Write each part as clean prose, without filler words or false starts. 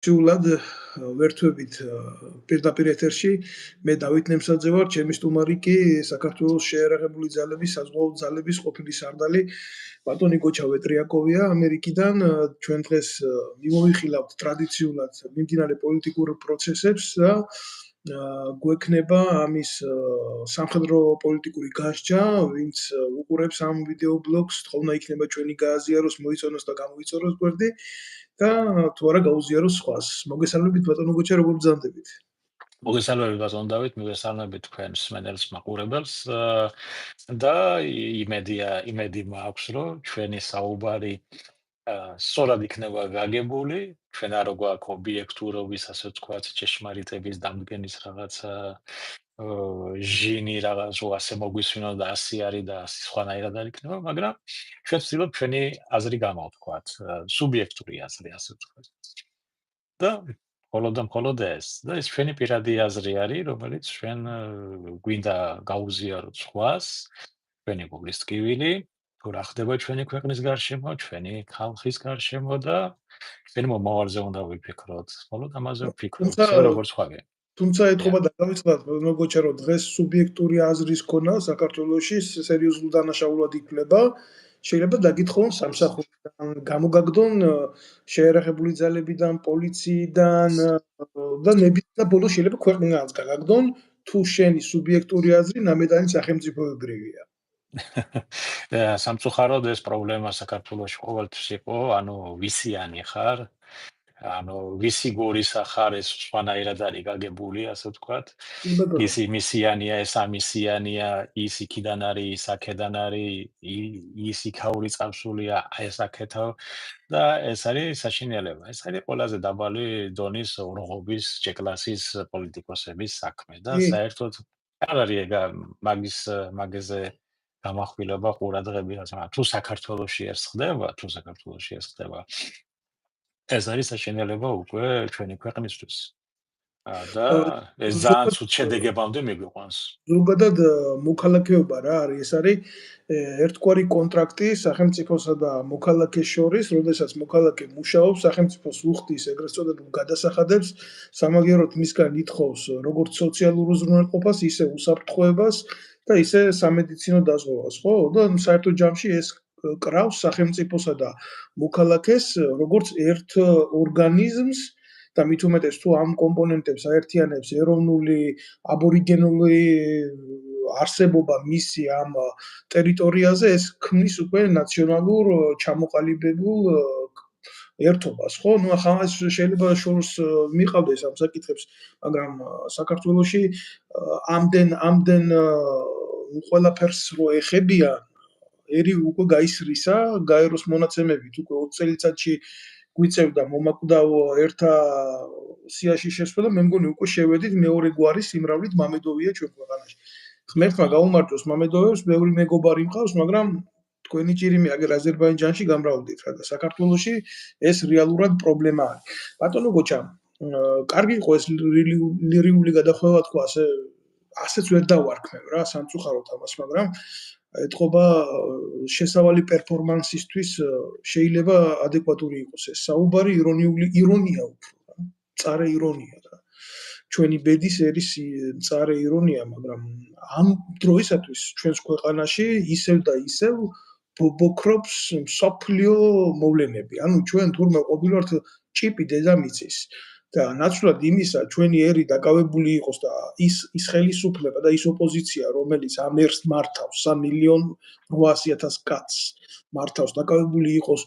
სულად ვერთვებით პირდაპირ ეთერში მე დავით ნემსაძე ვარ, ჩემი სტუმარი კი საქართველოს შეიარაღებული ძალების საზღვაო ძალების ყოფილი სარდალი ბატონი გოჩა ვეტრიაკოვია ამერიკიდან. ჩვენ დღეს მივიხილავთ ტრადიციულად მიმდინარე პოლიტიკურ პროცესებს და გვექნება ამის სამხედრო პოლიტიკური გასჯა, ვინც უყურებს ამ ვიდეო ბლოგს, თხოვნა იქნება ჩვენი გააზიაროს, მოიწონოს და გამოიწოროს გვერდი და თუ არა გაუზიაროს სხვას. მოგესალმებით ბატონო გოჩა, როგორ ბრძანდებით? მოგესალმებით ბატონო დავით, მოგესალმებით თქვენს მსმენელს მაყურებელს და იმედი მაქვს, რომ ჩვენი საუბარი სწორად იქნება გაგებული, ჩვენ არ გვაქვს ობიექტურობის, ასე ვთქვათ, ჭეშმარიტების დამდგენის რაღაცა ჟინი რაღაც ასე მოგვისმინო და ასე არის და სხვანაირად არ იქნება, მაგრამ ჩვენ ვცდილობთ ჩვენი აზრი გამოვთქვათ, სუბიექტური აზრი, ასე ვთქვათ. და მხოლოდ ეს და ეს ჩვენი პირადი აზრი არის, რომელიც ჩვენ გვინდა გაუზიაროთ სხვას, ჩვენი გულის ტკივილი, თუ რა ხდება ჩვენი ქვეყნის გარშემო, ჩვენი ხალხის გარშემო და ჩვენი მომავალზე უნდა ვიფიქროთ. მხოლოდ ამაზე ვფიქრობთ, როგორც სხვაგან. თუმცა ეთქობა და დავიწყოთ, ბატონო გოჩა, რომ დღეს სუბიექტური აზრის ქონა საქართველოში სერიოზულ დანაშაულად ითვლება. შეიძლება დაგითხოვონ სამსახურიდან, გამოგაგდონ შეიარაღებული ძალებიდან, პოლიციიდან და ნებისმიერ ბოლოს შეიძლება ქვეყნიდანაც გაგაგდონ, თუ შენი სუბიექტური აზრი ნამედანი სახელმწიფოებრივია. სამწუხაროდ ეს პრობლემა საქართველოში ყოველთვის იყო, ვისიანი ხარ, ვისი გორისა ხარ, ეს სხვანაირად არის გაგებული, ასე ვთქვათ. ის იმისიანია, ეს ამისიანია, ის იქიდან არის, ის აქედან არის, ის იქაური წავსულია, ეს აქეთა და ეს არის საშინელება. ეს არის ყველაზე დაბალი დონის ორღობის J-კლასის პოლიტიკოსების საქმე და საერთოდ არ არის მაგაზე გამახვილება ყურადღები, თუ საქართველოში ეს ხდება, ეს არის საშინელება უკვე ჩვენი ქვეყნისთვის. და ეს ძალიან ცუდ შედეგებამდე მიგვიყვანს. ზოგადად მოქალაქეობა რა არის? ეს არის ერთგვარი კონტრაქტი სახელმწიფოსა და მოქალაქეს შორის, როდესაც მოქალაქე მუშაობს, სახელმწიფოს უხდის ეგრეთ წოდებულ გადასახადებს, სამაგიეროდ მისგან ითხოვს როგორც სოციალურ უზრუნველყოფას, ისე უსაფრთხოებას და ისე სამედიცინო დაზღვევას, ხო? და საერთო ჯამში ეს კრავს სახელმწიფოსა და მოქალაქეს როგორც ერთ ორგანიზმს და მით უმეტეს თუ ამ კომპონენტებს აერთიანებს ეროვნული აბორიგენული არსებობა მისი ამ ტერიტორიაზე, ეს ქმნის უკვე ნაციონალურ ჩამოყალიბებულ ერთობას, ხო? ახლა ეს შეიძლება შორს მიყავდეს ამ საკითხებს, მაგრამ საქართველოში ამდენ ყველაფერს რო ეხებიან, ერი უკვე გაისრისა, გაეროს მონაცემებით უკვე 20 წელიწადში გვიწევდა მომაკვდავ ერთა სიაში შესვლა და მე მგონი უკვე შევედით მეორე გვარი სიმრავლით მამედოვია ჩვენ ქვეყანაში. ღმერთმა გაუმარტოს მამედოვებს, ბევრი მეგობარი მყავს, მაგრამ თქვენი ჭირიმი აგერ აზერბაიჯანში გამრავლდით რა და საქართველოში ეს რეალურად პრობლემა არის. ბატონო გოჩა, კარგი იყო ეს ლირიული გადახვევა თქვა, ასეც ვერ დავარქმევ რა, სამწუხაროდ ამას, მაგრამ ეთქობა შესავალი პერფორმანსისთვის შეიძლება ადეკვატური იყოს ეს საუბარი, ირონია უფრო რა, მწარე ირონია რა. ჩვენი ბედის ერის მწარე ირონია, მაგრამ ამ დროისათვის ჩვენს ქვეყანაში ისევ და ისევ ბობოქრობს მსოფლიო მოვლენები. ჩვენ თურმე ყოფილვართ ჭიპი დედამიწის და ნაცვლად იმისა ჩვენი ერი დაკავებული იყოს და ის ხელისუფლება და ის ოპოზიცია, რომელიც ამ ერს მართავს 3,800,000 კაცს მართავს, დაკავებული იყოს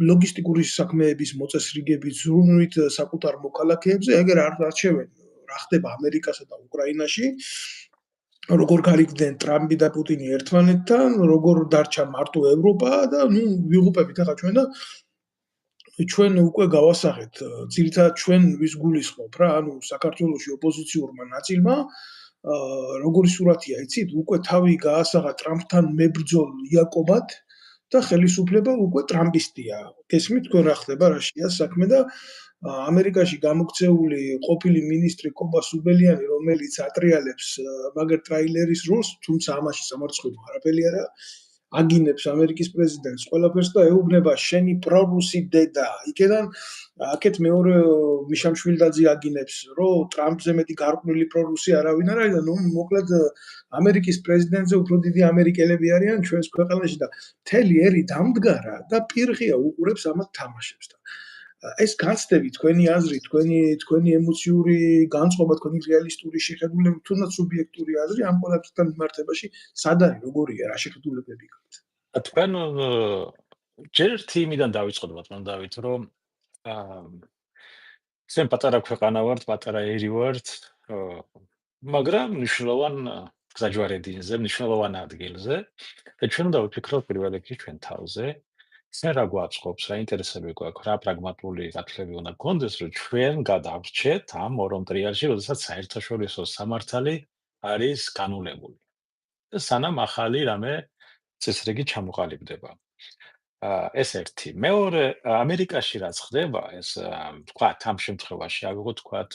ლოგისტიკური საქმეების მოწესრიგებით, ზრუნვით საკუთარ მოქალაქეებზე, ეგერ არ არჩევენ რა ხდება ამერიკასა და უკრაინაში, როგორ გარიგდნენ ტრამპი და პუტინი ერთმანეთთან, როგორ დარჩა მარტო ევროპა და ვიღუპებით ახლა ჩვენ და ჩვენ უკვე გავასახეთ, ძირითადად ჩვენ ვის გულისხმობ რა, საქართველოში ოპოზიციურმა ნაწილმა როგორი სურათია, იცით, უკვე თავი გაასახა ტრამპთან მებრძოლ იაკობად და ხელისუფლება უკვე ტრამპისტია. გესმით თქვენ რა ხდება რაშიას საქმე და ამერიკაში გამოქცეული ყოფილი მინისტრი კობა სუბელიანი, რომელიც ატრიალებს მაგერ ტრაილერის როლს, თუმცა ამაში სამარცხვინო არაფერი არა. აგინებს ამერიკის პრეზიდენტს ყველაფერს და ეუბნება შენი პრორუსი დედა. იქიდან აქეთ მეორე მიშამ შვილდაძე აგინებს, რომ ტრამპზე მეტი გარყვნილი პრორუსი არავინ არ არის და ნუ მოკლედ ამერიკის პრეზიდენტზე უფრო დიდი ამერიკელები არიან ჩვენს ქვეყანაში და მთელი ერი დამდგარა და პირღია უყურებს ამათ თამაშებს და ეს გაცდები თქვენი აზრი, თქვენი ემოციური განწყობა, თქვენი რეალისტური შეხედულება, თუნდაც სუბიექტური აზრი ამ ყველაფერთან მიმართებაში სად არის, როგორია, რა შეხედულებები გაქვთ? თქვენ ჯერ ერთი იმიდან დავიწყოთ, ბატონ დავით, რომ ჩვენ პატარა ქვეყანა ვართ, პატარა ერი ვართ, მაგრამ მნიშვნელოვან გზაჯვარედინზე, მნიშვნელოვან ადგილზე და ჩვენ უნდა ვფიქროთ პირველ რიგში ჩვენ თავზე. ჩვენ რა გვაწყობს, რა ინტერესები გვაქვს, რა პრაგმატული გათვლები უნდა გქონდეს, რომ ჩვენ გადავრჩეთ ამ ორ ტრიალში, როდესაც საერთაშორისო სამართალი არის განულებული. და სანამ ახალი რამე წესრიგი ჩამოყალიბდება. ეს ერთი. მეორე, ამერიკაში რაც ხდება, ეს ვთქვათ, ამ შემთხვევაში, ავიღოთ ვთქვათ,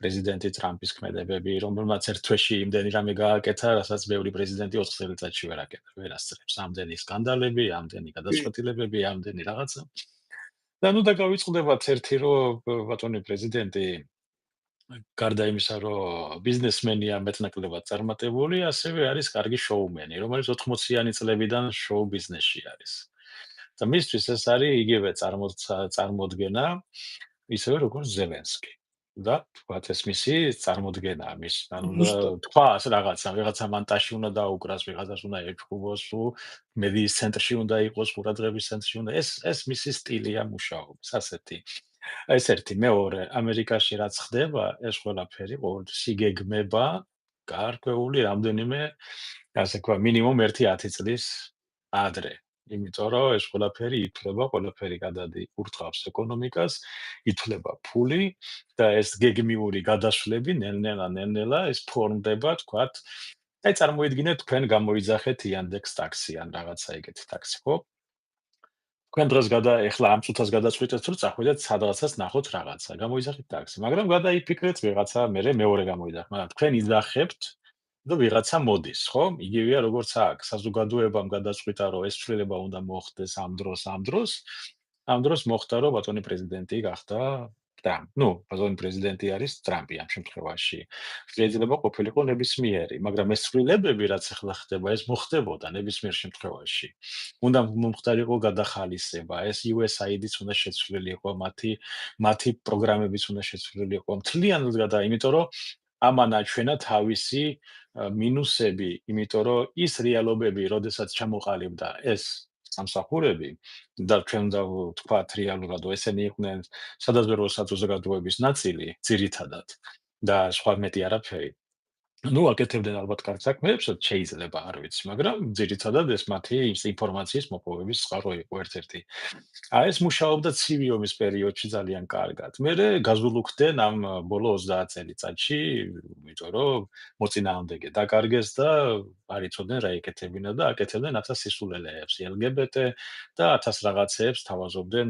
პრეზიდენტი ტრამპის ქმედებები, რომელმაც ერთ თვეში იმდენი რამე გააკეთა, რასაც ბევრი პრეზიდენტი 4 წელიწადში ვერ ასწრებს. ამდენი სკანდალები, ამდენი გადაწყვეტილებები, ამდენი რაღაცა. და ნუ დავიწყდებათ ერთი, რომ ბატონი პრეზიდენტი გარდა იმისა, რომ ბიზნესმენია მეტნაკლებად წარმატებული, ასევე არის კარგი შოუმენი, რომელიც 80-იანი წლებიდან შოუ ბიზნესში არის. და მისთვის ეს არის იგივე წარმოდგენა, ისევე როგორც ზელენსკი. და თქვათ ეს მისი წარმოდგენაა, თქვა რაღაცა მანტაში უნდა დაუკრას, ვიღაცას უნდა ეჩხუბოს, თუ მედიის ცენტრში უნდა იყოს, ყურადღების ცენტრში უნდა. ეს მისი სტილია მუშაობის, ასეთი. ეს ერთი, მეორე, ამერიკაში რაც ხდება, ეს ყველაფერი ყოველთვის იგეგმება გარკვეული რამდენიმე, ასე ვქვა, მინიმუმ 1-10 წლის ადრე. იმიტომ რომ ეს ყველაფერი ითვლება, ყველაფერი ურთავს ეკონომიკას, ითვლება ფული და ეს გეგმიური გადასვლები ნელ-ნელა ეს ფორმდება, თქვათ, აი წარმოიდგინეთ თქვენ გამოიძახეთ Yandex ტაქსი ან რაღაცა ეგეთი ტაქსი, ხო? თქვენ დღეს ეხლა ამ წუთას გადაწყვიტეთ, რომ წახვიდეთ სადღაცას ნახოთ რაღაცა, გამოიძახეთ ტაქსი, მაგრამ გადაიფიქრეთ ვიღაცა, მეორე გამოიძახეთ, მაგრამ თქვენ იძახებთ და ვიღაცა მოდის, ხო? იგივეა როგორც აქ, საზოგადოებამ გადაწყვიტა, რომ ეს ცვლილება უნდა მოხდეს ამ დროს მოხდა, რომ ბატონი პრეზიდენტი გახდა ტრამპი. ბატონი პრეზიდენტი არის ტრამპი ამ შემთხვევაში. შეიძლება ყოფილიყო ნებისმიერი, მაგრამ ეს ცვლილებები, რაც ახლა ხდება, ეს მოხდებოდა ნებისმიერ შემთხვევაში. უნდა მომხდარიყო გადახალისება, ეს USAID-იც უნდა შეცვლილიყო, მათი პროგრამებიც უნდა შეცვლილიყო. მთლიანად იმიტომ რომ ამან აჩვენა თავისი მინუსები, იმიტომ რომ ის რეალობები, როდესაც ჩამოყალიბდა ეს სამსახურები და ჩვენ უნდა ვთქვათ რეალურად, ესენი იყვნენ სადაზვერვო საზოგადოების ნაწილი, ძირითადად და სხვა მეტი არაფერი. აკეთებდნენ ალბათ კარგ საქმეებს, შეიძლება, არ ვიცი, მაგრამ ძირითადად ეს მათი ინფორმაციის მოპოვების წყარო იყო ერთ-ერთი. ეს მუშაობდა ცივი ომის პერიოდში ძალიან კარგად. მერე გაზულუქდნენ ამ ბოლო 30 წელიწადში, იმიტომ რომ მოწინააღმდეგე დაკარგეს და არ იცოდნენ რა ეკეთებინა და აკეთებდნენ 1000 სისულელეებს, LGBT და 1000 რაღაცეებს თავაზობდნენ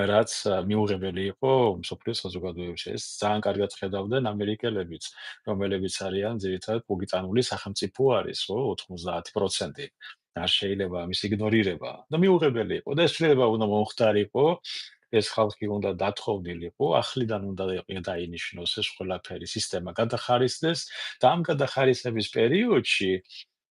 რაც მიუღებელი იყო მსოფლიოს საზოგადოებაში. ეს ძალიან კარგად ხედავდნენ ამერიკელებიც, რომლებიც არიან ძირითადად პოგიტანული სახელმწიფო არის, ხო, 90%. არ შეიძლება ამის იგნორირება და მიუღებელი იყო და ეს ცვლილება უნდა მომხდარიყო, ეს ხალხი უნდა დათხოვნილიყო, ახლიდან უნდა დაინიშნოს ეს ყველაფერი, სისტემა გადახარისდეს და ამ გადახარისების პერიოდში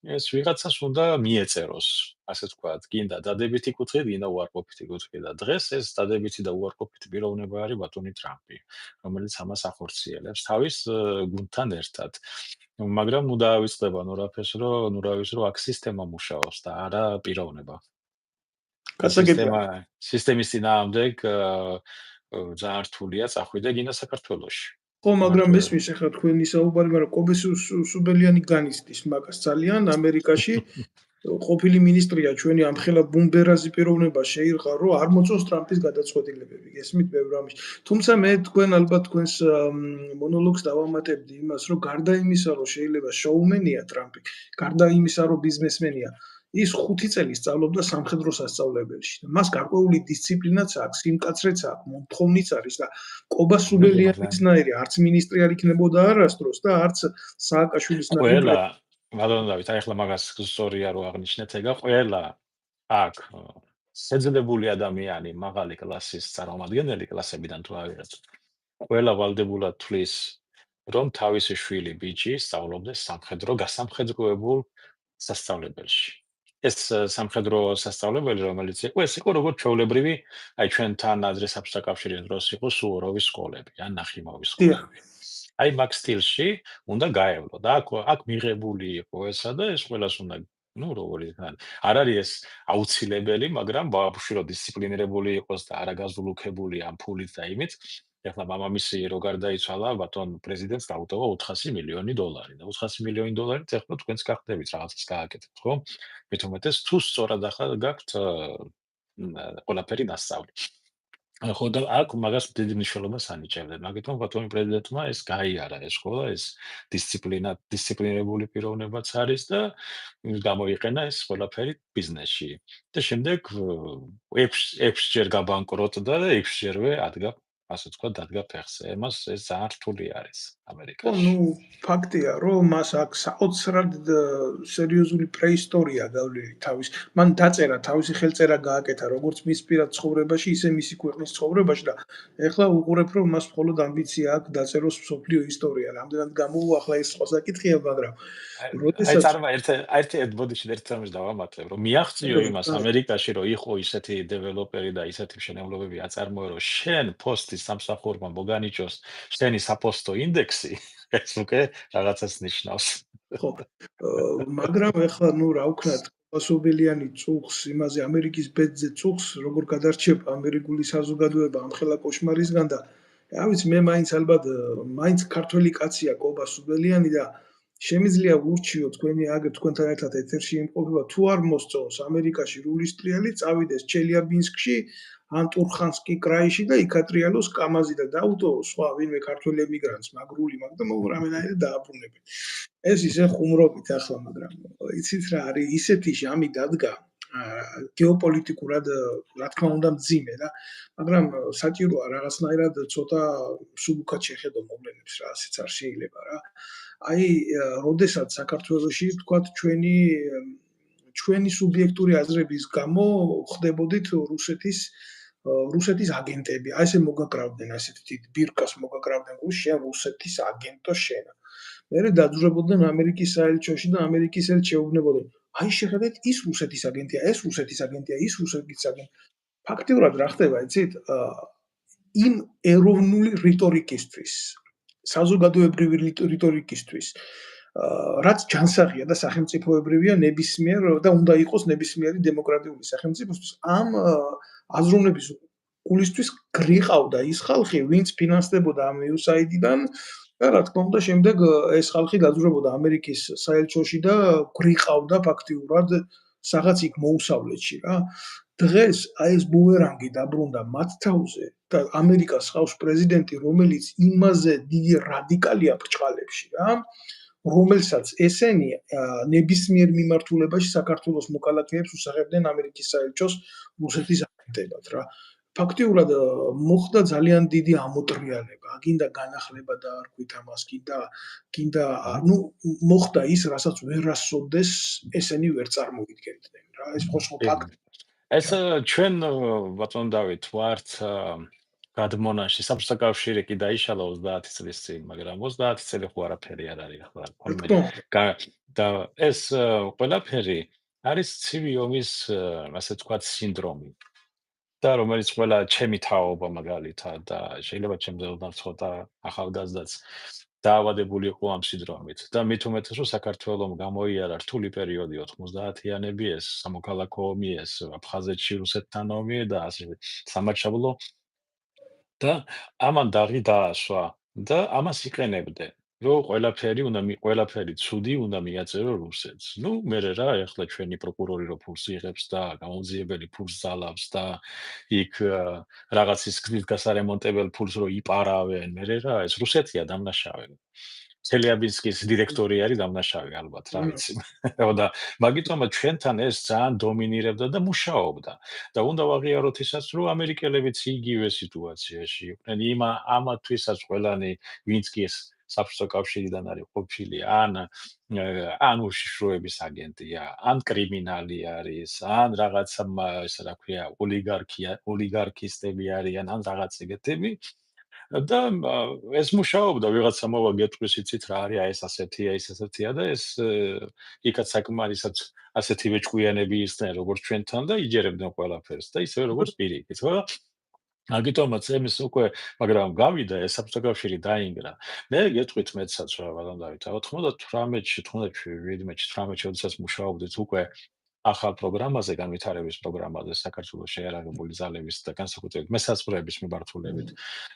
ეს ვიღაცას უნდა მიეწეროს, ასე ვთქვათ, გინდა დადებითი კუთხით, გინდა უარყოფითი კუთხით და დღეს ეს დადებითი და უარყოფითი პიროვნება არის ბატონი ტრამპი, რომელიც ამას ახორციელებს თავის გუნდთან ერთად. მაგრამ ნუ დაავიწყდება ნურაფეს, რომ აქ სისტემა მუშაობს და არა პიროვნება. სისტემის წინააღმდეგ ძალიან რთულია წახვიდე გინდა საქართველოში. ხო, მაგრამ მესმის ახლა თქვენი საუბარი, მაგრამ კობე სუბელიანი განიცდის მაგას ძალიან ამერიკაში ყოფილი მინისტრია ჩვენი ამხელა ბუმბერაზი პიროვნება შეირღა, რომ არ მოწონს ტრამპის გადაწყვეტილებები. გესმით ბევრ ამის. თუმცა მე თქვენ ალბათ თქვენს მონოლოგს დავამატებდი იმას, რომ გარდა იმისა, რომ შეიძლება შოუმენია ტრამპი, გარდა იმისა, რომ ბიზნესმენია, ის 5 წელი სწავლობდა სამხედრო სასწავლებელში. მას გარკვეული დისციპლინაც აქვს, სიმკაცრეც აქვს, მომთხოვნიც არის და კობა სუბელიანის ნაირი არც მინისტრი არ იქნებოდა არასდროს და არც სააკაშვილის ნაირი. მადლობთ, აი ახლა მაგას სწორია რომ აღნიშნეთ, ეგა ყველა აქ შეძლებული ადამიანი, მაღალი კლასის წარმომადგენელი კლასებიდან თუ ავიღეთ, ყველა ვალდებულად თვლის, რომ თავისი შვილი ბიჭი სწავლობდეს გასამხედროებულ სასწავლებელში. ეს სამხედრო სასწავლებელი, რომელიც ეს იყო როგორც ჩვეულებრივი, აი ჩვენთან ადრე საბჭოთა დდროს იყო სუვოროვის სკოლები, ან ნახიმოვის დიახ. სკოლები. აი მაგ სტილში უნდა გაევლო და აქ მიღებული იყო ესა და ეს ყველას უნდა როგორი თან არ არის ეს აუცილებელი, მაგრამ ბავშვი რომ დისციპლინირებული იყოს და არა გაზულუქებული ამ ფულით და იმით, ეხლა მამამისი რო გარდაიცვალა, ბატონ პრეზიდენტს დაუტოვა $400 მილიონი და $400 მილიონით ეხლა თქვენც გახდებით რაღაცას გააკეთებთ, ხო? მით უმეტეს თუ სწორად ახლა გაქვთ ყველაფერი დასწავლი. ხო და აქ მაგას დიდი მნიშვნელობას ანიჭებდნენ. მაგიტომ ბატონი პრეზიდენტმა ეს გაიარა ეს სკოლა, ეს დისციპლინირებული პიროვნებაც არის და გამოიყენა ეს ყველაფერი ბიზნესში. და შემდეგ 6 ჯერ გაბანკროტდა და 6 ჯერვე ადგა, ასე ვთქვათ, დადგა ფეხზე. ეს ძალიან რთული არის ხო, ამერიკაში. ფაქტია, რომ მას აქ საოცრად სერიოზული პრეისტორია გავლილი თავის. მან დაწერა თავისი ხელწერა გააკეთა როგორც მის პირად ცხოვრებაში, ისე მისი ქვეყნის ცხოვრებაში და ეხლა უყურებ, რომ მას მხოლოდ ამბიცია აქვს დაწეროს მსოფლიო ისტორია. რამდენად გამოუვა ახლა ეს სხვა საკითხია, მაგრამ აი წარმა ერთ ბოდიში ერთ თემას დავამატებ, რომ მიაღწიო იმას ამერიკაში, რომ იყო ისეთი დეველოპერი და ისეთი მშენებლობები აწარმოე, რომ შენ პოსტის სამსახურმა მოგანიჭოს შენი საფოსტო ინდექსი, ეს უკვე რაღაცას ნიშნავს. ხო, მაგრამ ეხლა რა ვქნათ, პასობელიანი წუხს, იმაზე ამერიკის ბედზე წუხს, როგორ გადარჩება ამერიკული საზოგადოება ამ ხელა კოშმარისგან და რა ვიცი, მე მაინც ქართველი კაცია კობა სუბელიანი და შემიძლია ურჩიო თქვენთან ერთად ეთერში იმყოფება, თუ არ მოსწონს ამერიკაში რულის ტრიალი, წავიდეს ჩელიაბინსკში, ან ტურხანსკი კრაიში და იქატრიალოს კამაზი და დაუტოვოს სხვა ვინმე ქართველი ემიგრანტს მაგრული მაგ და რამენაირად დააბრუნებენ. ეს ისე ხუმრობით ახლა, მაგრამ იცით რა არის, ისეთი ჟამი დადგა გეოპოლიტიკურად, რა თქმა უნდა, მძიმე და მაგრამ საჭიროა რაღაცნაირად ცოტა სუბუქად შეხედო მოვლენებს რა, ასეც არ შეიძლება რა. აი, როდესაც საქართველოში ვთქვათ ჩვენი სუბიექტური აზრების გამო ხდებოდით რუსეთის აგენტები, აი ესე მოგაკრავდნენ, ასეთ დიდ ბირკას მოგაკრავდნენ, შენ რუსეთის აგენტო შენა. მერე დაძვრებოდნენ ამერიკის საელჩოში და ამერიკის ელჩი შეუბნებოდნენ. აი შეხედეთ, ის რუსეთის აგენტია, ეს რუსეთის აგენტია, ის რუსეთის აგენტია. ფაქტიურად რა ხდება, იცით? იმ ეროვნული რიტორიკისთვის, საზოგადოებრივი რიტორიკისთვის, რაც ჯანსაღია და სახელმწიფოებრივია ნებისმიერ და უნდა იყოს ნებისმიერი დემოკრატიული სახელმწიფოსთვის, ამ აზროვნების გულისთვის გრიყავდა ის ხალხი, ვინც ფინანსდებოდა ამ USAID-დან და რა თქმა უნდა, შემდეგ ეს ხალხი დაძვრებოდა ამერიკის საელჩოში და გრიყავდა ფაქტიურად რაღაც იქ მოუსავლეთში რა. დღეს აი ეს ბუმერანგი დაბრუნდა მათ თავზე და ამერიკას ხავს პრეზიდენტი, რომელიც იმაზე დიდი რადიკალია ბრჭყალებში რა, რომელსაც ესენი ნებისმიერ მიმართულებაში საქართველოს მოკალათეებს უსახებდნენ ამერიკის საელჩოს რუსეთის აგენტებად რა. ფაქტიურად მოხდა ძალიან დიდი ამოტრიალება, გინდა განახლება დაარქვით ამას, გინდა მოხდა ის, რასაც ვერასოდეს ესენი ვერ წარმოვიდგენდნენ რა, ეს ხო ფაქტია. ეს ჩვენ ბატონ დავით ვართ გადმონაში საბჭოთა კავშირი კი დაიშალა 30 წლის წინ, მაგრამ 30 წელი ხო არაფერი არ არის ახლა. და ეს ყველაფერი არის ცივი ომის, ასე ვთქვათ, სინდრომი. და რომელიც ყველა ჩემი თაობა მაგალითად და შეიძლება ჩემზე ცოტა ახალგაზრდაც დაავადებული იყო ამ სინდრომით და მით უმეტეს რომ საქართველოს გამოიარა რთული პერიოდი 90-იანები ეს სამოქალაქო ომი ეს აფხაზეთში რუსეთთან ომი და ასე სამარშალო და ამან დაღი დაასვა და ამას იყენებდნენ რომ ყველაფერი ცუდი უნდა მიაწერო რუსეთს. მე რა ეხლა ჩვენი პროკურორი რო ფულს იღებს და გამოძიებელი ფულს ძალავს და იქ რაღაცის გზის გასარემონტებელ ფულს რო იპარავენ, მე რა ეს რუსეთია დამნაშავე. ჩელიაბინსკის დირექტორი არის დამნაშავე ალბათ, რა ვიცი. და მაგიტომაც ჩვენთან ეს ძალიან დომინირებდა და მუშაობდა. და უნდა ვაღიაროთ ისაც, რომ ამერიკელებიც იგივე სიტუაციაში იყვნენ. ამათთვისაც ყველანი, ვინც კი ეს საბჭოთა კავშირიდან არის ყოფილი, ან უშიშროების აგენტია, ან კრიმინალი არის, ან რაღაცა ესე რა ქვია, ოლიგარქისტები არიან, ან რაღაც ეგეთები. და ეს მუშაობდა, ვიღაცა მოვა გეტყვის, იცით რა არის, ეს ასეთია, ეს ასეთია და ეს იქაც საკმარისად ასეთივე ჭკვიანები ისდნენ, როგორც ჩვენთან და იჯერებდნენ ყველაფერს და ისევე როგორც პირიქით, ხო? აგიტომაც ემის უკვე, მაგრამ გავიდა ეს საბჭოთა კავშირი დაინგრა. მე გეტყვით მეცაც რა ბატონ დავით, 98-ში, 17-ში, 18-ში, როდესაც მუშაობდით უკვე ახალ პროგრამაზე, განვითარების პროგრამაზე, საქართველოს შეიარაღებული ძალების და განსაკუთრებით მესაცღვრეების მიმართულებით,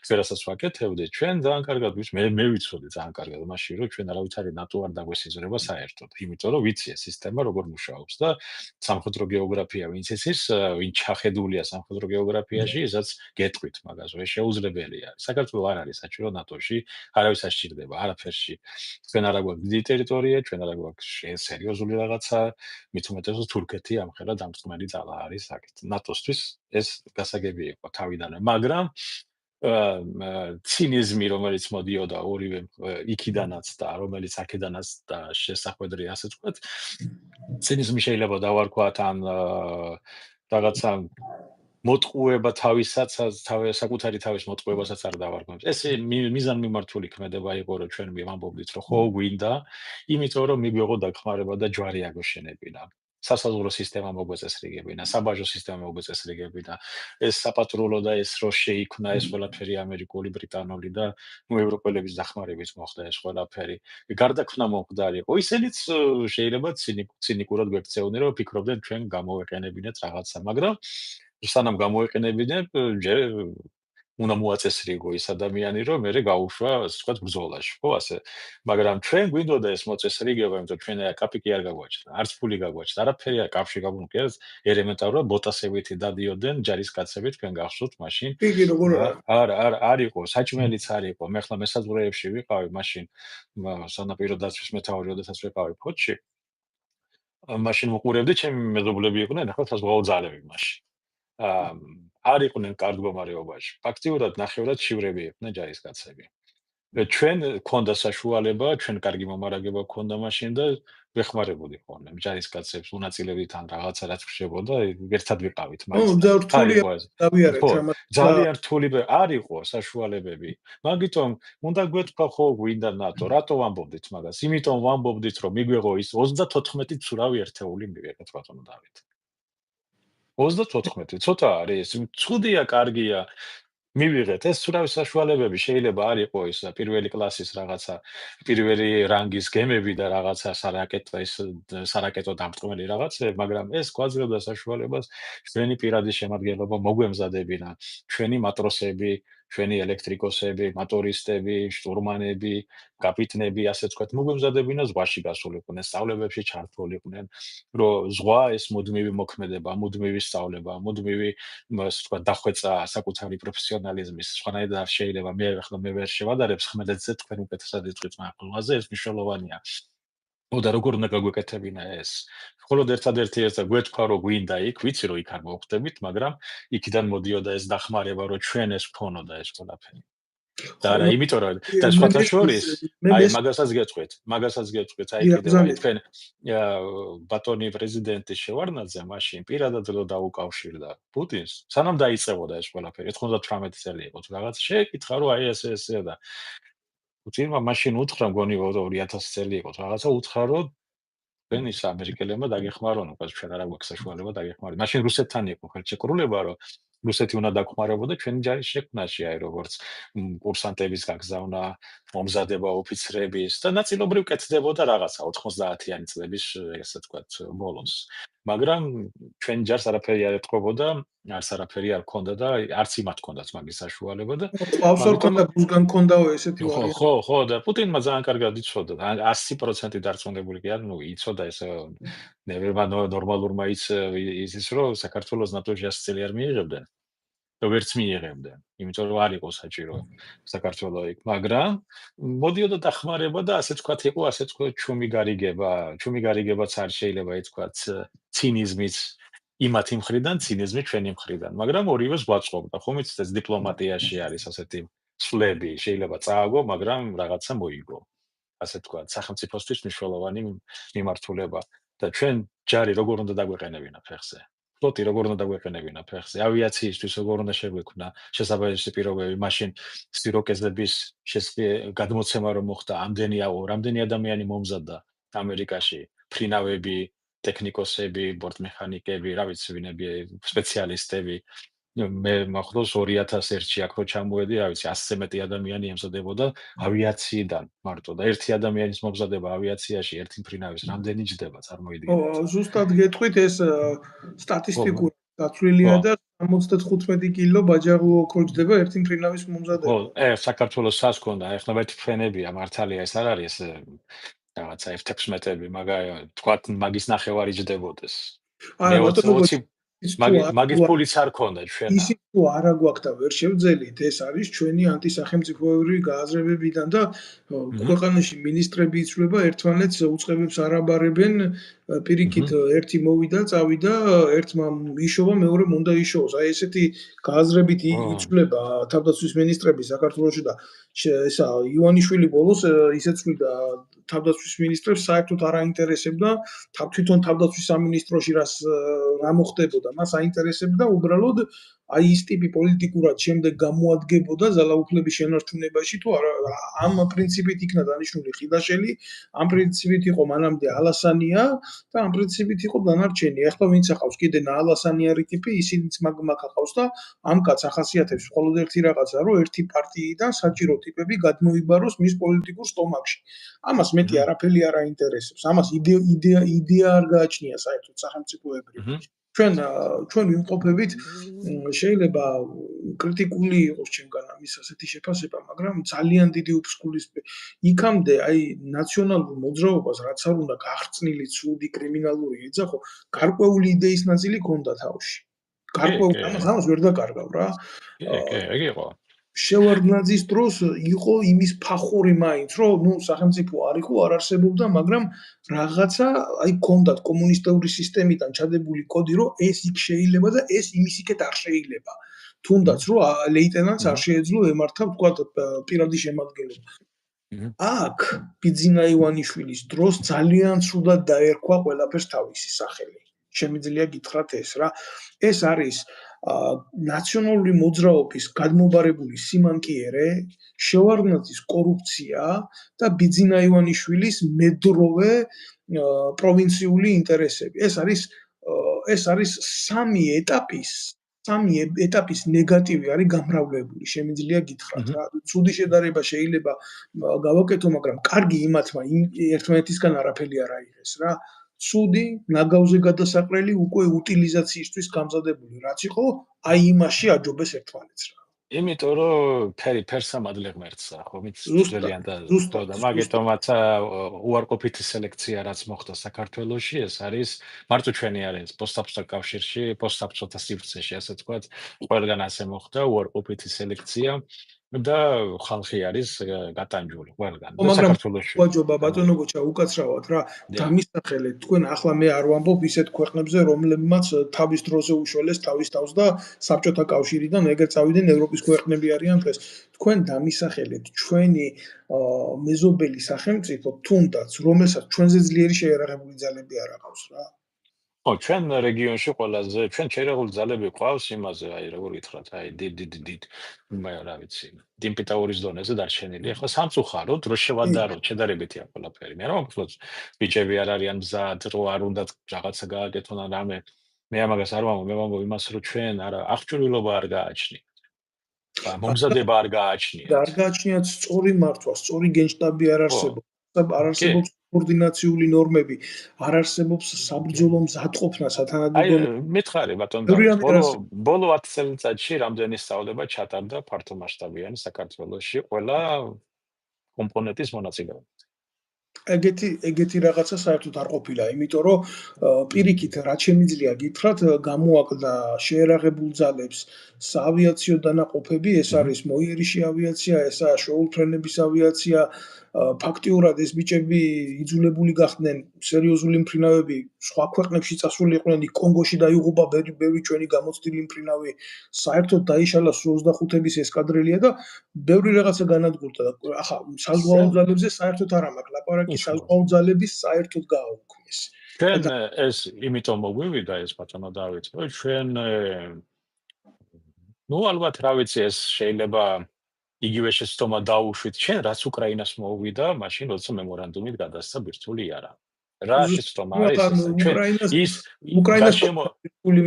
სფეროსაც ვაკეთებდი, ჩვენ ძალიან კარგად მე ვიცოდი ძალიან კარგად მაშინ, რომ ჩვენ არავითარი ნატო არ დაგვესიზრება საერთოდ, იმიტომ რომ ვიცი ეს სისტემა როგორ მუშაობს და სამხედრო გეოგრაფია ვინც იცის, ვინ ჩახედულია სამხედრო გეოგრაფიაში, ისაც გეტყვით მაგას, რომ ეს შეუძლებელია. საქართველოს არ არის საჭირო ნატოში, არავის არ სჭირდება არაფერში. ჩვენ არა გვაქვს დიდი ტერიტორია, ჩვენ არა გვაქვს სერიოზული რაღაცა, მით უმეტესად თურქეთი ამხელა დამწყმელი ძალა არის აქეთ. ნატოსთვის ეს გასაგები იყო თავიდანვე, მაგრამ ცინიზმი, რომელიც მოდიოდა ორივე იქიდანაც და რომელიც აქედანაც და შესახვედრი ასე ვთქვათ, ცინიზმი შეიძლება დავარქვათ ან რაღაცა მოტყუება საკუთარი თავის მოტყუებასაც არ დავარქვათ. ეს მიზანმიმართული ქმედება იყო, რომ ჩვენ ვამბობდით, რომ ხო გვინდა, იმიტომ რომ მიგვიღო დახმარება და ჯვარი აგოშენებინა. სასაზღვრო სისტემა მოგვეწესრიგებინა, საბაჟო სისტემა მოგვეწესრიგებინა, ეს საპატრულო და ეს რო შეიქმნა ეს ყველაფერი ამერიკული, ბრიტანული და ევროპელების დახმარებით მოხდა ეს ყველაფერი. გარდაქმნა მომხდარიყო. ისინიც შეიძლება ცინიკურად გვექცეოდნენ, რომ ფიქრობდნენ ჩვენ გამოვეყენებინეთ რაღაცა, მაგრამ სანამ გამოეყენებინებ, ჯერ უნდა მოაწესრიგო ის ადამიანი, რომ მერე გაუშვა, ასე ვთქვათ, ბრძოლაში, ხო ასე. მაგრამ ჩვენ გვინდოდა ეს მოწესრიგება, იმიტომ რომ ჩვენ კაპიკი არ გაგვაჩნდა, არც ფული გაგვაჩნდა, არაფერი არ კავშირი გაგვუყია, ელემენტარულად ბოტასებითი დადიოდნენ ჯარისკაცები, თქვენ გახსოვთ მაშინ. იგი როგორ არ იყო, საჭმელიც არ იყო. მე ხლა მესაზღვრეებში ვიყავი მაშინ, სანაპირო დაცვის მეთაური, როდესაც ვიყავი ფოთში. მაშინ ვუყურებდი, ჩემი მეზობლები იყვნენ, ახლა საზღვაო ძალები მაშინ. არ იყვნენ კარგ მდგომარეობაში. ფაქტიურად ნახევრად შივრები იყვნენ ჯარისკაცები. ჩვენ გქონდა საშუალება, ჩვენ კარგი მომარაგება გქონდა მაშინ და ვეხმარებოდი ხოლმე ჯარისკაცებს, უნაწილებდით ან რაღაცა რაც ხდებოდა, ერთად ვიყავით ძალიან რთული არ იყო საშუალებები. მაგიტომ უნდა გვეთქვა ხო გვინდა ნატო, რატო ვამბობდით მაგას? იმიტომ ვამბობდით, რომ მიგვიღო ის 34 ცურავი ერთეული მივიღეთ ბატონო დავით. 34, ცოტა არის, ცუდია, კარგია. მივიღეთ ეს ცურავი საშუალებები, შეიძლება არ იყო ის პირველი კლასის რაღაცა, პირველი რანგის გემები და რაღაცა სარაკეტო დამწყმელი რაღაცები, მაგრამ ეს გვაძლევდა საშუალებას ჩვენი პირადი შემადგენლობა მოგვემზადებინა, ჩვენი მატროსები, ჩვენი ელექტრიკოსები, მოტორისტები, შტურმანები, კაპიტნები, ასე ვთქვათ, მოგვემზადებინა ზღვაში გასულიყვნენ, სწავლებებში ჩართულიყვნენ, რომ ზღვა ეს მუდმივი მოქმედება, მუდმივი სწავლება, მუდმივი, ასე ვთქვათ, დახვეწა საკუთარი პროფესიონალიზმის, სხვანაირად არ შეიძლება მე ვერ შევადარებ ხმელეთზე თქვენ უკეთესად იტყვით მაღლაზე, ეს მნიშვნელოვანია. და როგორ უნდა გაგვეკეთებინა ეს? მხოლოდ ერთადერთი ეს და გვეთქვა, რომ გვინდა იქ, ვიცი რომ იქ არ მოვხდებით, მაგრამ იქიდან მოდიოდა ეს დახმარება, რომ ჩვენ ეს გქონოდა ეს ყველაფერი. და არა, იმიტომ რომ და სხვათა შორის, აი მაგასაც გეტყვით, აი კიდევ თქვენ ბატონი პრეზიდენტი შევარდნაძე მაშინ პირადად რო დაუკავშირდა პუტინს, სანამ დაიწყებოდა ეს ყველაფერი, 98 წელი იყო თუ რაღაც შეეკითხა, რომ აი ესე და პუტინმა მაშინ უთხრა, მგონი 2000 წელი იყო თუ რაღაცა უთხრა, რომ თქვენ ის ამერიკელებმა დაგეხმარონ, უკვე ჩვენ არა გვაქვს საშუალება დაგეხმაროთ. მაშინ რუსეთთან იყო ხელშეკრულება, რომ რუსეთი უნდა დაგხმარებოდა ჩვენი ჯარის შექმნაში, აი როგორც კურსანტების გაგზავნა, მომზადება ოფიცრების და ნაწილობრივ კეთდებოდა რაღაცა 90-იანი წლების, ესე ვთქვათ, ბოლოს. მაგრამ ჩვენ ჯარს არაფერი არ ეთყობოდა, არაფერი არ ქონდა და არც იმათ ქონდათ მაგის საშუალება და ყავს არ ქონდა გულგან ქონდაო ესეთი ვარიანტი. ხო, და პუტინმა ძალიან კარგად იცოდა, 100% დარწმუნებული კი არ, იცოდა ეს ნორმალურმა ის რომ საქართველოს ნატოში 100 წელი არ მიიღებდნენ. ვერც მიიღებდნენ, იმიტომ რომ არ იყო საჭირო საქართველოს იქ, მაგრამ მოდიოდა დახმარება და ასე ვთქვათ, იყო ასე ვთქვათ ჩუმი გარიგებაც არ შეიძლება ითქვათ ცინიზმის იმათი მხრიდან, ცინიზმი ჩვენი მხრიდან, მაგრამ ორივეს გვაწყობდა, ხომ იცით ეს დიპლომატიაში არის ასეთი სვლები შეიძლება წააგო, მაგრამ რაღაცა მოიგო. ასე თქვა, სახელმწიფოსთვის მნიშვნელოვანი მიმართულება და ჩვენ ჯარი როგორ უნდა დაგვეყენებინა ფეხზე? ფლოტი როგორ უნდა დაგვეყენებინა ფეხზე? ავიაციისთვის როგორ უნდა შეგვექმნა შესაბამისი პირობები? მაშინ სპიროკეზების გადმოცემა რომ მოხდა, რამდენი ადამიანი მომზადდა ამერიკაში, ფრინავები, ტექნიკოსები, ბორტმექანიკები, რა ვიცი, ვინები, სპეციალისტები. მე მახსოვს 2001-ში აქ რო ჩამოვედი, რა ვიცი, 100-ზე მეტი ადამიანი ემზადებოდა ავიაციიდან მარტო და ერთი ადამიანის მომზადება ავიაციაში ერთი მფრინავის რამდენი ჯდება, წარმოიდგინეთ. ზუსტად გეტყვით ეს სტატისტიკური ხო. დათვლილია და 75 კილო ბაჯარო ოქრო ჯდება ერთი მფრინავის ხო, მომზადება. საქართველოს სას ქონდა, ეხლა მე ფრენებია, მართალია ეს არ არის რაღაცა F-16-ები, თქვათ მაგის ნახევარი ჯდებოდეს. არა, ბატონო, მაგის ფულიც არ ქონდა ჩვენა. ისიც თუ არა გვაქვს და ვერ შევძელით, ეს არის ჩვენი ანტისახელმწიფოებრივი გააზრებებიდან და ქვეყანაში მინისტრები იცვლება, ერთმანეთს უწყებებს არ აბარებენ, პირიქით ერთი მოვიდა, წავიდა, ერთმა იშოვა, მეორემ უნდა იშოვოს. აი ესეთი გააზრებით იცვლება თავდაცვის მინისტრები საქართველოში და ესა ივანიშვილი ბოლოს ისეც ვიდა თავდაცვის მინისტრებს საერთოდ არ აინტერესებდა თვითონ თავდაცვის სამინისტროში რა მოხდებოდა, მას აინტერესებდა უბრალოდ აი ის ტიპი პოლიტიკურად შემდეგ გამოადგებოდა ძალაუფლების შენარჩუნებაში თუ არა ამ პრინციპით იქნა დანიშნული ხიდაშელი, ამ პრინციპით იყო მანამდე ალასანია და ამ პრინციპით იყო დანარჩენი. ეხლა ვინც ახავს კიდე ალასანიარი ტიპი, ისინიც მაგ ახავს და ამ კაც ახასიათებს მხოლოდ ერთი რაღაცა, რომ ერთი პარტიიდან საჭირო ტიპები გადმოიბაროს მის პოლიტიკურ სტომაქში. ამას მეტი არაფერი არ აინტერესებს. ამას იდეა არ გააჩნია საერთოდ სახელმწიფოებრივი. ჩვენ ვიმყოფებით, შეიძლება კრიტიკული იყოს ჩემგან ამის ასეთი შეფასება, მაგრამ ძალიან დიდი უფსკულისპირ. იქამდე აი ნაციონალურ მოძრაობას რაც არ უნდა გახრწნილი, ცუდი, კრიმინალური ეძახო, გარკვეული იდეის ნაწილი ქონდა თავში. გარკვეული ამას ვერ დაკარგავ რა. ეგ იყო. შევარდნაძის დროს იყო იმის ფახური მაინც, რომ სახელმწიფო არ იყო, არ არსებობდა, მაგრამ რაღაცა აი ქონდათ კომუნისტური სისტემიდან ჩადებული კოდი, რომ ეს იქ შეიძლება და ეს იმის იქეთ არ შეიძლება. თუნდაც რომ ლეიტენანტს არ შეეძლო ემართა ვთქვათ პირადი შემადგენლობა. აქ ბიძინა ივანიშვილის დროს ძალიან ცუდად დაერქვა ყველაფერს თავისი სახელი. შემიძლია გითხრათ ეს რა. ეს არის ნაციონალური მოძრაობის გადმობარებული სიმანკიერე, შევარდნაძის კორუფცია და ბიძინა ივანიშვილის მედროვე პროვინციული ინტერესები. ეს არის სამი ეტაპის ნეგატივი არის გამრავლებული, შემიძლია გითხრათ რა. ცუდი შედარება შეიძლება გავაკეთო, მაგრამ კარგი იმათმა ერთმანეთისგან არაფერი არ აიღეს რა. ცუდი, ნაგავზე გადასაყრელი, უკვე უტილიზაციისთვის გამზადებული რაც იყო, აი იმაში აჯობეს ერთმანეთს რა. იმიტომ რომ ფერსამადლე ღმერთსა, ხო, მით ძალიან და მაგიტომაც უარყოფითი სელექცია რაც მოხდა საქართველოში, ეს არის მარტო ჩვენი არის პოსტსაბჭოთა კავშირში, პოსტსაბჭოთა სივრცეში, ასე თქვათ, ყველგან ასე მოხდა უარყოფითი სელექცია და ხალხი არის გატანჯული ყველგან და საქართველოში. ვაჯობა ბატონო გოჩა უკაცრავად რა, დამისახელეთ თქვენ ახლა მე არ ვამბობ ისეთ ქვეყნებზე, რომლებმაც თავის დროზე უშველეს თავის თავს და საბჭოთა კავშირიდან ეგრე წავიდნენ ევროპის ქვეყნები არიან დღეს. თქვენ დამისახელეთ ჩვენი მეზობელი სახელმწიფო თუნდაც რომელსაც ჩვენზე ძლიერი შეიარაღებული ძალები არ აქვს რა. ჩვენ რეგიონში ყველაზე ჩვენ შეიარაღებული ძალები ყავს იმაზე, აი როგორ გითხრათ, აი დიდ რა ვიცი, დიმპიტაურის დონეზე დარჩენილი. ახლა სამწუხაროდ რო შევადაროთ, შედარებითია ყველაფერი. მე რა მგონი, ბიჭები არ არიან მზად, რო არ უნდათ რაღაცა გააკეთონ ან რამე. მე ამაგას არ ვამბობ, მე ვამბობ იმას, რომ ჩვენ არა აღჭურვილობა არ გააჩნიათ. მომზადება არ გააჩნიათ. არ გააჩნიათ სწორი მართვა, სწორი გენშტაბი არ არსებობს. არ არსებობს კოორდინაციული ნორმები, არ არსებობს საბრძოლო მზადყოფნა სათანადო დონეზე. აი, მითხარი ბატონო, ბოლო 10 წელიწადში რამდენი სწავლება ჩატარდა ფართომასშტაბიანი საქართველოში ყველა კომპონენტის მონაწილეობით? ეგეთი რაღაცა საერთოდ არ ყოფილა, იმიტომ რომ პირიქით რაც შემიძლია გითხრათ, გამოაკლდა შეერაღებულ ძალებს საავიაციო დანაყოფები, ეს არის მოიერიში ავიაცია, ესაა შეულფრენების ავიაცია, ფაქტიურად ეს ბიჭები იძულებული გახდნენ სერიოზული მფრინავები სხვა ქვეყნებში წასული იყვნენ, კონგოში დაიღუპა ბევრი ჩვენი გამოცდილი მფრინავი, საერთოდ დაიშალა Su-25-ების ესკადრილია და ბევრი რაღაცა განადგურდა. ახლა საზღვაო ძალებზე საერთოდ არ ამაქვს ლაპარაკი, საზღვაო ძალების საერთოდ გააუქმეს. ჩვენ ეს იმიტომ მოგვივიდა ეს ბატონო დავით, რომ ჩვენ ალბათ რა ვიცი ეს შეიძლება იგივე შეცდომა დაუშვით ჩვენ რაც უკრაინას მოუვიდა, მაშინ როცა მემორანდუმით გადასცა ბირთვული იარაღი. რა შეცდომა არის ეს? უკრაინას ბირთვული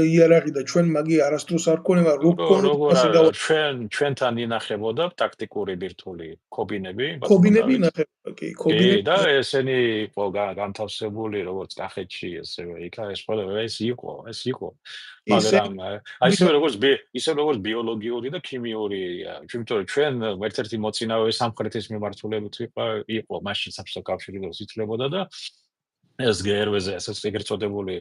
იარაღი და ჩვენ მაგი არასდროს არ ქონია, როგორ ჩვენთან ინახებოდა ტაქტიკური ბირთვული კობინები, კობინები ინახებოდა კი, კობინები და ესენი იყო განთავსებული როგორც კახეთში, ესევე იქ ეს იყო. მაგრამ ისე როგორც ბიოლოგიური და ქიმიური, იმიტომ რომ ჩვენ ერთ-ერთი მოწინავე სამხრეთის მიმართულებით იყო მაშინ საბჭოთა კავშირი დროს ითვლებოდა და ეს GRV-ზე ეგრეთ წოდებული,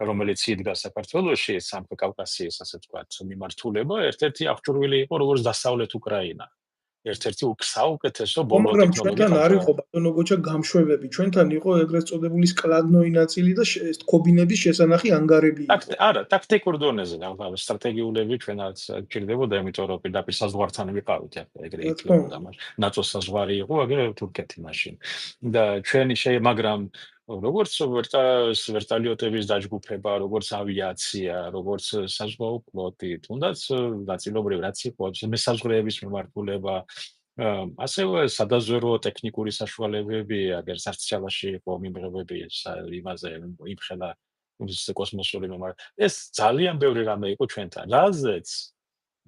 რომელიც იდგა საქართველოში, სამკავკასიის ასე ვთქვათ, მიმართულება, ერთ-ერთი აღჭურვილი იყო როგორც დასავლეთ უკრაინა. ერთ-ერთი საუკეთესო ბოლო ტექნოლოგია. მაგრამ ჩვენთან არ იყო ბატონო გოჩა გამშვებები, ჩვენთან იყო ეგრეთ წოდებული სკლადნოი ნაწილი და კობინების შესანახი ანგარები. არა, ტაქტიკურ დონეზე, სტრატეგიულები ჩვენაც გჭირდებოდა, იმიტომ რომ პირდაპირ საზღვართან ვიყავით, ეგრე ითვლებოდა, ნატოს საზღვარი იყო, ეგრე თურქეთი მაშინ. და ჩვენი მაგრამ როგორც ვერტალიოტების დაჯგუფება, როგორც ავიაცია, როგორც საზღვაო ფლოტი, თუნდაც ნაწილობრივ რაც იყო მესაზღვრეების მიმართულება, ასევე სადაზვერვო ტექნიკური საშუალებები, აგერ სარცელაში იყო მიმღებები იმაზე იმხელა კოსმოსური ეს ძალიან ბევრი რამე იყო ჩვენთან. რაზეც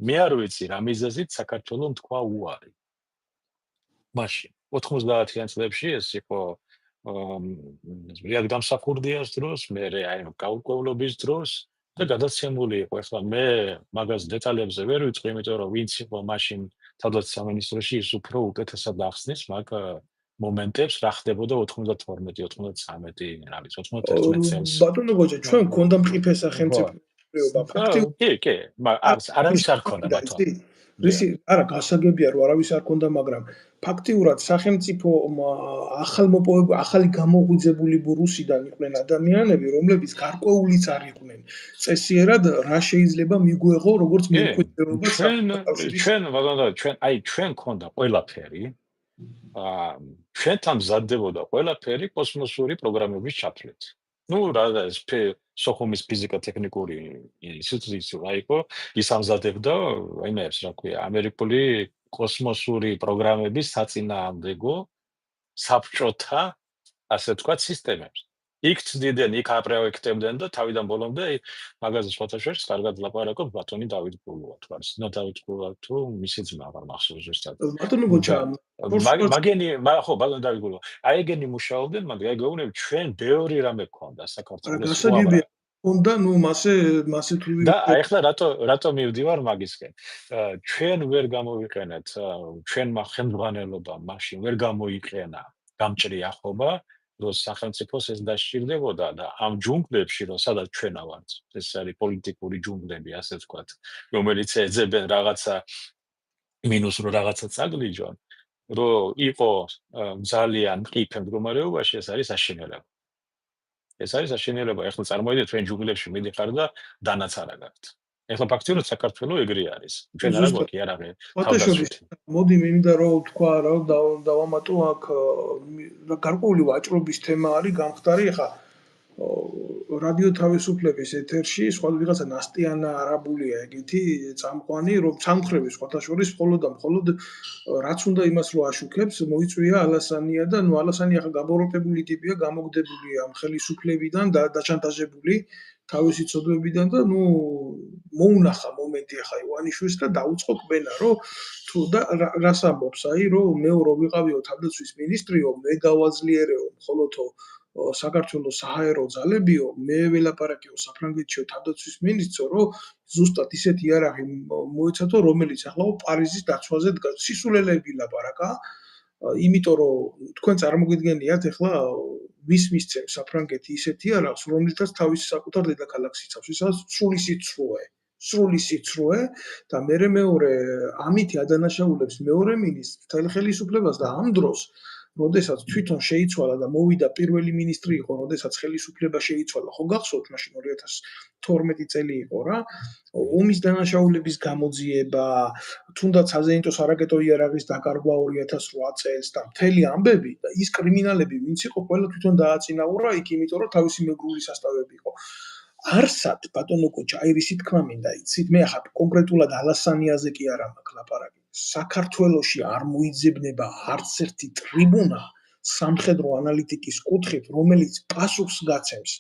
მე არ ვიცი რა მიზეზით საქართველოს თქვა უარი. მაშინ 90-იან წლებში ეს იყო რეალ დამსახურდიას დროს, მე გაურკვევლობის დროს და გადაცემული იყო. ახლა მე მაგას დეტალებზე ვერ ვიწყე, იმიტომ რომ ვინც იყო მაშინ თავდაცვის სამინისტროში, ის უფრო უკეთესად ახსნის მაგ მომენტებს, რა ხდებოდა 92-93, რა ვიცი, 91 წელს. ბატონო გოჯა, ჩვენ გქონდა მყიფე სახელმწიფოება, ფაქტიურად. კი, არავის არ ქონდა ბატონო. არა, გასაგებია რომ არავის არ ქონდა, მაგრამ ფაქტიურად სახელმწიფო ახალი გამოღვიძებული რუსიდან იყვნენ ადამიანები, რომლებიც გარკვეულიც არ იყვნენ წესიერად რა შეიძლება მიგვეღო როგორც მემკვიდრეობა ჩვენ ქონდა ყველაფერი, ჩვენთან მზადდებოდა ყველაფერი კოსმოსური პროგრამების ჩათვლით. რა ეს სოხუმის ფიზიკა-ტექნიკური ინსტიტუტი იყო, ის ამზადებდა იმებს, რა ქვია, ამერიკული კოსმოსური პროგრამების საწინააღმდეგო საბჭოთა, ასე ვთქვათ, სისტემებს. იქ ცდიდნენ, იქ აპროექტებდნენ და თავიდან ბოლომდე მაგაზე სხვათა შორის კარგად ლაპარაკობს ბატონი დავით გულუა, თქოს. დავით გულუა თუ მისი ძმა აღარ მახსოვს ზუსტად. ბატონო გოჩა, ხო, ბატონი დავით გულუა. ეგენი მუშაობდნენ, მაგრამ გეუბნები ჩვენ ბევრი რამე გქონდა საქართველოს. გასაგებია ქონდა, მასე თუ და ახლა რატო მივდივარ მაგისკენ? ჩვენ ვერ გამოვიყენეთ, ჩვენმა ხელმძღვანელობამ მაშინ ვერ გამოიყენა გამჭრი ახობა, რომ სახელმწიფოს ეს დასჭირდებოდა და ამ ჯუნგლებში, რომ სადაც ჩვენა ვართ, ეს არის პოლიტიკური ჯუნგლები, ასე ვთქვათ, რომელიც ეძებენ რაღაცა მინუს რო რაღაცა წაგლიჯონ, რომ იყო ძალიან მყიფე მდგომარეობაში, ეს არის აშენელება. ეს არის აშენელება. ახლა წარმოიდგინეთ, ჩვენ ჯუნგლებში მიდიხარ და დანაც არ აგართ. ახლა ფაქტიურად საქართველოს ეგრე არის. ჩვენ არ გვაქვს იარაღი თავდაცვით. მოდი მინდა რომ ვთქვა, რა დავამატო აქ გარკვეული ვაჭრობის თემა არის გამხდარი. ახლა რადიო თავისუფლების ეთერში სხვა ვიღაცა ნასტიანა არაბულია ეგეთი წამყვანი, რომ სამხრების სხვათა შორის მხოლოდ რაც უნდა იმას რო აშუქებს, მოიწვია ალასანია და ალასანი ახლა გაბოროტებული ტიპია, გამოგდებული ამ ხელისუფლებიდან და დაჩანტაჟებული თავისი ცოდვებიდან და მოუნახა მომენტი ახლა ივანიშვილს და დაუწყო კბენა, რომ თუ და რას ამბობს, რომ მე რო ვიყავიო თავდაცვის მინისტრიო, მე გავაძლიერეო მხოლოდო საქართველოს საჰაერო ძალებიო, მე ველაპარაკიო საფრანგეთშიო თავდაცვის მინისტრო, რომ ზუსტად ისეთი იარაღი მოეცადო, რომელიც ახლა პარიზის დაცვაზე დგას. სისულელეები ლაპარაკა, იმიტომ რომ თქვენ წარმოგიდგენიათ ახლა ვის მისცემს საფრანგეთი ისეთი არავს, რომლითაც თავისი საკუთარ დედაქალაქს იცავს, ვისაც სრული სიცრუე და მეორე ამითი ადანაშაულებს მეორე მინისტრს მთელ ხელისუფლებას და ამ დროს როდესაც თვითონ შეიცვალა და მოვიდა პირველი მინისტრი იყო, როდესაც ხელისუფლება შეიცვალა, ხო გახსოვთ, მაშინ 2012 წელი იყო რა, ომის დანაშაულების გამოძიება, თუნდაც აზეინტოს არაკეტო იარაღის დაკარგვა 2008 წელს და მთელი ამბები და ის კრიმინალები, ვინც იყო, ყველა თვითონ დააწინაურა იქ, იმიტომ რომ თავისი მეგრული სასტავები იყო. არსად, ბატონო კოჩა, აი რისი თქმა მინდა, იცით, მე ახლა კონკრეტულად ალასანიაზე კი არ ამაქვს ლაპარაკი. საქართველოში არ მოიძებნება არც ერთი ტრიბუნა სამხედრო ანალიტიკის კუთხით, რომელიც პასუხს გაცემს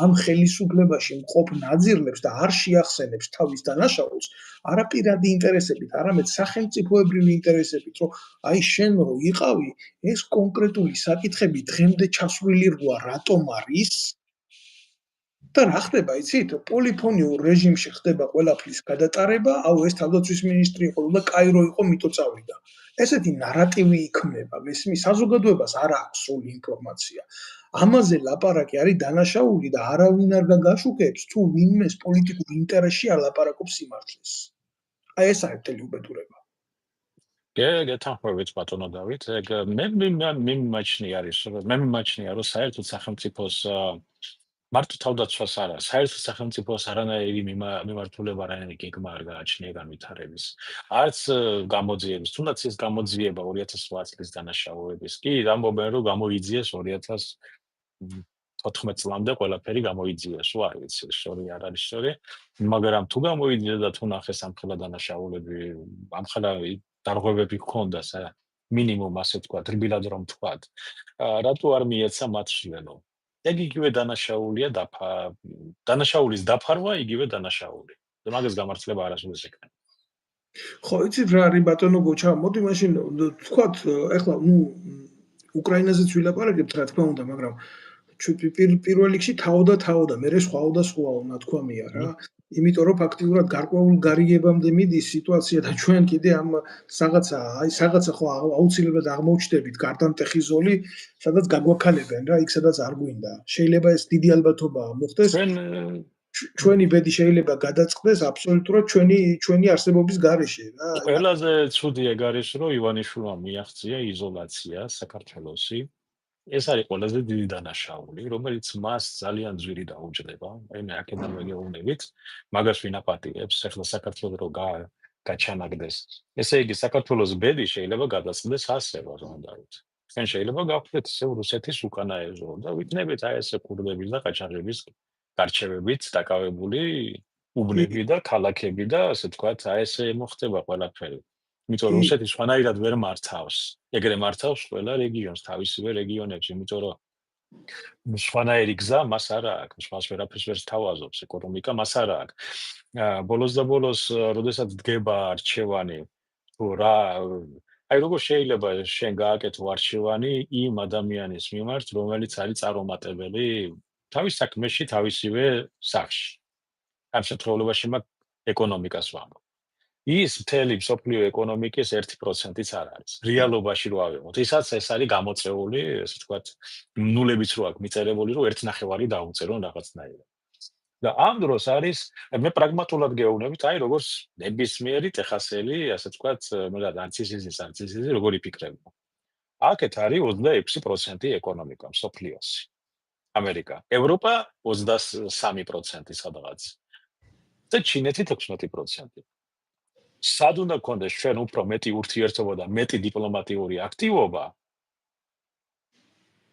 ამ ხელისუფლებაში მყოფ ნაძირლებს და არ შეახსენებს თავის დანაშაულს, არა პირადი ინტერესებით, არამედ სახელმწიფოებრივი ინტერესებით, რომ აი შენ რო იყავი, ეს კონკრეტული საკითხები დღემდე ჩასვლილი როა, რატომ არის? და რა ხდება, იცით? პოლიფონიურ რეჟიმში ხდება ყველაფრის გადატარება, აუ ეს თავდაცვის მინისტრი იყო და კაირო იყო, მიტო წავიდა. ესეთი ნარატივი იქმნება, მესმის საზოგადოებას არ აქვს სრული ინფორმაცია. ამაზე ლაპარაკი არის დანაშაული და არავინ არ გაგაშუქებს, თუ ვინმეს პოლიტიკურ ინტერესში არ ლაპარაკობს სიმართლეს. აი ეს არის მთელი უბედურება. გეთანხმებით ბატონო დავით, ეგ მე მიმაჩნია რომ საერთოდ სახელმწიფოს მარტო თავდაცვას არა, საერთოდ სახელმწიფოს არანაირი მიმართულება, არანაირი გეგმა არ გააჩნია განვითარების. არც გამოძიების, თუნდაც ეს გამოძიება 2008 წლის დანაშაულების კი ამბობენ, რომ გამოიძიეს 2014 წლამდე ყველაფერი გამოიძიეს. არ ვიცი, სწორი არ არის სწორი, მაგრამ თუ გამოიძიეს და თუ ნახეს ამხელა დანაშაულები, ამხელა დარღვევები ჰქონდა, მინიმუმ ასე თქვა, რბილად რომ თქვა, რატო არ მიეცა მათ შლენო? ეგ იგივე დანაშაულია დანაშაულის დაფარვა იგივე დანაშაული. და მაგას გამართლება არასოდეს ეკანა. ხო, იცით რა არის ბატონო გოჩა, მოდი მაშინ ვთქვათ, ეხლა უკრაინაზეც ვილაპარაკებთ, რა თქმა უნდა, მაგრამ პირველ რიგში თაო და მერე სხვაო და სხვაო ნათქვამია რა. იმიტომ რომ ფაქტიურად გარკვეულ გარიგებამდე მიდის სიტუაცია და ჩვენ კიდე ამ რაღაცა ხო აუცილებლად აღმოჩნდებით გარდამტეხი ზოლი, სადაც გაგვაქალებენ რა, იქ სადაც არ გვინდა. შეიძლება ეს დიდი ალბათობაა მოხდეს. ჩვენი ბედი შეიძლება გადაწყდეს აბსოლუტურად ჩვენი არსებობის გარეშე რა. ყველაზე ცუდი ეგ არის, რომ ივანიშვილმა მიაღწია იზოლაცია საქართველოსი. ეს არის ყველაზე დიდი დანაშაული, რომელიც მას ძალიან ძვირი დაუჯდება, აი მე აქედან მეგეუბნებით, მაგას ვინაპატიებს, ახლა საქართველოს რო გაჩანაგდეს. ესე იგი საქართველოს ბედი შეიძლება გადაწყდეს ასე, ვაზონდავით. ჩვენ შეიძლება გავხდეთ ისე რუსეთის უკანა ეზო და ვიქნებით აი ესე კურდების და ყაჩაღების გარჩევებით დაკავებული უბნები და ქალაქები და ასე თქვათ, აი ესე მოხდება ყველაფერი. იმიტომ რომ რუსეთი სხვანაირად ვერ მართავს. ეგრე მართავს ყველა რეგიონს, თავისივე რეგიონებში, იმიტომ რომ სხვანაირი გზა მას არ აქვს, მას ვერაფერს ვერ სთავაზობს, ეკონომიკა მას არ აქვს. ბოლოს და ბოლოს, როდესაც დგება არჩევანი, თუ რა, აი როგორ შეიძლება შენ გააკეთო არჩევანი იმ ადამიანის მიმართ, რომელიც არის წარუმატებელი თავის საქმეში, თავისივე სახში. ამ შემთხვევაში მაგ ეკონომიკას ვამბობ. ის მთელი მსოფლიო ეკონომიკის 1%-იც არ არის. რეალობაში რო ავიღოთ, ისაც ეს არის გამოწეული, ესე ვთქვათ, ნულებიც რო აქვს მიწერებული, რომ 1/9 დაუწერონ რაღაცნაირად. და ამ დროს არის, მე პრაგმატულად გეუბნებით, აი როგორც ნებისმიერი ტეხასელი, ასე ვთქვათ, არცისიზი, როგორი ფიქრება. აქეთ არის 26% ეკონომიკა მსოფლიოსი. ამერიკა, ევროპა 23% სადღაც. და ჩინეთი 16%. სად უნდა გქონდეს ჩვენ უფრო მეტი ურთიერთობა და მეტი დიპლომატიური აქტივობა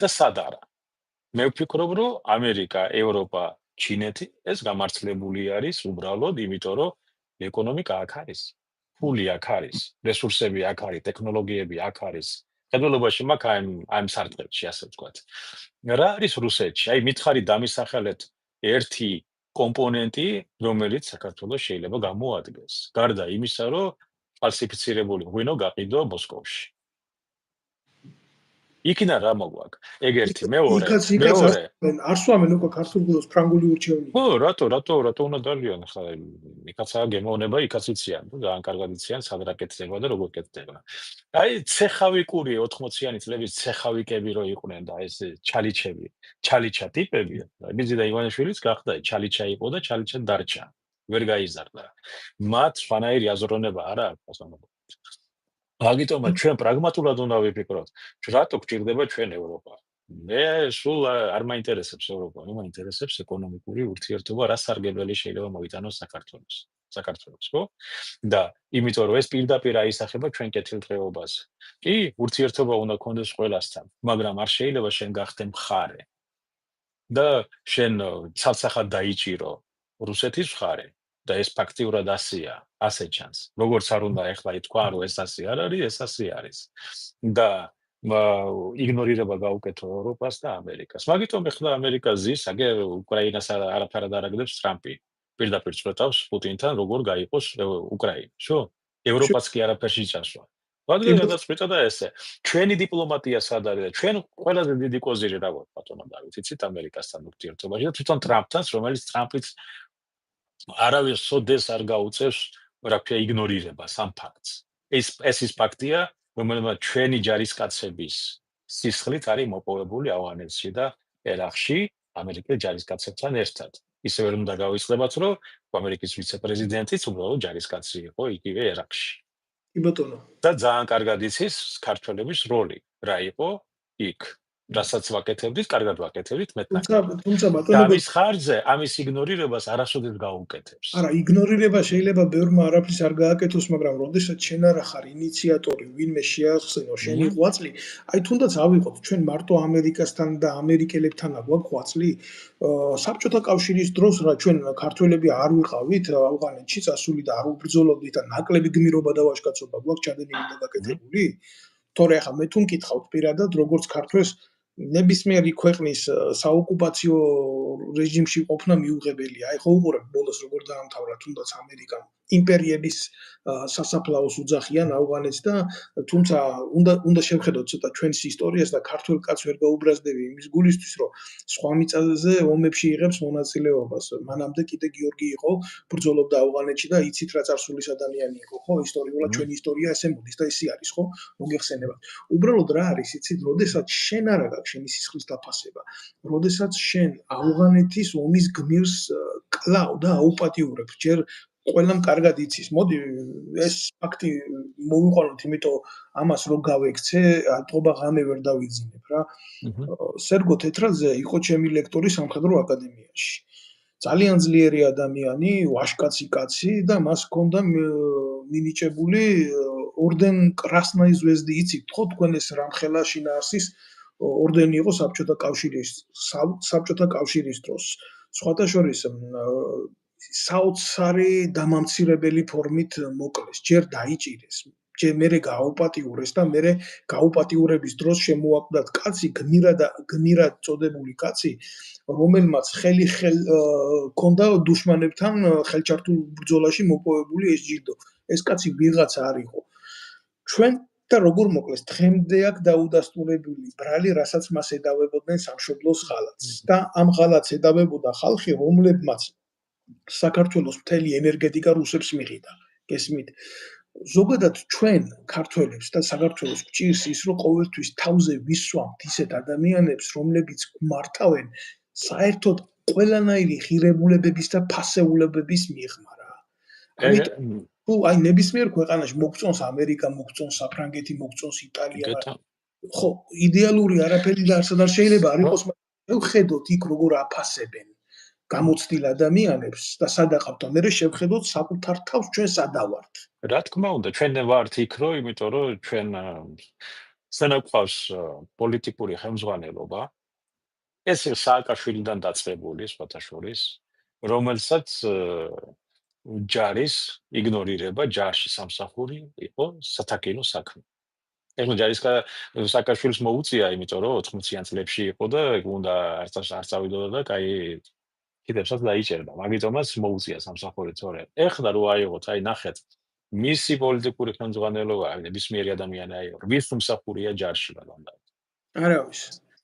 და სად არა? მე ვფიქრობ, რომ ამერიკა, ევროპა, ჩინეთი ეს გამართლებული არის უბრალოდ იმიტომ, რომ ეკონომიკა აქ არის, ფული აქ არის, რესურსები აქ არის, ტექნოლოგიები აქ არის. ხელოვნებაში მაქვს ამ სარტყელში, ასე ვთქვათ. რა არის რუსეთში? აი მითხარი დამისახელეთ ერთი კომპონენტი, რომელიც საქართველოს შეიძლება გამოადგეს. გარდა იმისა, რომ ფალსიფიცირებული ღვინო გაყიდო მოსკოვში. იქიდან რა მოგვაქვს? ეგ ერთი, მეორე, იქაც მეორე. არ სვამენ უკვე ქართულ გულოს ფრანგული ურჩევნია. ხო, რატო უნდა დარიან ხა იქაცაა გემოვნება, იქაც იციან, თუ ძალიან კარგად იციან, სად რა კეთდება და როგორ კეთდება. აი, ცეხავიკური 80-იანი წლების ცეხავიკები რო იყვნენ და ეს ჩალიჩები, ჩალიჩა ტიპები, ბიძი და ივანიშვილიც გახდა ჩალიჩა იყო და ჩალიჩა დარჩა. ვერ გაიზარდა. მათ სხვანაირი აზროვნება არა აქვს ასომო. მაგიტომაც ჩვენ პრაგმატულად უნდა ვიფიქროთ, რატო გჭირდება ჩვენ ევროპა? მე სულ არ მაინტერესებს ევროპა, მე მაინტერესებს ეკონომიკური ურთიერთობა, რა სარგებელი შეიძლება მოიტანოს საქართველოს, ხო? და იმიტომ რომ ეს პირდაპირ აისახება ჩვენ კეთილდღეობაზე. კი, ურთიერთობა უნდა გქონდეს ყველასთან, მაგრამ არ შეიძლება შენ გახდე მხარე და შენ ცალსახად დაიჭირო რუსეთის მხარე და ეს ფაქტიურად ასეა, ასე ჩანს. როგორც არ უნდა ეხლა ითქვა, რომ ეს ასე არ არის, ეს ასე არის. და იგნორირება გაუკეთო ევროპას და ამერიკას. მაგიტომ ეხლა ამერიკა ზის, აგე უკრაინას არაფერად არ აგდებს ტრამპი. პირდაპირ წვეთავს პუტინთან, როგორ გაიყოს უკრაინა, შო? ევროპაც კი არაფერში ჩასვა. რადგან გადაწყვიტა და ესე. ჩვენი დიპლომატია სად არის და ჩვენ ყველაზე დიდი კოზირი რა გვაქვს ბატონო დავით, იცით ამერიკასთან ურთიერთობაში და თვითონ ტრამპთან, რომელიც ტრამპიც არავის სოდეს არ გაუწევს, რა ქვია, იგნორირებას ამ ფაქტს. ეს ის ფაქტია, რომელმაც ჩვენი ჯარისკაცების სისხლით არის მოპოვებული ავღანეთში და ერაყში ამერიკელ ჯარისკაცებთან ერთად. ისე ვერ უნდა გავიწყდებათ, რომ ამერიკის ვიცე-პრეზიდენტიც უბრალოდ ჯარისკაცი იყო იგივე ერაყში. კი ბატონო. და ძალიან კარგად იცის ქართველების როლი, რა იყო იქ. რასაც ვაკეთებდით, კარგად ვაკეთებდით მეტნაკლებად. თუმცა და ბატონო ამის ხარჯზე, ამის იგნორირებას არასოდეს გაუკეთებს. არა, იგნორირება შეიძლება ბევრმა არაფრის არ გააკეთოს, მაგრამ როდესაც შენ არა ხარ ინიციატორი, ვინმე შეახსენო შენი ღვაწლი, აი თუნდაც ავიღოთ ჩვენ მარტო ამერიკასთან და ამერიკელებთან აგვაქვს ღვაწლი. საბჭოთა კავშირის დროს რა ჩვენ ქართველები არ ვიყავით ავღანეთში წასული და არ ვბრძოლობდით და ნაკლები გმირობა და ვაჟკაცობა გვაქვს ჩადენილი და გაკეთებული? თორე ახლა მე თუ მკითხავთ პირადად, როგორც ქართველს ნებისმიერი ქვეყნის საოკუპაციო რეჟიმში ყოფნა მიუღებელია. აი ხო უყურებ ბოლოს როგორ დაამთავრა თუნდაც ამერიკამ იმპერიების სასაფლაოს უძახიან ავღანეთს და თუმცა უნდა შევხედოთ ცოტა ჩვენს ისტორიას და ქართველ კაცს ვერ გაუბრაზდები იმის გულისთვის, რომ სხვა მიწაზე ომებში იღებს მონაწილეობას. მანამდე კიდე გიორგი იყო, ბრძოლობდა ავღანეთში და იცით რა წარსულის ადამიანი იყო, ხო? ისტორიულად ჩვენი ისტორია ესე მოდის და ისე არის, ხო? მოგეხსენებათ. უბრალოდ რა არის, იცით, როდესაც შენ არ აქვს შენი სისხლის დაფასება, როდესაც შენ ავღანეთის ომის გმირს კლავ და აუპატიურებ, ჯერ ყველამ კარგად იცის. მოდი ეს ფაქტი მოვიყვანოთ, იმიტომ ამას რო გავექცე, ატყობა ღამე ვერ დავიძინებ რა. სერგო თეთრაძე იყო ჩემი ლექტორი სამხედრო აკადემიაში. ძალიან ძლიერი ადამიანი, ვაჟკაცი კაცი და მას ჰქონდა მინიჭებული ორდენ კრასნაი ზვეზდი, იცით, ხო თქვენ ეს რამხელა შინაარსის ორდენი იყო საბჭოთა კავშირის დროს. სხვათა შორის საოცარი დამამცირებელი ფორმით მოკლეს, ჯერ დაიჭირეს, ჯერ მერე გააუპატიურეს და მერე გააუპატიურების დროს შემოაკვდათ კაცი, გმირად წოდებული კაცი, რომელმაც ხელი ჰქონდა დუშმანებთან ხელჩართულ ბრძოლაში მოპოვებული ეს ჯილდო. ეს კაცი ვიღაცა არ იყო. ჩვენ და როგორ მოკლეს, დღემდე აქ დაუდასტურებული ბრალი, რასაც მას ედავებოდნენ სამშობლოს ღალატს და ამ ღალატს ედავებოდა ხალხი, რომლებმაც საქართველოს მთელი ენერგეტიკა რუსებს მიყიდა. გესმით? ზოგადად ჩვენ ქართველებს და საქართველოს გვჭირს ის, რომ ყოველთვის თავზე ვისვამთ ისეთ ადამიანებს, რომლებიც გვმართავენ საერთოდ ყველანაირი ღირებულებების და ფასეულებების მიღმა რა. ამიტომ თუ აი ნებისმიერ ქვეყანაში მოგწონს ამერიკა, მოგწონს საფრანგეთი, მოგწონს იტალია, ხო, იდეალური არაფერი და არც არ შეიძლება არ იყოს, მაგრამ შევხედოთ იქ როგორ აფასებენ გამოცდილ ადამიანებს და სად აყავთ და მე შევხედოთ საკუთარ თავს ჩვენ სადავართ. რა თქმა უნდა, ჩვენ ვართ იქ, იმიტომ რომ ჩვენ სანაკავს პოლიტიკური ხელმძღვანელობა. ეს სააკაშვილიდან დაწყებული სხვათა შორის, რომელსაც ჯარის იგნორირება, ჯარში სამსახური იყო სათაკინო საქმე. ეხლა სააკაშვილს მოუწია, იმიტომ რომ 80-იან წლებში იყო და უნდა არ წავიდოდა და კაი კიდევსაც დაიჭერდა. მაგიტომაც მოუწია სამსახური თორე. ეხლა რო აიღოთ, აი ნახეთ, მისი პოლიტიკური ხელმძღვანელობა ნებისმიერი ადამიანი აიღო. ვის სამსახურია ჯარში ბატონო. არავის.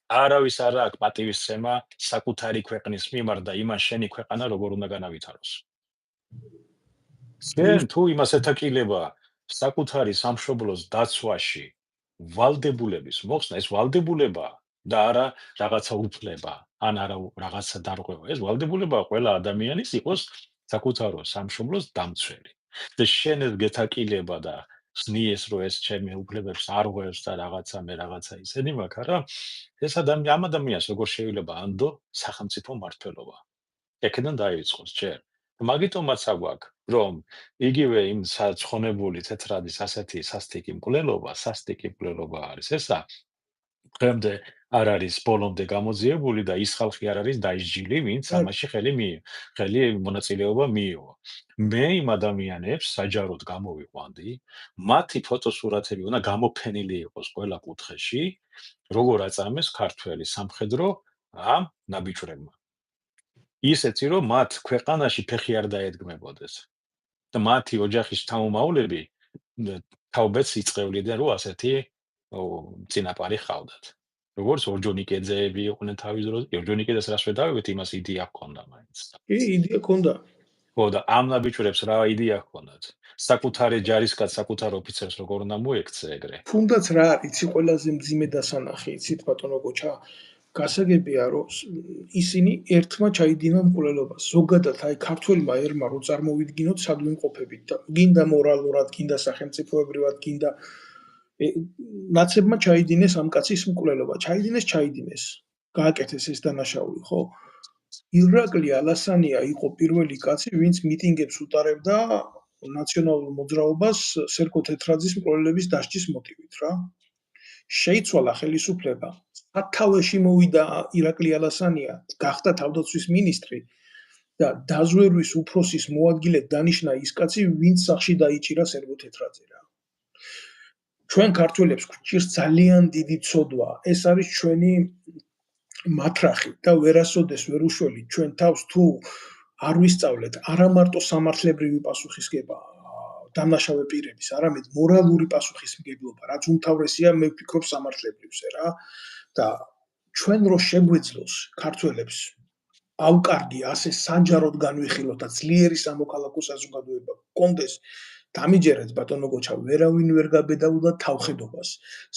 არავის არ აქვს პატივისცემა საკუთარი ქვეყნის მიმართ და იმან შენი ქვეყანა როგორ უნდა განავითაროს. შენ თუ იმას ეთაკილება საკუთარი სამშობლოს დაცვაში ვალდებულების მოხსნა, ეს ვალდებულებაა და არა რაღაცა უფლება, ან არა რაღაცა დარღვევა. ეს ვალდებულებაა ყველა ადამიანის იყოს საკუთარო სამშობლოს დამცველი. და შენ ეს გეთაკილება და სნიეს რომ ეს ჩემი უფლებებს არ ღვევს და რაღაცა მე რაღაცა ისენი მაქვს, არა? ეს ამ ადამიანს როგორ შეიძლება ანდო სახელმწიფო მართლობა? ეკიდან დაიწყოს ჯერ. მაგიტომაც აგვაქვს, რომ იგივე იმ საცხონებული თეთრადის ასეთი სასტიკი მკვლელობა არის ესა, დღემდე არ არის ბოლომდე გამოძიებული და ის ხალხი არ არის დაისჯილი, ვინც ამაში ხელი მონაწილეობა მიიღო. მე იმ ადამიანებს საჯაროდ გამოვიყვანდი, მათი ფოტოსურათები უნდა გამოფენილი იყოს ყველა კუთხეში, როგორ აწამეს ქართველი სამხედრო ამ ნაბიჯვრებმა. ისეთი რომ მათ ქვეყანაში ფეხი არ დაედგმებოდეს და მათი ოჯახის თავმომავლები თაობებს იწევლიდნენ რომ ასეთი წინაპარი ხავდათ. როგორც ორჯონიკეძეები იყვნენ თავის დროზე, ორჯონიკეძეს რას ვედავებით, იმას იდეა ჰქონდა მაინც. იდეა ქონდა. ხო და ამ ნაბიჯვრებს რა იდეა ჰქონდათ? საკუთარი ჯარისკაც საკუთარ ოფიცერს როგორ უნდა მოექცე ეგრე? თუნდაც რა იცი ყველაზე მძიმე დასანახი, იცით ბატონო გოჩა? გასაგებია რომ ისინი ერთმა ჩაიდინა მკვლელობას. ზოგადად აი ქართველმა ერმა რო წარმოვიდგინოთ სად ვიმყოფებით და გინდა მორალურად, გინდა სახელმწიფოებრივად, გინდა ნაცებმა ჩაიდინეს ამ კაცის მკვლელობა. ჩაიდინეს. გააკეთეს ეს დანაშაული, ხო? ირაკლი ალასანია იყო პირველი კაცი, ვინც მიტინგებს უტარებდა ნაციონალურ მოძრაობას სერგო თეთრაძის მკვლელების დასჯის მოტივით რა. შეიცვალა ხელისუფლება. სათავეში მოვიდა ირაკლი ალასანია, გახდა თავდაცვის მინისტრი და დაზვერვის უფროსის მოადგილედ დანიშნა ის კაცი, ვინც სახში დაიჭირა სერგო თეთრაძე რა. ჩვენ ქართველებს გვჭირს ძალიან დიდი ცოდვა. ეს არის ჩვენი მათრახი და ვერასოდეს ვერ უშველით ჩვენ თავს თუ არ ვისწავლეთ არა მარტო სამართლებრივი პასუხისგება დამნაშავე პირების, არამედ მორალური პასუხისმგებლობა, რაც უმთავრესია, მე ვფიქრობ სამართლებრივზე რა. და ჩვენ რო შეგვეძლოს ქართველებს ავკარგი ასე სანჯაროდ განვიხილოთ და ძლიერი სამოქალაქო საზოგადოება გქონდეს, დამიჯერეთ ბატონო გოჩა, ვერავინ ვერ გაბედავდა თავხედობას.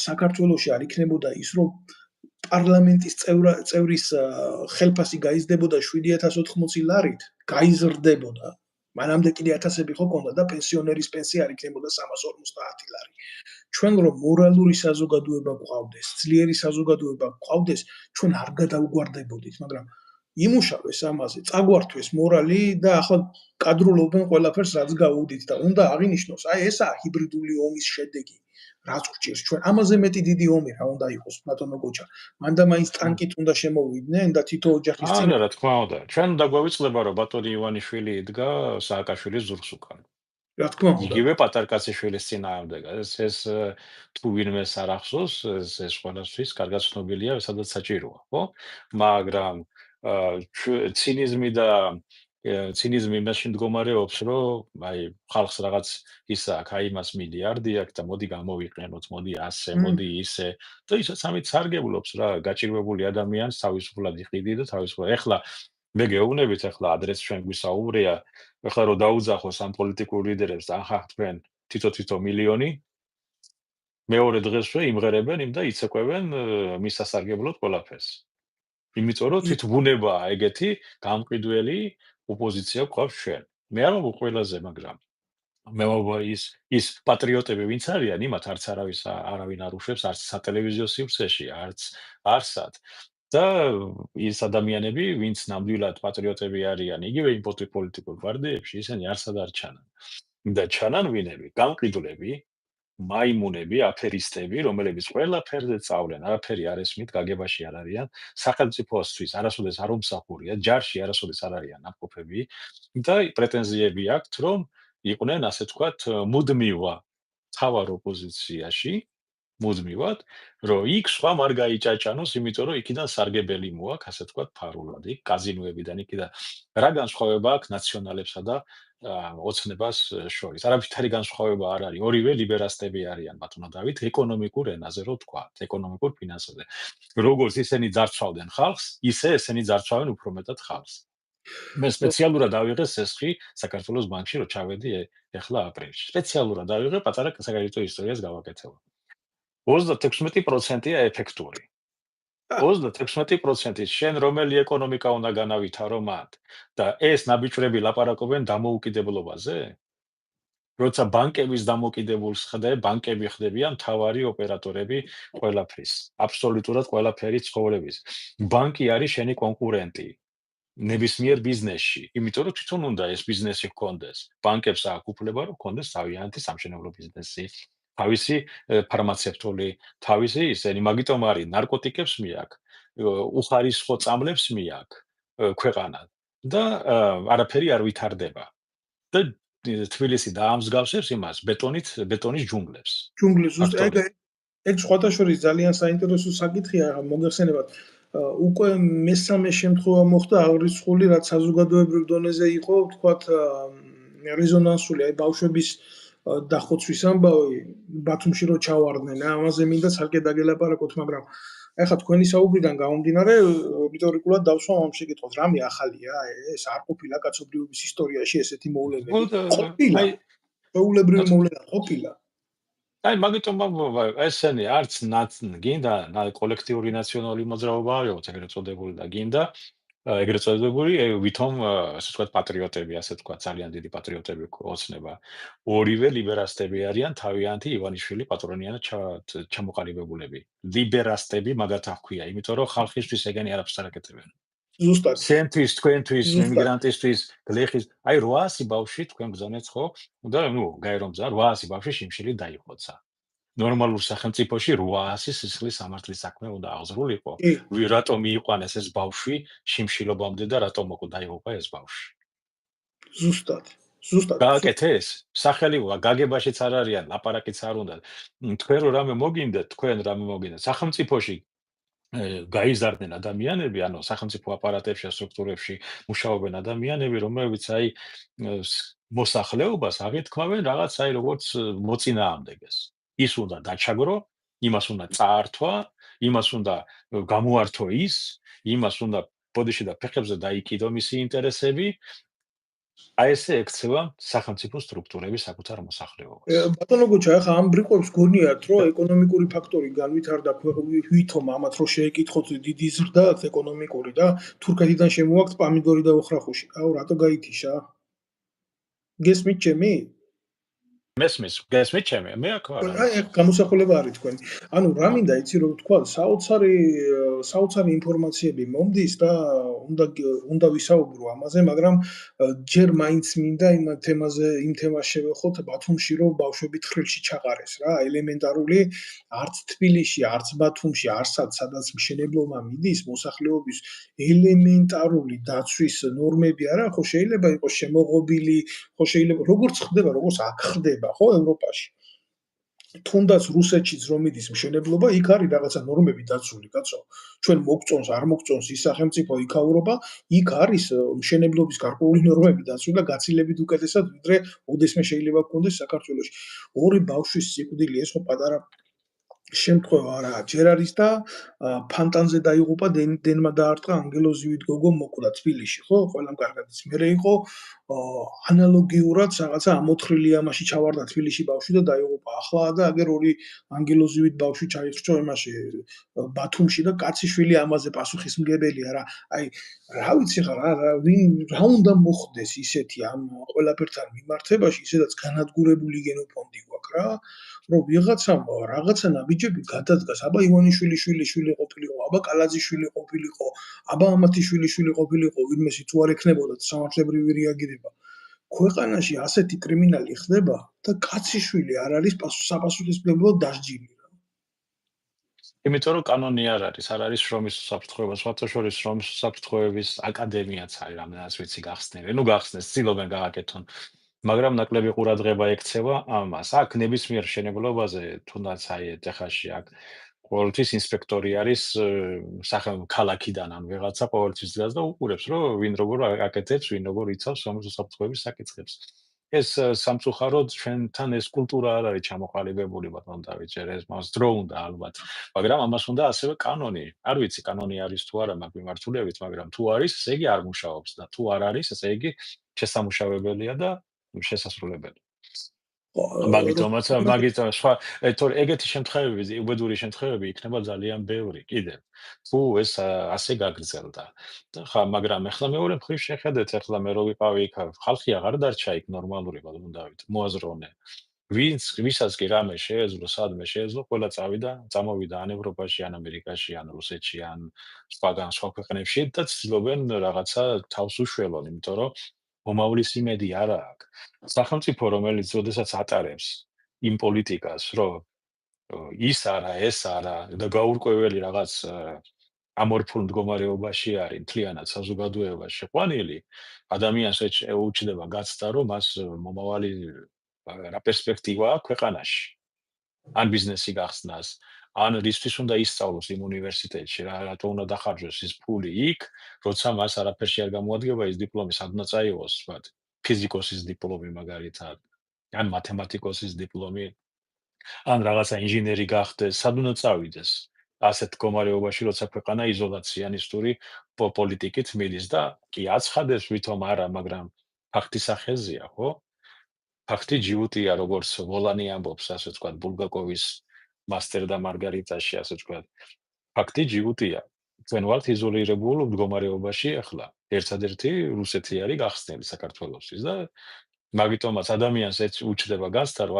საქართველოში არ იქნებოდა ის, რომ პარლამენტის წევრის ხელფასი გაიზრდებოდა 7.180 ლარით, გაიზრდებოდა. მანამდე კიდე 1000-ები ხო ქონდა და პენსიონერის პენსია არ იქნებოდა 350 ლარი. ჩვენ რომ მორალური საზოგადოება გვყავდეს, ძლიერი საზოგადოება გვყავდეს, ჩვენ არ გადავგვარდებოდით, მაგრამ იმუშავეს ამაზე, წაგვართვეს მორალი და ახლა კადრულობენ ყველაფერს, რაც გაუვდით და უნდა აღინიშნოს, აი ესაა ჰიბრიდული ომის შედეგი. რაც გვჭირს ჩვენ ამაზე მეტი დიდი ომი რა უნდა იყოს ბატონო გოჩა. მანდა მაინც ტანკით უნდა შემოვიდნენ და თითო ოჯახის წინ რა თქმა უნდა. ჩვენ დაგვავიწყდება რომ ბატონი ივანიშვილი იდგა სააკაშვილის ზურგს უკან. რა თქმა უნდა. იგივე პატარკაციშვილის წინააღმდეგ. ეს თუ ვინმეს არ ახსოვს, ეს ყველასთვის კარგად ცნობილია, სადაც საჭიროა, ხო? მაგრამ ცინიზმი იმაში მდგომარეობს, რომ აი ხალხს რაღაც ის აქვს, აი იმას მილიარდი აქვს და მოდი გამოვიყენოთ, მოდი ასე, მოდი ისე და ისაც ამით სარგებლობს რა, გაჭირვებული ადამიანს თავისუფლად იყიდი და თავისუფლად. ეხლა მე გეუბნებით, ეხლა ადრეს ჩვენ გვისაუბრია, ეხლა რომ დაუძახოს ამ პოლიტიკურ ლიდერებს და ახლა თქვენ თითო მილიონი მეორე დღესვე იმღერებენ იმ და იცეკვებენ მის სასარგებლოდ ყველაფერს. იმიტომ რომ თვითბუნებაა ეგეთი გამყიდველი ოპოზიცია გვყავს ჩვენ. მე არ ვამბობ ყველაზე, მაგრამ მე ვამბობ ის პატრიოტები ვინც არიან, იმათ არც არავინ არ უშვებს, არც სატელევიზიო სივრცეში, არც არსად. და ის ადამიანები, ვინც ნამდვილად პატრიოტები არიან, იგივე იმ პოლიტიკურ პარტიებში, ისინი არსად არ ჩანან. და ჩანან ვინები? გამყიდვლები, მაიმუნები, აფერისტები, რომლებიც ყველაფერზე წავლენ, არაფერი არ ესმით, გაგებაში არ არიან, სახელმწიფოსთვის არასოდეს არ უმსახურია, ჯარში არასოდეს არ არიან ნამყოფები და პრეტენზიები აქვთ, რომ იყვნენ, ასე ვთქვათ, მუდმივა თავარ ოპოზიციაში, მუდმივად, რომ იქ სხვა არ გაიჭაჭანოს, იმიტომ რომ იქიდან სარგებელი მოაქვს, ასე ვთქვათ, ფარულად, იქ კაზინოებიდან იქიდან რა განსხვავება აქვს ნაციონალებსა და ოცნებას შორის. არავითარი განსხვავება არ არის. ორივე ლიბერასტები არიან, ბატონო დავით, ეკონომიკურ ენაზე რო ვთქვათ, ეკონომიკურ ფინანსებზე. როგორც ისინი ძარცვავდნენ ხალხს, ისე ესენი ძარცვავენ უფრო მეტად ხალხს. მე სპეციალურად ავიღე სესხი საქართველოს ბანკში, რომ ჩავედი ეხლა აპრილში. სპეციალურად ავიღე, პატარა საკრედიტო ისტორიას გავაკეთებ. 36%-ია ეფექტური. 36% შენ რომელი ეკონომიკა უნდა განავითარო მათ და ეს ნაბიჯვრები ლაპარაკობენ დამოუკიდებლობაზე? როცა ბანკების დამოკიდებულს ხდე, ბანკები ხდებიან მთავარი ოპერატორები ყველაფრის, აბსოლუტურად ყველაფერი ცხოვრების. ბანკი არის შენი კონკურენტი ნებისმიერ ბიზნესში, იმიტომ რომ თვითონ უნდა ეს ბიზნესი ჰქონდეს. ბანკებს აქვს უფლება, რომ ჰქონდეს თავიანთი სამშენებლო ბიზნესი, თავისი ფარმაცევტული, თავისი ისენი, მაგიტომ არის ნარკოტიკებს მიაქვს, უხარისხო წამლებს მიაქვს ქვეყანა და არაფერი არ ვითარდება. და თბილისი დაამსგავსებს იმას ბეტონის ჯუნგლებს. ჯუნგლებს ზუსტად ეგ სხვათა შორის ძალიან საინტერესო საკითხია, მოგეხსენებათ. უკვე მესამე შემთხვევა მოხდა აღრიცხული, რაც საზოგადოებრივ დონეზე იყო, ვთქვათ, რეზონანსული, აი ბავშვების დახოცვის ამბავი ბათუმში რო ჩავარდნენ, ამაზე მინდა ცალკე დაგელაპარაკოთ, მაგრამ ეხლა თქვენი საუბრიდან გამომდინარე, რიტორიკულად დავსვამ ამ შეკითხვას, რამე ახალია ეს არ ყოფილა კაცობრიობის ისტორიაში ესეთი მოვლენები. ყოფილა. ჩვეულებრივი მოვლენა ყოფილა. აი მაგიტომ ესენი არც გინდა კოლექტიური ნაციონალური მოძრაობა არის ეგრეთ წოდებული და გინდა ეგრეთ წოდებული ვითომ ასე ვთქვათ პატრიოტები, ასე ვთქვათ, ძალიან დიდი პატრიოტები ოცნება. ორივე ლიბერასტები არიან თავიანთი ივანიშვილი პატრონიანად ჩამოყალიბებულები. ლიბერასტები მაგათა ჰქვია, იმიტომ რომ ხალხისთვის ეგენი არაფერს არ აკეთებენ. ზუსტად. სენთვის, თქვენთვის, იმიგრანტისთვის, გლეხის, აი 800 ბავშვი თქვენ გზანეთ ხო? და გაერომ გზა 800 ბავშვი შიმშილი დაიხოცა. ნორმალურ სახელმწიფოში 800 სისხლის სამართლის საქმე უნდა აღზრულიყო. რატომ მიიყვანეს ეს ბავშვი შიმშილობამდე და რატომ დაიღუპა ეს ბავშვი? ზუსტად. გააკეთეს? სახელი გაგებაშიც არ არიან, ლაპარაკიც არ უნდა. თქვენ რომ რამე მოგინდეთ, სახელმწიფოში გაიზარდნენ ადამიანები, ანუ სახელმწიფო აპარატებში, სტრუქტურებში მუშაობენ ადამიანები, რომლებიც აი მოსახლეობას აღეთქმავენ რაღაც აი როგორც მოწინააღმდეგეს. ის უნდა დაჩაგრო, იმას უნდა წაართვა, იმას უნდა გამოართო ის, იმას უნდა ბოდიში და ფეხებზე დაიკიდო მისი ინტერესები. აი ესე ექცევა სახელმწიფო სტრუქტურები საკუთარ მოსახლეობას. ბატონო გოჩა, ახლა ამ ბრიყვებს გონიათ, რომ ეკონომიკური ფაქტორი განვითარდა, ვითომ ამათ რომ შეეკითხოთ დიდი ზრდა ეკონომიკური და თურქეთიდან შემოაქვთ პამიდორი და ოხრახუში. აუ რატო გაითიშა? გესმით ჩემი? გესმით ჩემი? მე აქ ვარ. აი გამოსახულება არის თქვენი. ანუ რა მინდა იცი რომ ვთქვა, საოცარი ინფორმაციები მომდის და უნდა ვისაუბრო ამაზე, მაგრამ ჯერ მაინც მინდა იმ თემას შევეხოთ ბათუმში, რომ ბავშვები თხრილში ჩაყარეს რა, ელემენტარული არც თბილისში, არც ბათუმში, სადაც მშენებლობა მიდის, მოსახლეობის ელემენტარული დაცვის ნორმები არა, ხო შეიძლება იყოს შემოღობილი, ხო შეიძლება როგორც ხდება, როგორც აქ ხდება, ხო ევროპაში. თუნდაც რუსეთშიც რომ მიდის მშენებლობა, იქ არის რაღაცა ნორმები დაცული, კაცო. ჩვენ მოგწონს, არ მოგწონს ის სახელმწიფო იქაურობა, იქ არის მშენებლობის გარკვეული ნორმები დაცული და გაცილებით უკეთესად, ვიდრე ოდესმე შეიძლება გქონდეს საქართველოში. ორი ბავშვის სიკვდილი, ეს ხო პატარა შემთხვევა არა, ჯერ არის და ფანტანზე დაიღუპა, დენმა დაარტყა, ანგელოზივით გოგო მოკვდა თბილისში, ხო? ყველამ კარგად იცის. მერე იყო ანალოგიურად რაღაცა ამოთხრილი ამაში ჩავარდა თბილისში ბავშვი და დაიღუპა. ახლა და აგერ ორი ანგელოზივით ბავშვი ჩაირჩო იმაში ბათუმში და კაციშვილი ამაზე პასუხისმგებელია რა. აი რა ვიცი ხარ რა უნდა მოხდეს ისეთი ამ ყველაფერთან მიმართებაში, ისედაც განადგურებული გენოფონდი გვაქვს რა. რომ ვიღაცამ რაღაცა ნაბიჯები გადადგას, აბა ივანიშვილი შვილი ყოფილიყო, აბა კალაძიშვილი ყოფილიყო, აბა ამათიშვილი ყოფილიყო, ვინმესი თუ არ ექნებოდა სამართლებრივი რეაგირება. ქვეყანაში ასეთი კრიმინალი ხდება და კაციშვილი არ არის საპასუხისმგებლო დასჯილი. იმიტომ რომ კანონი არ არის შრომის უსაფრთხოება, სხვათა შორის შრომის უსაფრთხოების აკადემიაც არის, რამდენიც ვიცი გახსნილი. გახსნეს, ცდილობენ გააკეთონ. მაგრამ ნაკლები ყურადღება ექცევა ამას. აქ ნებისმიერ მშენებლობაზე, თუნდაც აი ეთეხაში აქ ყოველთვის ინსპექტორი არის ქალაქიდან ან ვიღაცა ყოველთვის დგას და უყურებს, რომ ვინ როგორ აკეთებს, ვინ როგორ იცავს სამწუხაროების საკითხებს. ეს სამწუხაროდ ჩვენთან ეს კულტურა არ არის ჩამოყალიბებული, ბატონ დავით, ჯერ ეს მას დრო უნდა ალბათ. მაგრამ ამას უნდა ასევე კანონი. არ ვიცი კანონი არის თუ არა მაგ მიმართულებით, მაგრამ თუ არის, ესე იგი არ მუშაობს და თუ არ არის, ესე იგი შესამუშავებელია და შესასრულებელი. მაგიტომაც სხვა თორე ეგეთი შემთხვევები, უბედური შემთხვევები იქნება ძალიან ბევრი კიდევ. თუ ეს ასე გაგრძელდა. ხა, მაგრამ ახლა მეორე მხრივ შეხედეთ, ახლა მე რო ვიყავი იქ, ხალხი აღარ დარჩა იქ ნორმალური, ბატონ დავით, მოაზროვნე. ვისაც კი რამე შეეძლო, სადმე შეეძლო, ყველა წამოვიდა ან ევროპაში, ან ამერიკაში, ან რუსეთში, ან სხვა ქვეყნებში და ცდილობენ რაღაცა თავს უშველონ, იმიტომ რომ მომავლის იმედი არ აქვს. სახელმწიფო, რომელიც ოდესაც ატარებს იმ პოლიტიკას, რომ ის არა, ეს არა და გაურკვეველი რაღაც ამორფულ მდგომარეობაში არის, მთლიანად საზოგადოება შეყვანილი, ადამიანს უჩნდება გაცდა, რომ მას მომავალი რა პერსპექტივა აქვს ქვეყანაში. ან ბიზნესი გახსნას, ან რისთვის უნდა ისწავლოს იმ უნივერსიტეტში, რატო უნდა დახარჯოს ის ფული იქ, როცა მას არაფერში არ გამოადგება ის დიპლომი, სად უნდა წაიღოს, ვთქვათ, ფიზიკოსის დიპლომი მაგალითად, ან მათემატიკოსის დიპლომი, ან რაღაცა ინჟინერი გახდეს, სად უნდა წავიდეს. ასეთ მდგომარეობაში, როცა ქვეყანა იზოლაციანისტური პოლიტიკით მიდის და კი აცხადებს ვითომ არა, მაგრამ ფაქტის ახეზია, ხო? ფაქტი ჯიუტია, როგორც ვოლანი ამბობს, ასე ვთქვათ, ბულგაკოვის მასტერ და მარგარიტაში, ასე ვთქვათ. ფაქტი ჯიუტია. ჩვენ ვართ იზოლირებულ მდგომარეობაში ახლა. ერთადერთი რუსეთი არის გახსნილი საქართველოსთვის და მაგიტომაც ადამიანს უჩნდება გაცდა, რომ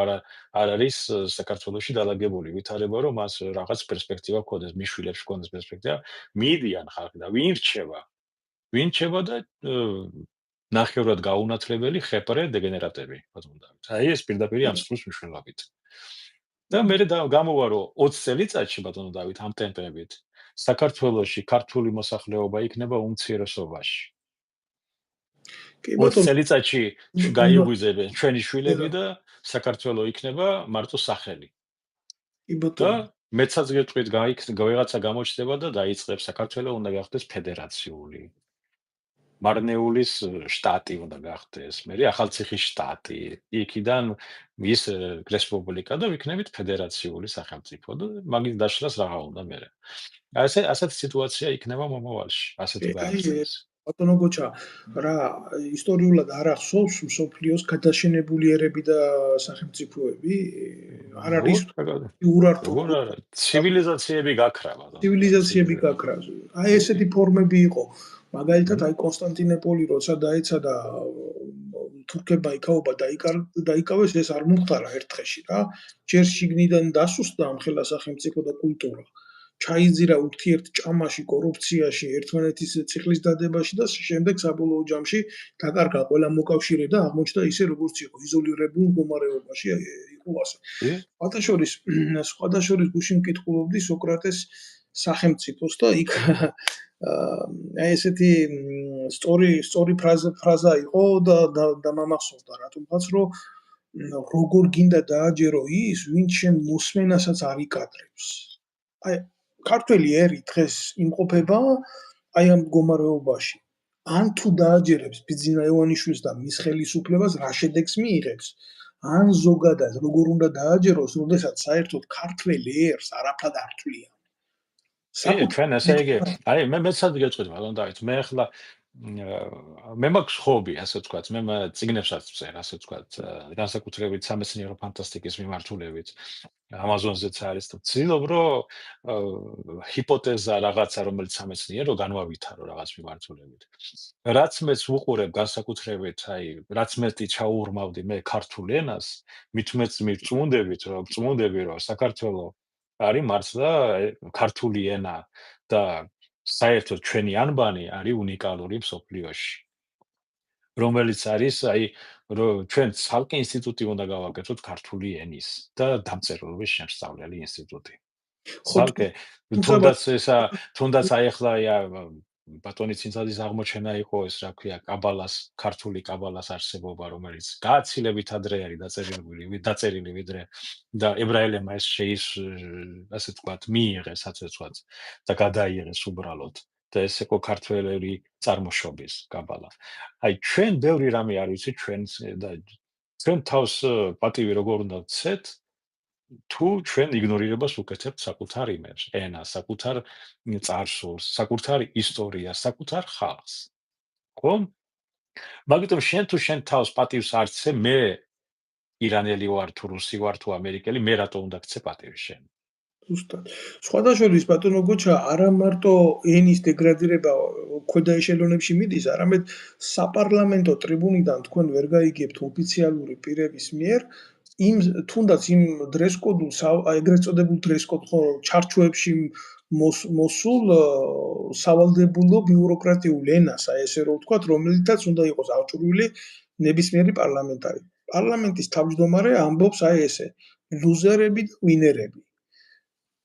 არ არის საქართველოში დალაგებული ვითარება, რომ მას რაღაც პერსპექტივა ჰქონდეს, მიშვილებს ჰქონდეს პერსპექტივა, მიდიან ხალხი და ვინ რჩება? ვინ რჩება და ნახევრად გაუნათლებელი ხეპრე დეგენერატები, ბატონ დავით. აი ეს პირდაპირ ამ სრულს მნიშვნელობით. და მე გამოვა რომ 20 წელიწადში ბატონ დავით ამ ტემპებით საქართველოში ქართული მოსახლეობა იქნება უმცირესობაში. კი 20 წელიწადში გაიგვიზებენ ჩვენი შვილები და საქართველო იქნება მარტო სახელი. კი ბატონო. და მეცაც გეტყვით ვიღაცა გამოჩნდება და დაიწყებს საქართველო უნდა გახდეს ფედერაციული. მარნეულის შტატი უნდა გახდეს, მერე ახალციხის შტატი, იქიდან ის რესპუბლიკა და ვიქნებით ფედერაციული სახელმწიფო და მაგის დაშლას რაღა უნდა მერე. ასეთი სიტუაცია იქნება მომავალში, ასეთი გაიხსნას. ბატონო გოჩა, რა ისტორიულად არ ახსოვს მსოფლიოს გადაშენებული ერები და სახელმწიფოები? არ არის urartu ცივილიზაციები გაქრა, ბატონო. ცივილიზაციები გაქრა. აი ესეთი ფორმები იყო. მაგალითად აი კონსტანტინოპოლი როცა დაეცადა თურქებმა იქაობა დაიკავეს, ეს არ მომხდარა ერთ დღეში რა. ჯერ შიგნიდან დასუსტდა ამ ხელა სახელმწიფო და კულტურა. ჩაიძირა ურთიერთჭამაში, კორუფციაში, ერთმანეთის ციხლის დადებაში და შემდეგ საბოლოო ჯამში დაკარგა ყველა მოკავშირე და აღმოჩნდა ისე როგორც იყო, იზოლირებულ მდგომარეობაში იყო ასე. სხვადასხვა გუშინ მკითხულობდი სოკრატეს სახელმწიფოს და იქ აი ესეთი სწორი ფრაზა იყო და დამამახსოვრდა რატომღაც რომ როგორ გინდა დააჯერო ის, ვინც შენ მოსმენასაც არ იკადრებს. აი ქართველი ერი დღეს იმყოფება აი ამ მდგომარეობაში. ან თუ დააჯერებს ბიძინა ივანიშვილს და მის ხელისუფლებას რა შედეგს მიიღებს? ან ზოგადად როგორ უნდა დააჯეროს, როდესაც საერთოდ ქართველ ერს არაფრად არ თვლიან. ჩვენ ასე იგი, აი მე მეცად გეწყვეტ ბატონ დავით, მე ახლა მე მაქვს ხობი, ასე ვთქვათ, მე წიგნებსაც ვწერ, ასე ვთქვათ, განსაკუთრებით სამეცნიერო ფანტასტიკის მიმართულებით. Amazon-ზეც არის და ვცდილობ რომ ჰიპოთეზა რაღაცა რომელიც სამეცნიერო განვავითარო რაღაც მიმართულებით. რაც მეც ვუყურებ განსაკუთრებით, აი, რაც მეტი ჩაურმავდი მე ქართულ ენას, მით მეც წმუნდები რომ საქართველო არის მართლა ქართული ენა და საერთოდ ჩვენი ანბანი არის უნიკალური მსოფლიოში. რომელიც არის, აი, რომ ჩვენ ცალკე ინსტიტუტი უნდა გავაკეთოთ ქართული ენის და დამწერლობის შემსწავლელი ინსტიტუტი. ცალკე, თუნდაც აი ახლა ბატონი ცინცაძის აღმოჩენა იყო ეს, რა ქვია, ქართული კაბალას არსებობა, რომელიც გააცილებით ადრე არის დაწერილი ვიდრე და ებრაელებმა ეს ასე ვთქვათ, მიიღეს აცეცვაც და გადაიიღეს უბრალოდ. და ეს იყო ქართველური წარმოშობის კაბალა. აი, ჩვენ ბევრი რამე არ ვიცით ჩვენ თავს პატივი როგორ უნდა ვცეთ, თუ ჩვენ იგნორირებას ვუკეთებთ საკუთარ იმებს, ენას, საკუთარ წარსულს, საკუთარ ისტორიას, საკუთარ ხალხს. ხო? მაგიტომ შენ თავს პატივს არ ცე, მე ირანელი ვარ თუ რუსი ვარ თუ ამერიკელი, მე რატო უნდა გცე პატივს შენ? ზუსტად. სხვათა შორის ბატონო გოჩა არა მარტო ენის დეგრადირება ქვედა ეშელონებში მიდის, არამედ საპარლამენტო ტრიბუნიდან თქვენ ვერ გაიგებთ ოფიციალური პირების მიერ თუნდაც იმ დრესკოდულ ეგრეთ წოდებულ დრესკოდ ჩარჩოებში მოსულ სავალდებულო ბიუროკრატიულ ენას, აი ესე რომ ვთქვათ, რომელიცაც უნდა იყოს აღჭურვილი ნებისმიერი პარლამენტარი. პარლამენტის თავმჯდომარე ამბობს აი ესე: ლუზერები და ვინერები.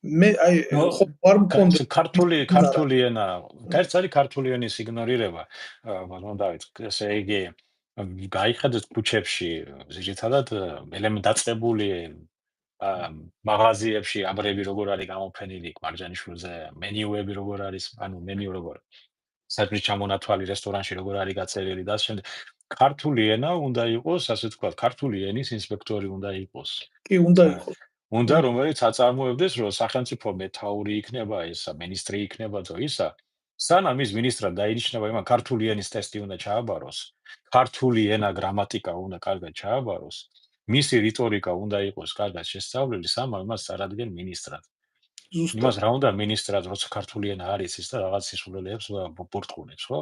მე აი ხო არ მქონდა ქართული ენა, კაც არის ქართული ენის იგნორირება. ბატონ დავით, ესე იგი გაიხედეთ ქუჩებში ძირითადად დაწყებული მაღაზიებში აბრები როგორ არის გამოფენილი მარჯანიშვილზე, მენიუები როგორ არის, ანუ მენიუ როგორ საჭირო ჩამონათვალი რესტორანში როგორ არის გაწერილი და შემდეგ. ქართული ენა უნდა იყოს, ასე ვთქვათ, ქართული ენის ინსპექტორი უნდა იყოს. კი, უნდა იყოს. უნდა რომელიც აწარმოებდეს, რომ სახელმწიფო მეთაური იქნება ისა, მინისტრი იქნება და ისა, სანამ ის მინისტრად დაინიშნება, იმან ქართული ენის ტესტი უნდა ჩააბაროს, ქართული ენა გრამატიკა უნდა კარგად ჩააბაროს, მისი რიტორიკა უნდა იყოს კარგად შესწავლილი, სანამ იმას წარადგენ მინისტრად. იმას რა უნდა მინისტრად, როცა ქართული ენა არის ის და რაღაც სისულელეებს პორტყუნებს, ხო?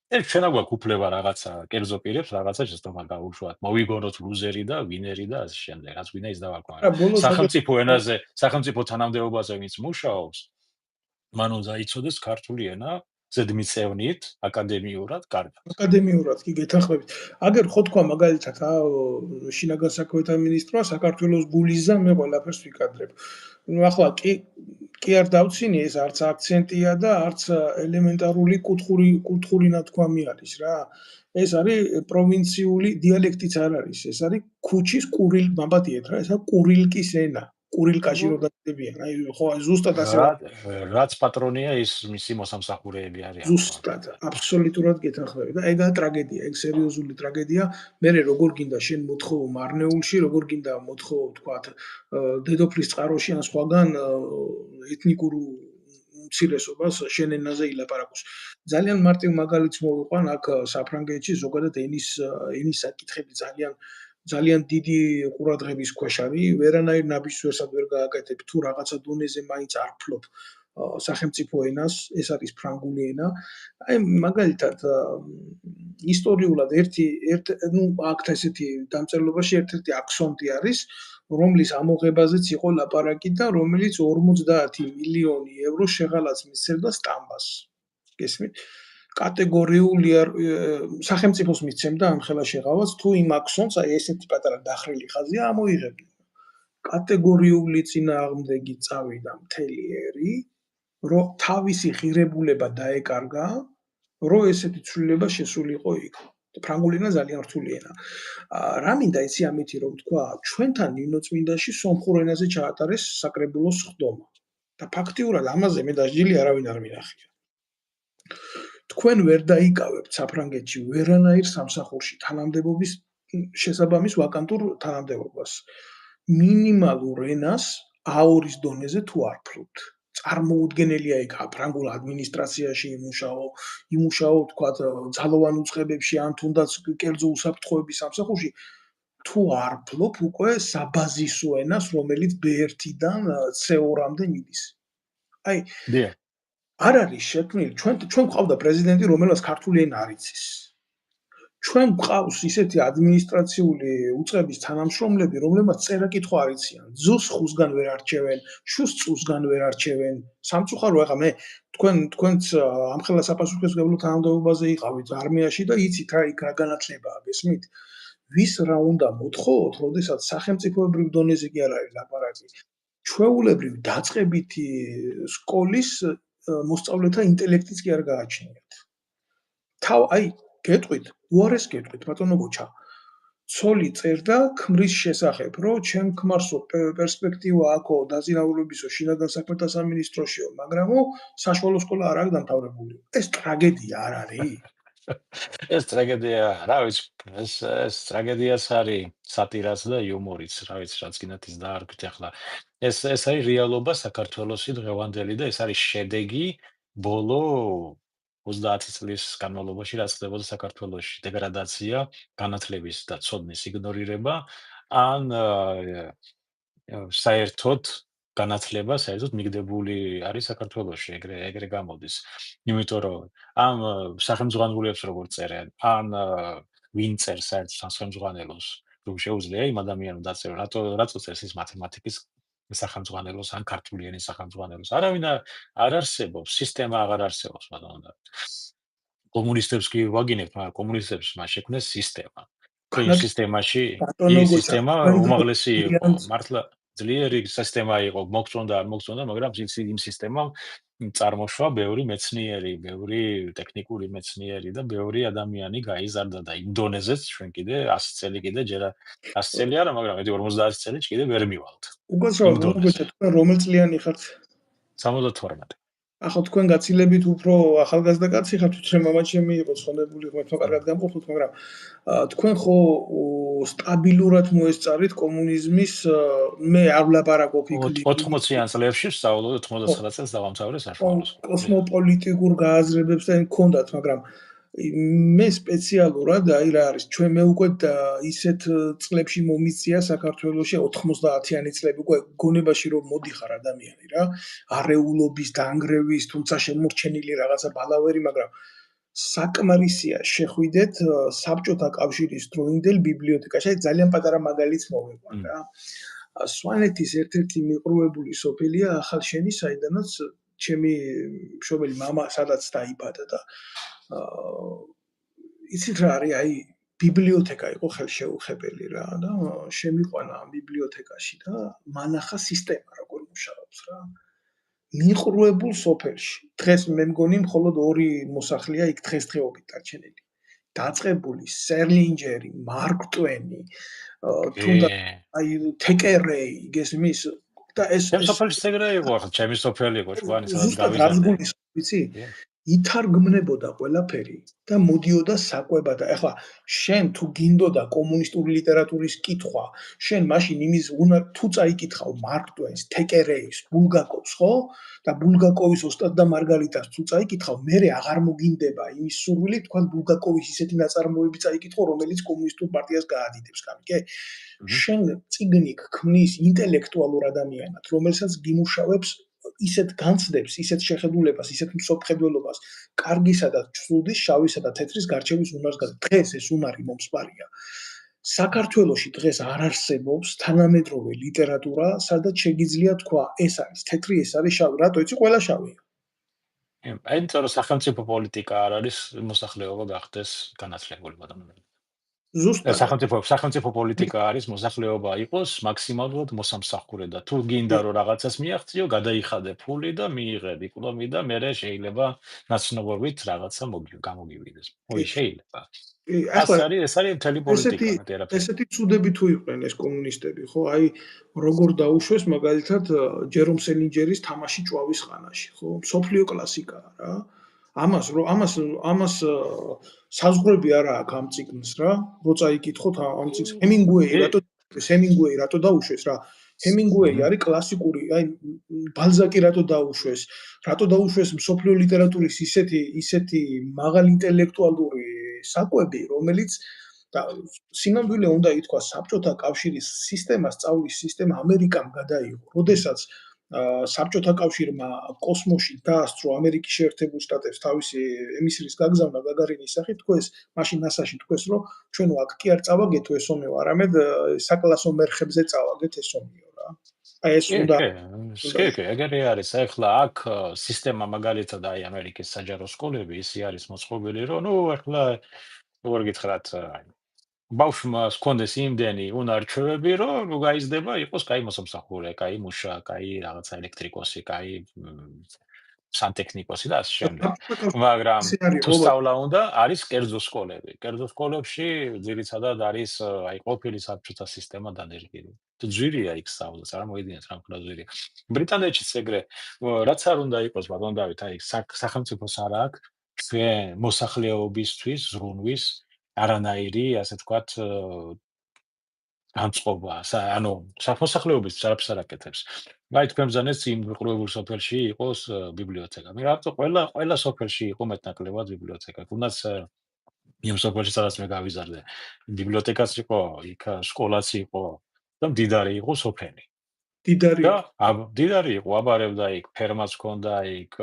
ეს ჩვენ აგვაქვს უფლება რაღაცა კერძო პირებს რაღაცა შეცდომა გაუშვათ, მოვიგონოთ ლუზერი და ვინერი და ასე შემდეგ, რაც ვინა ის დავაკვირდეთ. სახელმწიფო ენაზე, სახელმწიფო თანამდებობაზე ვინც მუშაობს, მან უნდა იცოდეს ქართული ენა ზედმიწევნით, აკადემიურად, კარგად. აკადემიურად კი გეთანხმებით. აგერ ხო თქვა მაგალითად, შინაგან საქმეთა მინისტრმა საქართველოს გულიზა მე ყველაფერს ვიკადრებ. ნუ ახლა კი არ დავცინი, ეს არც აქცენტია და არც ელემენტარული კუთხური ნათქვამი არის რა. ეს არის პროვინციული დიალექტიც არ არის, ეს არის ქუჩის მაბადიეთ რა, ესა კურილკის ენა. კურილკაში რო დადებიან, აი ხო ზუსტად ასე რაც პატრონია ის მისი მოსამსახურეები არიან. ზუსტად, აბსოლუტურად გეთანხმებით და ეგაა ტრაგედია, ეგ სერიოზული ტრაგედია. მე როგორ გინდა შენ მოთხოვო მარნეულში, როგორ გინდა მოთხოვო თქვათ დედოფლის წყაროში ან სხვაგან ეთნიკურ უმცირესობას შენ ენაზე ილაპარაკოს. ძალიან მარტივ მაგალითს მოვიყვან აქ საფრანგეთში ზოგადად ენის საკითხები ძალიან დიდი ყურადღების ქვეშ არის, ვერანაირ ნაბიჯს ვერ გააკეთებ, თუ რაღაცა დონეზე მაინც არ ფლობ სახელმწიფო ენას, ეს არის ფრანგული ენა. აი მაგალითად ისტორიულად აქ ესეთი დამწერლობაში ერთ-ერთი აქსონტი არის, რომლის ამოღებაზეც იყო ლაპარაკი და რომელიც 50 მილიონი евро შეღალაც მისცემდა სტამბას. გესმით? კატეგორიული სახელმწიფოს მისცემდა ამ ხელა შეღავაც, თუ იმ აქსონს, აი ესეთი პატარა დახრილი ხაზია ამოიღებდნენ. კატეგორიული წინააღმდეგი წავიდა მთელი ერი, რომ თავისი ღირებულება დაეკარგა, რომ ესეთი ცვლილება შესულიყო იქ. ფრანგული ენა ძალიან რთული ენა. რა მინდა იცი ამითი რომ თქვა, ჩვენთან ნინოწმინდაში სომხურ ენაზე ჩაატარეს საკრებულოს სხდომა. და ფაქტიურად ამაზე მე დასჯილი არავინ არ მინახია. თქვენ ვერ დაიკავებთ საფრანგეთში ვერანაირ სამსახურში თანამდებობის შესაბამის ვაკანტურ თანამდებობას. მინიმალურ ენას A2-ის დონეზე თუ არ ფლობთ. წარმოუდგენელია იქ ფრანგულ ადმინისტრაციაში იმუშაო თქვათ ძალოვან უწყებებში ან თუნდაც კერძო უსაფრთხოების სამსახურში თუ არ ფლობ უკვე საბაზისო ენას, რომელიც B1-დან C2-მდე მიდის. აი არ არის შექმნილი, ჩვენ გვყავდა პრეზიდენტი, რომელსაც ქართული ენა არ იცის. ჩვენ გვყავს ისეთი ადმინისტრაციული უწყების თანამშრომლები, რომლებმაც წერა-კითხვა არ იციან. ძუს ხუსგან ვერ არჩევენ, შუს წუსგან ვერ არჩევენ. სამწუხარო, ახლა მე თქვენც ამხელა საპასუხისმგებლო თანამდებობაზე იყავით არმიაში და იცით რა იქ რა განაჩნებაა, გესმით? ვის რა უნდა მოთხოვოთ, როდესაც სახელმწიფოებრივ დონეზე კი არ არის ლაპარაკი. ჩვეულებრივ დაწყებითი სკოლის მოსწავლეთა ინტელექტიც კი არ გააჩნიათ. გეტყვით, უარეს გეტყვით, ბატონო გოჩა. ცოლი წერდა ქმრის შესახებ, რომ ჩემ ქმარსო პერსპექტივა აქო დაზინაურებისო შინაგან საქმეთა სამინისტროშიო, მაგრამო საშუალო სკოლა არ აქვს დამთავრებული. ეს ტრაგედია არ არის? ეს ტრაგედია, რა ვიცი, ეს ტრაგედიაც არის სატირაც და იუმორიც, რა ვიცი, რაც გინდათ ის დაარქვით ახლა. ეს არის რეალობა საქართველოსი დღევანდელი და ეს არის შედეგი ბოლო 30 წლის განმავლობაში, რაც ხდებოდა საქართველოში, დეგრადაცია, განათლების და ცოდნის იგნორირება, ან საერთოდ განათლება საერთოდ მიგდებული არის საქართველოში, ეგრე გამოდის. იმიტომ რომ ამ სახელმძღვანელოებს როგორ წერენ, ან ვინ წერს საერთოდ სახელმძღვანელოს, რომ შეუძლია იმ ადამიანს დაწერო, რატო წერს ის მათემატიკის სახელმძღვანელოს ან ქართული ენის სახელმძღვანელოს. არავინ არ არსებობს, სისტემა აღარ არსებობს, მაგრამ კომუნისტებს კი ვაგინებთ, მაგრამ კომუნისტებს მას შექმნეს სისტემა. ხო, იმ სისტემაში ბატონო ის გოჩა, სისტემა თქვენ უმაღლესი იყო, გვიანს მართლა ძლიერი სისტემა იყო, მოგწონდა არ მოგწონდა, მაგრამ იმ სისტემამ წარმოშვა ბევრი მეცნიერი, ბევრი ტექნიკური მეცნიერი და ბევრი ადამიანი გაიზარდა და იმ დონეზეც ჩვენ კიდე 100 წელი კიდე ჯერ 100 წელი არა, მაგრამ მე 50 წელი კიდე ვერ მივალთ. იმ უკაცრავად დონეზე. გოჩა, თქვენ რომელ წლიანი ხართ? 72. ახლა თქვენ გაცილებით უფრო ახალგაზრდა კაცი ხართ, თვითონ მამაჩემი იყო ცხონებული, თქვენ კარგად გამყოფოთ, მაგრამ თქვენ ხო სტაბილურად მოესწარით კომუნიზმის მე არ ვლაპარაკობ იქ 80-იან წლებში ვსწავლობ 99 წელს დავამთავრე საშუალო სკოლა. კოსმოპოლიტიკურ გააზრებებს და მქონდათ, მაგრამ მე სპეციალურად რა არის ჩვენ მე უკვე ისეთ წლებში მომიწია საქართველოში 90-იანი წლები უკვე გონებაში რომ მოდიხარ ადამიანი რა არეულობის დაანგრევის თუმცა შემორჩენილი რაღაცა ბალავერი მაგრამ საკმარისია შეხვიდეთ საბჭოთა კავშირის დროინდელ ბიბლიოთეკაში ძალიან პატარა მაგალითს მოვიყვან რა სვანეთის ერთ-ერთი მიყრუებული სოფელია ახალშენი საიდანაც ჩემი მშობელი მამა სადაც დაიბადა და იცით რა არის აი ბიბლიოთეკა იყო ხელშეუხებელი რა და შემიყვანა ამ ბიბლიოთეკაში და მანახა სისტემა როგორ მუშაობს რა მიყრუებულ სოფელში დღეს მე მგონი მხოლოდ 2 მოსახლეა იქ დღესდღეობით დარჩენილი დაწყებული სერლინჯერი მარკ ტვენი თუნდაც აი თეკერეი გესმის და ეს სოფელში ეგრე იყო ახლა ჩემი სოფელი იყო ჭკვიანი სადაც გავიზარდე ზუსტად ვიცი ითარგმნებოდა ყველაფერი და მოდიოდა საკვებად და ეხლა შენ თუ გინდოდა კომუნისტური ლიტერატურის კითხვა შენ მაშინ იმის თუ წაიკითხავ მარკ ტვენს თეკერეის ბულგაკოვს ხო და ბულგაკოვის ოსტატ და მარგარიტას თუ წაიკითხავ მე აღარ მოგინდება იმის სურვილი თქვა ბულგაკოვის ისეთი ნაწარმოები წაიკითხო რომელიც კომუნისტურ პარტიას გაადიდებს გამიგე შენ წიგნი ქმნის ინტელექტუალურ ადამიანად რომელსაც გიმუშავებს ისეთ განცდებს, ისეთ შეხედულებას, ისეთ მსოფლმხედველობას, კარგისა და ცუდის, შავისა და თეთრის გარჩევის უნარს დღეს ეს უნარი მომსპარია. საქართველოში დღეს არ არსებობს თანამედროვე ლიტერატურა, სადაც შეგიძლია თქვა, ეს არის თეთრი, ეს არის შავი, რატო იცი ყველა შავია. იმიტომ რომ სახელმწიფო პოლიტიკა არ არის მოსახლეობა გახდეს განათლებული ადამიანები. ზუსტად სახელმწიფო პოლიტიკა არის მოსახლეობა იყოს მაქსიმალურად მოსამსახურე და თუ გინდა რომ რაღაცას მიაღწიო, გადაიხადე ფული და მიიღე დიპლომი და მერე შეიძლება ნაცნობობით რაღაცა გამოგივიდეს. ой, შეიძლება. ეს არის მთელი პოლიტიკა მეტერაფერი. ესეთი ცუდები თუ იყვნენ ეს კომუნისტები, ხო? აი როგორ დაუშვეს მაგალითად ჯერომ სელინჯერის თამაში ჭვავის ხანაში, ხო? სოფლიო კლასიკაა რა. ამას საზღვრები არა აქვს ამ ციგნს რა. როცა იკითხოთ ამ ციგნს ჰემინგუეი რატო დაუშვეს რა? ჰემინგუეი არის კლასიკური, აი ბალზაკი რატო დაუშვეს? რატო დაუშვეს მსოფლიო ლიტერატურის ისეთი მაღალი ინტელექტუალური საკვები, რომელიც და სინამდვილე უნდა ითქვა საბჭოთა კავშირის სისტემა, სწავლის სისტემა ამერიკამ გადაიღო. როდესაც საბჭოთა კავშირმა კოსმოსში დაასწრო ამერიკის შეერთებულ შტატებს თავისი ემისრის გაგზავნა გაგარინის სახით, თქვეს, მაშინ NASA-ში თქვეს, რომ ჩვენ აქ კი არ წავაგეთო ესომეო, არამედ საკლასო მერხებზე წავაგეთ ესომეო რა. აი ეს უნდა კი, ეგრე არის. ახლა აქ სისტემა მაგალითად აი ამერიკის საჯარო სკოლები ისე არის მოწყობილი, რომ ახლა როგორ გითხრათ, ბავშვმა ჰქონდეს იმდენი უნარჩვევები, რომ გაიზრდება, იყოს კაი მოსამსახურე, კაი მუშა, კაი რაღაცა ელექტრიკოსი, კაი სანტექნიკოსი და ასე შემდეგ. საფრთხე მაგრამ ისე არის თუ ყოველ სწავლა უნდა, არის კერძო სკოლები. კერძო სკოლებში ძირითადად არის აი ყოფილი საბჭოთა სისტემა დანერგილი. თუ ძვირია იქ სწავლა, წარმოიდგინეთ რა მქონდა ძვირი. ბრიტანეთშიც ეგრე, რაც არ უნდა იყოს ბატონ დავით, აი სახელმწიფოს არ აქვს ჩვენ მოსახლეობისთვის ზრუნვის არანაირი, ასე ვთქვათ, განწყობა, ანუ მოსახლეობის არაფერს არ აკეთებს. აი თქვენ ბრძანეთ იმ მიყრუებულ სოფელში იყოს ბიბლიოთეკა. მე რატო ყველა სოფელში იყო მეტნაკლებად ბიბლიოთეკა. თუნდაც იმ სოფელში სადაც მე გავიზარდე, ბიბლიოთეკაც იყო, იქ სკოლაც იყო და მდიდარი იყო სოფელი. დიდარი და მდიდარი იყო, აბარებდა იქ, ფერმაც ჰქონდა იქ,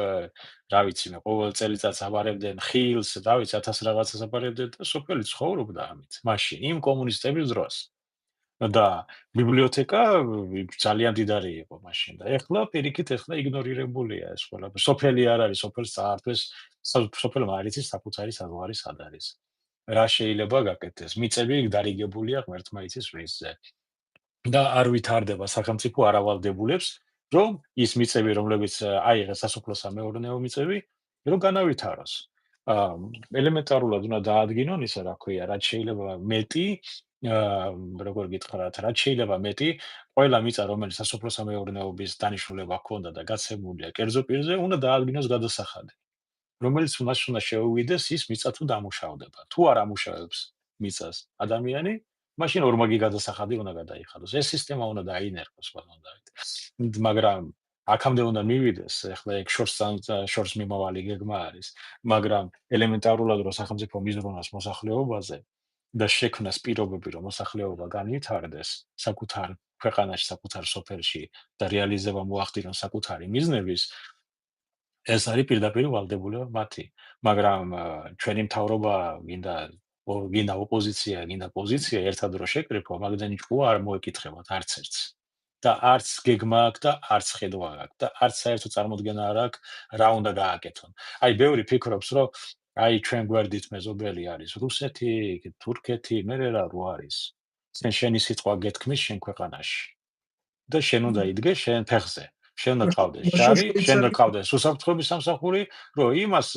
რა ვიცი მე, ყოველ წელიწადს აბარებდნენ ხილს, რა ვიცი, 1000 რაღაცას აბარებდნენ და სოფელი ცხოვრობდა ამით. მაშინ იმ კომუნისტების დროს. და ბიბლიოთეკა ძალიან დიდარი იყო მაშინ და ეხლა პირიქით ეხლა იგნორირებულია ეს ყველაფერი. სოფელი არ არის, სოფელს წაართვეს, სოფელმა არ იცის საკუთარი საზღვარი სად არის. რა შეიძლება გაკეთდეს? მიწები დარიგებულია ღმერთმა იცის რისზე. და არ ვითარდება სახელმწიფო არ ავალდებულებს, რომ ის მიწები, რომლებიც აიღეს სასოფლო-სამეურნეო მიწები, რომ განავითაროს. ელემენტარულად უნდა დაადგინონ ისე რა ქვია, რაც შეიძლება მეტი როგორ გითხრათ, რაც შეიძლება მეტი, ყველა მიწა, რომელიც სასოფლო-სამეურნეობის დანიშნულება ჰქონდა და გაცემულია კერძო პირზე, უნდა დაადგინოს გადასახადი, რომელიც მას უნდა შეუვიდეს ის მიწა თუ დამუშავდება. თუ არ ამუშავებს მიწას ადამიანი, მაშინ ორმაგი გადასახადი უნდა გადაიხადოს. ეს სისტემა უნდა დაინერგოს, ბატონ დავით. მაგრამ აქამდე უნდა მივიდეს, ეხლა ეგ შორს მიმავალი გეგმა არის, მაგრამ ელემენტარულად რომ სახელმწიფო მიზრუნოს მოსახლეობაზე და შექმნას პირობები, რომ მოსახლეობა განვითარდეს საკუთარ ქვეყანაში, საკუთარ სოფელში და რეალიზება მოახდინოს საკუთარი მიზნების, ეს არის პირდაპირ ვალდებულება მათი. მაგრამ ჩვენი მთავრობა გინდა ოპოზიცია, გინდა პოზიცია ერთად რო შეკრიფო, მაგდენი ჭკუა არ მოეკითხებათ არც ერთს. და არც გეგმა აქვს და არც ხედვა აქვს და არც საერთო წარმოდგენა არ აქვს რა უნდა გააკეთონ. აი ბევრი ფიქრობს, რომ აი ჩვენ გვერდით მეზობელი არის რუსეთი, თურქეთი, მე რა არის. შენი სიტყვა გეთქმის შენ ქვეყანაში. და შენ უნდა იდგეს შენ ფეხზე. შენ უნდა ყავდეს მაშინ ჯარი, შენ უნდა ყავდეს უსაფრთხოების სამსახური, რომ იმას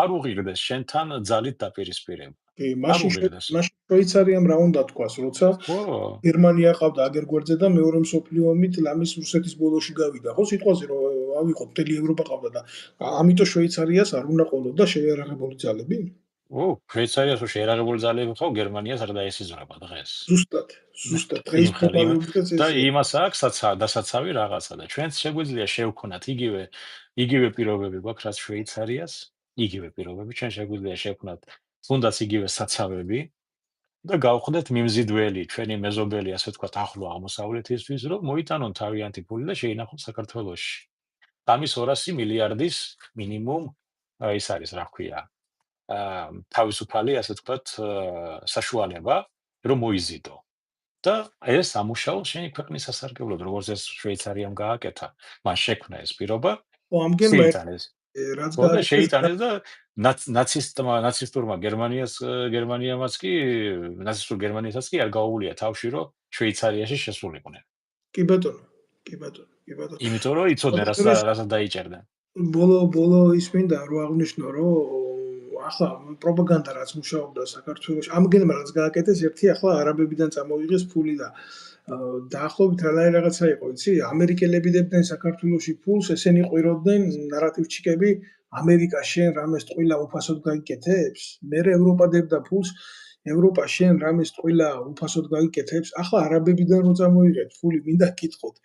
არ უღირდეს შენთან ძალით დაპირისპირება. კი, არ მაშინ უღირდეს. შვეიცარიამ რა უნდა თქვას, როცა ხო, გერმანია ყავდა აგერ გვერდზე და მეორე მსოფლიო ომით ლამის რუსეთის ბოლოში გავიდა. ხო, სიტყვაზე რომ ავიღოთ, მთელი ევროპა ყავდა და ამიტომ შვეიცარიას არ უნდა ყოლოდა შეიარაღებული ძალები? შვეიცარიას რო შეიარაღებული ძალები ხო, გერმანიას არ დაესიზრება დღეს. ზუსტად დღეს პრობლემებიც და ესეა. იმას აქვს დასაცავი რაღაცა და ჩვენც შეგვიძლია შევქონათ იგივე პირობები გვაქვს რაც შვეიცარიას, იგივე პირობები ჩვენ შეგვიძლია შევქონათ თუნდაც იგივე საცავები და გავხდეთ მიმზიდველი ჩვენი მეზობელი ასე ვთქვათ ახლო აღმოსავლეთისთვის, რომ მოიტანონ თავიანთი ფული და შეინახონ საქართველოში. ამის 200 მილიარდის მინიმუმ ის არის რა ქვია თავისუფალი ასე ვთქვათ საშუალება რომ მოიზიდო. და ეს ამუშაოს შენი ქვეყნის სასარგებლოდ, როგორც ეს შვეიცარიამ გააკეთა. მან შექმნა ეს პირობა. ამგენმა რაც შეიტანეს და ნაცისტურმა გერმანიამაც კი ნაცისტურ გერმანიასაც კი არ გაუვლია თავში, რომ შვეიცარიაში შესულიყვნენ. კი ბატონო, კი ბატონო. იმიტომ რომ იცოდნენ რასაც დაიჭერდნენ. ბოლო ის მინდა რომ აღნიშნო, რომ ახლა პროპაგანდა რაც მუშაობდა საქართველოში, ამგენმა რაც გააკეთეს, ერთი ახლა არაბებიდან წამოიღეს ფული და დაახლოებით რანაირ რაღაცა იყო, იცი? ამერიკელები დებდნენ საქართველოში ფულს, ესენი ყვიროდნენ ნარატივჩიკები, ამერიკა შენ რამეს ტყუილა უფასოდ გაიკეთებს? მერე ევროპა დებდა ფულს, ევროპა შენ რამეს ტყუილა უფასოდ გაიკეთებს? ახლა არაბებიდან რო წამოიღეთ ფული, მინდა გკითხოთ.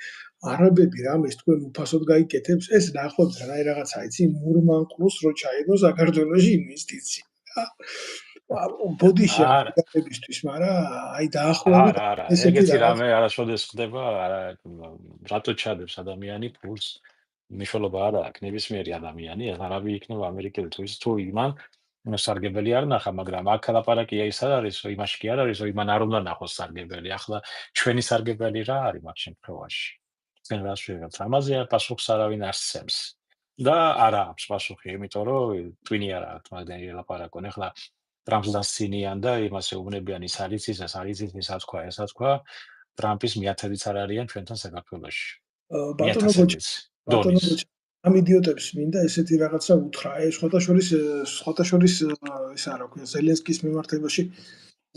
არაბები რამეს თქვენ უფასოდ გაიკეთებს? ეს დაახლოებით რანაირ რაღაცა, იცი? მურმანყუს რო ჩაედო საქართველოში ინვესტიცია. ბოდიში არაბებისთვის, მაგრამ აი დაახლოებით ესეთი რამე არასოდეს ხდება, რატო ჩადებს ადამიანი ფულს? მნიშვნელობა არ აქვს, ნებისმიერი ადამიანი, არაბი იქნება ამერიკელი თუ იმან სარგებელი არ ნახა, მაგრამ აქ ლაპარაკია ის არის, რომ იმაში კი არ არის, რომ იმან არ უნდა ნახოს სარგებელი. ახლა ჩვენი სარგებელი რა არის მაგ შემთხვევაში? ჩვენ რას ვიღებთ? ამაზე პასუხს არავინ არ სცემს. და არა აქვს პასუხი, იმიტომ რომ twin-ი არ აქვს მაგდენი ლაპარაკონ. ახლა ტრამპს დასცინიან და იმას ეუბნებიან, ის არის ის, ეს არის ის, ესა თქვა. ტრამპის მიათებიც არ არიან ჩვენთან საქართველოში. ბატონო გოჩა, ამ იდიოტებს მინდა ესეთი რაღაცა უთხრა. აი სხვათაშორის ეს რა ქვია, ზელენსკის მიმართებაში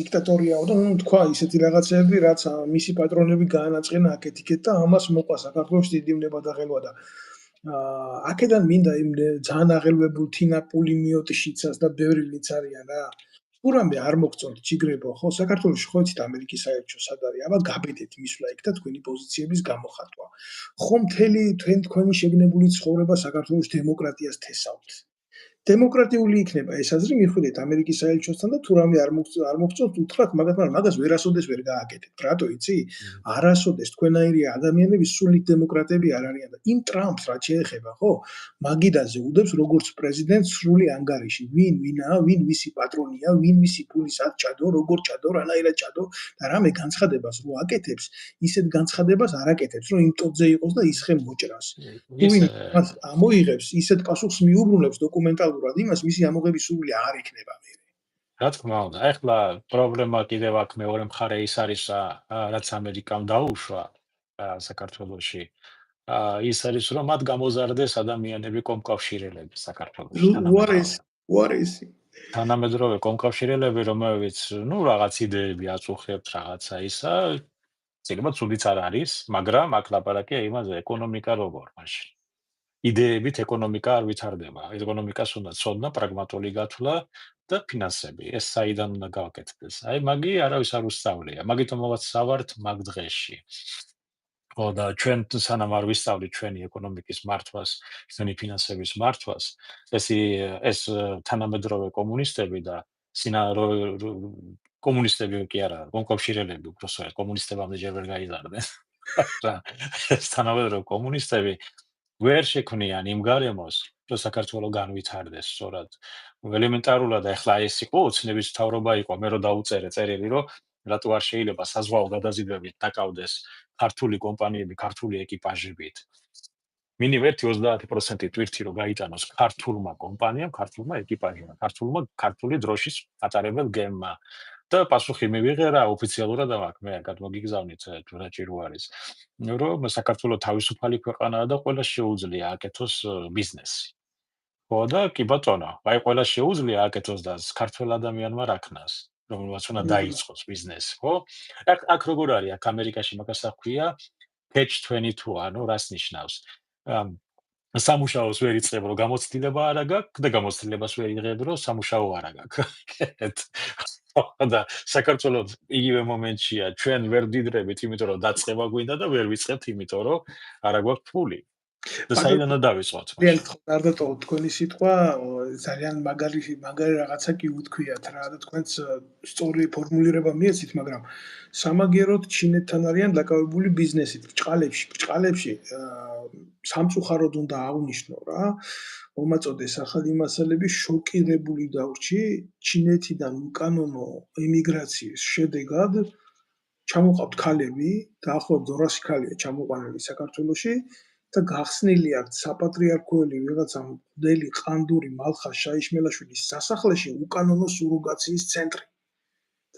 დიქტატორიაო და თქვა ისეთი რაღაცები, რაც მისი პატრონები გაანაწყენა აქეთ-იქეთ და ამას მოყვა საქართველოს დიდი მნება და ღელვა და აქედან მინდა იმ ძალიან აღელვებულ თინა პულიმიოტიშიცას და ბევრი ვინც არიან რა. თუ რამე არ მოგწონთ ჯიგრებო, ხო, საქართველოში ხო იცით ამერიკის საელჩო სად არის? აბა გაბედეთ მისვლა იქ და თქვენი პოზიციების გამოხატვა. ხო მთელი თქვენი შეგნებული ცხოვრება საქართველოს დემოკრატიას თესავთ. დემოკრატიული იქნება ეს აზრი, მიხვიდეთ ამერიკის საელჩოსთან და თუ რამე არ მოგწონთ, უთხრათ მაგას ვერასოდეს ვერ გააკეთებთ. რატო იცი? არასოდეს თქვენაირი ადამიანები სულით დემოკრატები არ არიან და იმ ტრამპს რაც შეეხება, ხო? მაგიდაზე უდევს როგორც პრეზიდენტს სრული ანგარიში. ვინაა, ვინ მისი პატრონია, ვინ მისი ფული სად ჩადო, როგორ ჩადო, რანაირად ჩადო და რამე განცხადებას რო აკეთებს, ისეთ განცხადებას არ აკეთებს, რომ იმ ტოტზე იყოს და ისხე მოჭრას. თუ ვინ მას ამოიღებს, ისეთ პასუხს მიუბრუნებს დოკუმენტალურად იმას, მისი ამოღების სურვილი არ იქნება მე. რა თქმა უნდა, ახლა პრობლემა კიდევ აქ მეორე მხარე ის არის, რაც ამერიკამ დაუშვა საქართველოში. ის არის, რომ მათ გამოზარდეს ადამიანები კომკავშირელები საქართველოში უარესი. თანამედროვე კომკავშირელები, რომელიც, რაღაც იდეები აწუხებთ, რაღაცა ისა, შეიძლება ცუდიც არ არის, მაგრამ აქ ლაპარაკია იმაზე, ეკონომიკა როგორ მაშინ. იდეებით ეკონომიკა არ ვითარდება. ეკონომიკას უნდა ცოდნა, პრაგმატული გათვლა და ფინანსები. ეს საიდან უნდა გავაკეთდეს? აი მაგი არავის არ უსწავლია. მაგითომაც ვსავართ მაგ დღეში. ხო და ჩვენ სანამ არ ვისწავლით ჩვენი ეკონომიკის მართვას, ჩვენი ფინანსების მართვას, ეს თანამედროვე კომუნისტები და კომუნისტები კი არა, კომკავშირელები უბრალოდ კომუნისტებამდე ჯერ ვერ გაიზარდნენ. ეს თანამედროვე კომუნისტები ვერ შექმნიან იმ გარემოს, რომ საქართველოს განვითარდეს სწორად. ელემენტარულად ახლა ეს იყო ოცნების მთავრობა იყო, მე რო დაუწერე წერილი, რომ რატო არ შეიძლება საზღვაო გადაზიდვებით დაკავდეს ქართული კომპანიები, ქართული ეკიპაჟებით. მინიმум 30% ტვირთი რო გაიტანოს ქართულმა კომპანიამ, ქართულმა ეკიპაჟმა, ქართული დროშის ატარებელ გემმა. და პასუხი მივიღე რა ოფიციალურად ამაკ მე გადმოგიგზავნით ჯურაჭირო არის. რომ საქართველოს თავისუფალი ქვეყანაა და ყველა შეუძლია აკეთოს ბიზნესი. ხო და კი ბატონო, აი ყველა შეუძლია აკეთოს და ქართველ ადამიანმა რა ქნას, რომელსაც უნდა დაიწყოს ბიზნესი, ხო? აქ როგორ არის? აქ ამერიკაში მაგას აქვია catch-22, ანუ რას ნიშნავს? სამუშაოს ვერ იწყებ, რომ გამოცდილება არ აქვს და გამოცდილებას ვერ იღებ, რომ სამუშაო არ აქვს. და საქართველოს იგივე მომენტშია, ჩვენ ვერ ვდიდრებით, იმიტომ რომ დაწყება გვინდა და ვერ ვიწყებთ, იმიტომ რომ არ აქვს ფული. და საიდან დავიწყოთ? არ დატოვოთ თქვენი სიტყვა, ძალიან მაგარი რაღაცა კი უთქვიათ რა და თქვენც სწორი ფორმულირება მიეცით, მაგრამ სამაგიეროდ ჩინეთთან არიან დაკავებული ბიზნესით, ბრჭყალებში სამწუხაროდ უნდა აღვნიშნო რა. მომაწოდეს ახალი მასალები, შოკირებული დავრჩი ჩინეთიდან უკანონო ემიგრაციის შედეგად ჩამოყავთ ქალები, დაახლოებით 200 ქალია ჩამოყვანილი საქართველოში და გახსნილი აქვს საპატრიარქოელი ვიღაცა მღვდელი ყანდური მალხა შაიშმელაშვილის სასახლეში უკანონო სუროგაციის ცენტრი.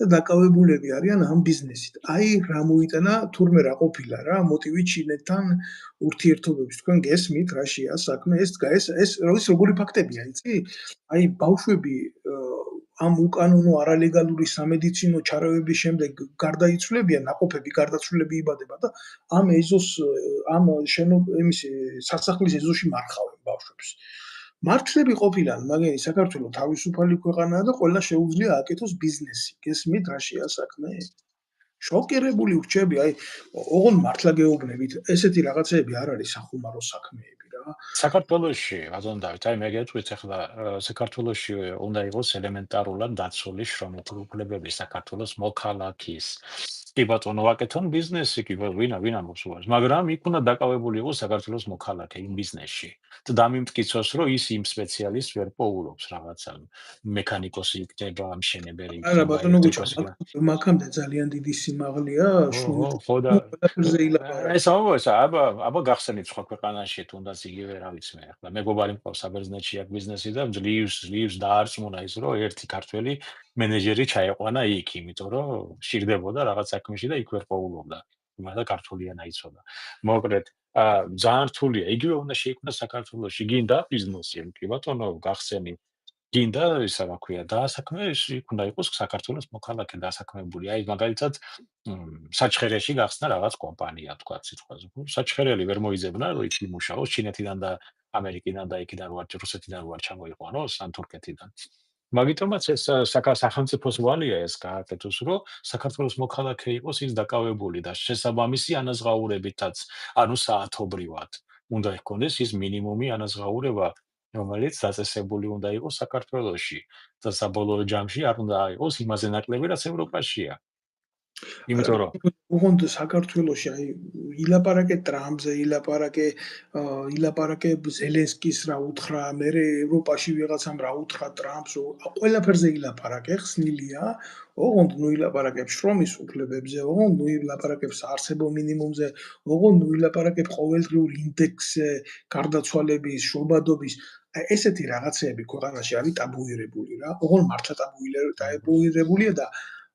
და დაკავებულები არიან ამ ბიზნესით. აი რა მოიტანა, თურმე რა ყოფილა რა, მოტივი ჩინეთთან ურთიერთობების. თქვენ გესმით რაშია საქმე, ეს როგორი ფაქტებია, იცი? აი ბავშვები ამ უკანონო არალეგალური სამედიცინო ჩარევების შემდეგ გარდაიცვლებიან, ნაყოფები გარდაცვლილები იბადება და ამ სასახლის ეზოში მარხავენ ბავშვებს. მართლები ყოფილან, მაგრამ საქართველოს თავისუფალი ქვეყანაა და ყველა შეუძლია აკეთოს ბიზნესი. გესმით რაშია საქმე? შოკირებული ვრჩები, აი, ოღონდ მართლა გეუბნებით, ესეთი რაღაცეები არ არის სახუმარო საქმეები რა. საქართველოში, ბატონ დავით, აი მე გეტყვით ახლა საქართველოში უნდა იყოს ელემენტარულად დაცული შრომითი უფლებები საქართველოს მოქალაქის. კი ბატონო, ვაკეთონ ბიზნესი, კი ვინ ამბობს უარს, მაგრამ იქ უნდა დაკავებული იყოს საქართველოს მოქალაქე იმ ბიზნესში. და დამიმტკიცოს, რომ ის იმ სპეციალისტს ვერ პოულობს რაღაცა მექანიკოსი იქნება, მშენებელი იქნება. არა ბატონო გუჩა, მაგამდე ძალიან დიდი სიმაღლეა, ხო და ეს აბა გახსენით სხვა ქვეყანაში თუნდაც იგივე რა ვიცი მე ახლა მეგობარი მყავს საბერძნეთში აქ ბიზნესი და ძლივს დაარწმუნა ის რომ ერთი ქართველი მენეჯერი ჩაეყვანა იქ, იმიტომ რომ შირდებოდა რაღაც საქმეში და იქ ვერ პოულობდა. იმადა ქართულიან აიცოდა. მოკლედ ძალიან რთულია. იგივე უნდა შეიქმნას საქართველოში. გინდა ბიზნესი, კი ბატონო, გახსენი. გინდა ისა რა ქვია, დაასაქმე უნდა იყოს საქართველოს მოქალაქე დასაქმებული. აი მაგალითად, საჩხერეში გახსნა რაღაც კომპანია, თქვათ სიტყვაზე. საჩხერელი ვერ მოიძებნა, რომ იქ იმუშაოს ჩინეთიდან და ამერიკიდან და იქიდან რუსეთიდან ვარ ჩამოიყვანოს, ან თურქეთიდან. მაგიტომაც ეს სახელმწიფოს ვალია ეს გააკეთოს, რომ საქართველოს მოქალაქე იყოს ის დაკავებული და შესაბამისი ანაზღაურებითაც, ანუ საათობრივად უნდა იქონდეს ის მინიმუმი ანაზღაურება, რომელიც დაწესებული უნდა იყოს საქართველოში და საბოლოო ჯამში არ უნდა იყოს იმაზე ნაკლები, რაც ევროპაშია. არა, იმიტომ რომ ოღონდ საქართველოში აი ილაპარაკე ტრამპზე, ილაპარაკე ზელენსკის რა უთხრა, მერე ევროპაში ვიღაცამ რა უთხრა ტრამპს, ყველაფერზე ილაპარაკე, ხსნილია. ოღონდ ნუ ილაპარაკებ შრომის უფლებებზე, ოღონდ ნუ ილაპარაკებს არსებო მინიმუმზე, ოღონდ ნუ ილაპარაკებ ყოველდღიურ ინდექსზე, გარდაცვალების, შობადობის. აი ესეთი რაღაცეები ქვეყანაში არის ტაბუირებული რა. ოღონდ მართლა ტაბუირებულია და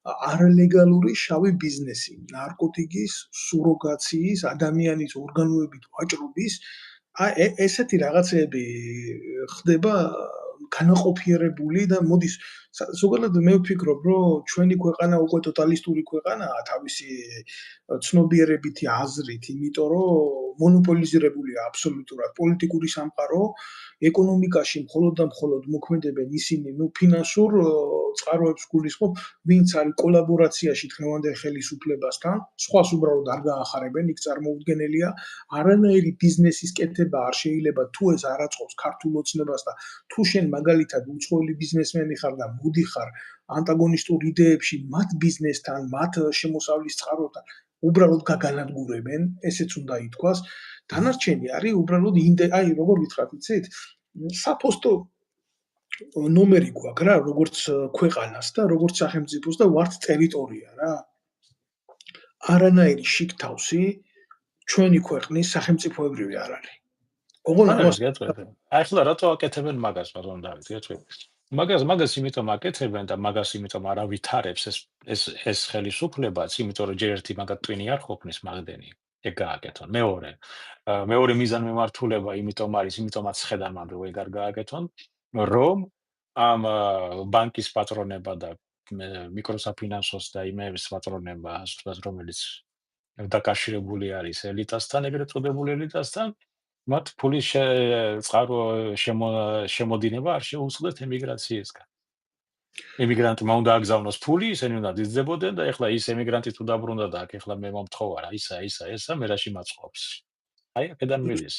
არალეგალური შავი ბიზნესი, ნარკოტიკის, სუროგაციის, ადამიანის ორგანოებით ვაჭრობის, ესეთი რაღაცეები ხდება განაყოფიერებული და მოდის ზოგადად მე ვფიქრობ, რომ ჩვენი ქვეყანა უკვე ტოტალისტური ქვეყანაა თავისი ცნობიერებითი აზრით, იმიტომ რომ მონოპოლიზირებულია აბსოლუტურად პოლიტიკური სამყარო, ეკონომიკაში მხოლოდ და მხოლოდ მოქმედებენ ისინი, ფინანსურ წყაროებს გულისხმობ, ვინც არის კოლაბორაციაში დღევანდელ ხელისუფლებასთან, სხვას უბრალოდ არ გაახარებენ, იქ წარმოუდგენელია, არანაირი ბიზნესის კეთება არ შეიძლება თუ ეს არ აწყობს ქართულ ოცნებას და თუ შენ მაგალითად უცხოელი ბიზნესმენი ხარ და მოდიხარ ანტაგონისტურ იდეებში მათ ბიზნესთან, მათ შემოსავლის წყაროთან, უბრალოდ გაგანადგურებენ, ესეც უნდა ითქვას. დანარჩენი არის უბრალოდ აი როგორ გითხრათ, იცით? საფოსტო ნომერი გვაქვს რა, როგორც ქვეყანას და როგორც სახელმწიფოს და ვართ ტერიტორია რა. არანაირი შიგთავსი ჩვენი ქვეყნის სახელმწიფოებრივი არ არის. ოღონდ ამას აი ახლა რატო აკეთებენ მაგას, ბატონო დავით, გეტყვი? მაგას იმიტომ აკეთებენ და მაგას იმიტომ არ ავითარებს ეს ხელისუფლებაც, იმიტომ რომ ჯერ ერთი მაგათ ტვინი არ ყოფნის მაგდენი. ეგ გააკეთონ. მეორე მიზანმიმართულება იმიტომაც ხედავთ რომ ეგ არ გააკეთონ, რომ ამ ბანკის პატრონება და მიკროსაფინანსოს და იმების პატრონება, რომელიც დაკავშირებული არის ელიტასთან, ეგრეთ წოდებულ ელიტასთან, მათ ფულის წყარო შემოდინება არ შეუძლეთ ემიგრაციისგან. ემიგრანტმა უნდა აგზავნოს ფული, ისინი უნდა დიზდებოდნენ და ეხლა ის ემიგრანტი თუ დაბრუნდა და აქ ეხლა მე მომთხოვა რა, ისა, მე რაში მაწყობს. აი აქედან მიდის.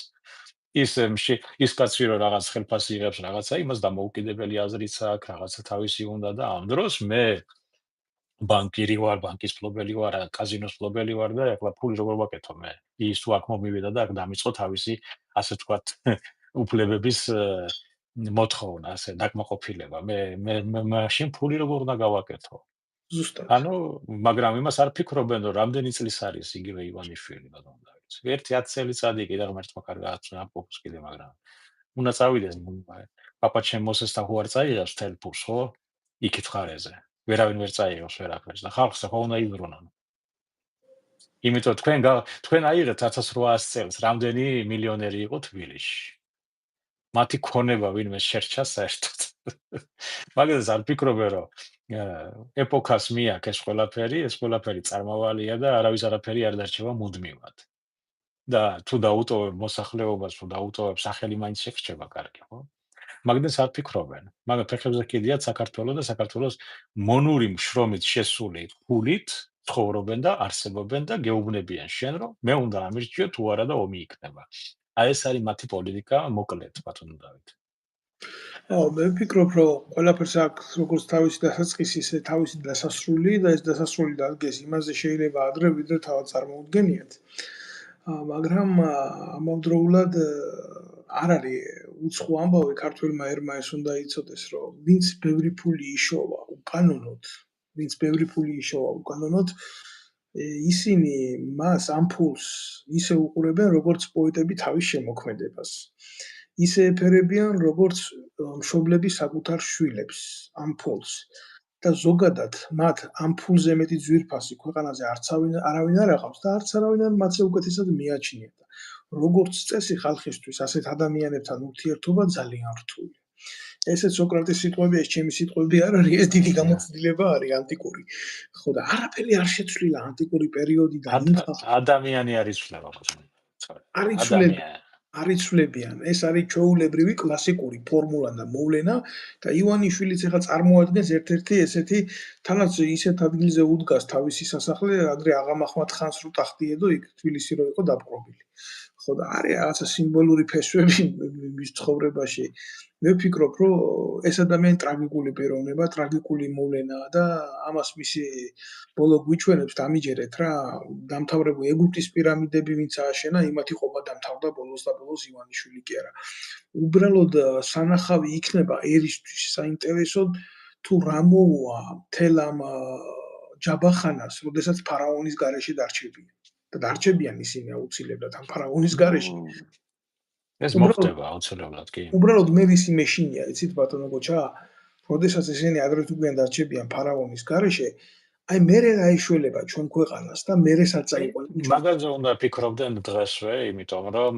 ის კაცი რომ რაღაც ხელფასი იღებს რაღაცა, იმას დამოუკიდებელი აზრიც აქვს, რაღაცა თავისი უნდა და ამ დროს მე ბანკირი ვარ, ბანკის მფლობელი ვარ, კაზინოს მფლობელი ვარ და ეხლა ფული როგორ ვაკეთო მე? ის თუ აქ მომივიდა და აქ დამიწყო თავისი, ასე ვთქვათ, უფლებების მოთხოვნა, ასე დაკმაყოფილება. მე მაშინ ფული როგორ უნდა გავაკეთო? ზუსტად. ანუ, მაგრამ იმას არ ფიქრობენ, რომ რამდენი წლის არის იგივე ივანიშვილი, ბატონო დავით. 1-10 წელი კიდე ღმერთმა კარგად ამყოფოს კიდე, მაგრამ უნდა წავიდეს პაპა ჩემ მოსესთან ხო არ წაიღებს თელ ფულს, ხო? იქით ხარეზე. ვერავინ ვერ წაიღებს ვერაფერს და ხალხს ხო უნდა იბრუნონ. იმიტომ თქვენ აიღეთ 1800 წელს რამდენი მილიონერი იყო თბილისში. მათი ქონება ვინმე შერჩა საერთოდ. მაგას არ ფიქრობენ, რომ ეპოქას მიაქ ეს ყველაფერი წარმავალია და არავის არაფერი არ დარჩება მუდმივად. და თუ დაუტოვებ მოსახლეობას, თუ დაუტოვებ სახელი მაინც შეგრჩება კარგი, ხო? მაგდენს არ ფიქრობენ. მაგრამ ფეხებზე კიდიათ საქართველოს და საქართველოს მონური შრომით შესული ფულით ცხოვრობენ და არსებობენ და გეუბნებიან შენ, რომ მე უნდა ამირჩიო თუ არა და ომი იქნება. აი ეს არის მათი პოლიტიკა, მოკლედ, ბატონო დავით. მე ვფიქრობ, რომ ყველაფერს აქვს როგორც თავისი დასაწყისი, ისე თავისი დასასრული და ეს დასასრული დადგეს იმაზე შეიძლება ადრე ვიდრე თავად წარმოუდგენიათ. მაგრამ ამავდროულად არ არის უცხო ამბავი ქართველმა ერმა ეს უნდა იცოდეს, რომ ვინც ბევრი ფული იშოვა უკანონოდ, ისინი მას ამ ფულს ისე უყურებენ, როგორც პოეტები თავის შემოქმედებას. ისე ეფერებიან, როგორც მშობლები საკუთარ შვილებს ამ ფულს. და ზოგადად მათ ამ ფულზე მეტი ძვირფასი ქვეყანაზე არავინ არ აყავს და არც არავინ მათზე უკეთესად მიაჩნია. როგორც წესი ხალხისთვის ასეთ ადამიანებთან ურთიერთობა ძალიან რთულია. ესეც სოკრატეს სიტყვები, ეს ჩემი სიტყვები არ არის, ეს დიდი გამოცდილება არის ანტიკური. ხო და არაფერი არ შეცვლილა ანტიკური პერიოდიდან იმ ხალხს. ადამიანი არ იცვლება ბატონო. არ იცვლებიან. ეს არის ჩვეულებრივი კლასიკური ფორმულა და მოვლენა და ივანიშვილიც ახლა წარმოადგენს ერთ-ერთი ესეთი თანაც ისეთ ადგილზე უდგას თავისი სასახლე, ადრე აღამახმად ხანს რო ტახტიედო, იქ თბილისი რო იყო დაპყრობილი. ხო და არის რაღაცა სიმბოლური ფესვები მის ცხოვრებაში. მე ვფიქრობ, რომ ეს ადამიანი ტრაგიკული პიროვნება, ტრაგიკული მოვლენაა და ამას მისი ბოლო გვიჩვენებს დამიჯერეთ რა, დამთავრებული ეგვიპტის პირამიდები ვინც ააშენა, იმათ იყოფა დამთავრდა ბოლოს და ბოლოს ივანიშვილი კი არა. უბრალოდ სანახავი იქნება ერისთვის საინტერესოდ თუ რა მოუვა მთელ ამ ჯაბახანას, როდესაც ფარაონის გარეშე დარჩებიან. და დარჩებიან ისინი აუცილებლად ამ ფარაონის გარეშე. ეს მოხდება აუცილებლად კი. უბრალოდ მე ვისი მეშინია, იცით ბატონო გოჩა, როდესაც ესენი აგრეთ უკვე დარჩებიან ფარაონის გარეშე, აი მერე აიშველება ჩვენ ქვეყანას და მერე საწაიყო. მაგაზე უნდა ფიქრობდნენ დღესვე, იმიტომ რომ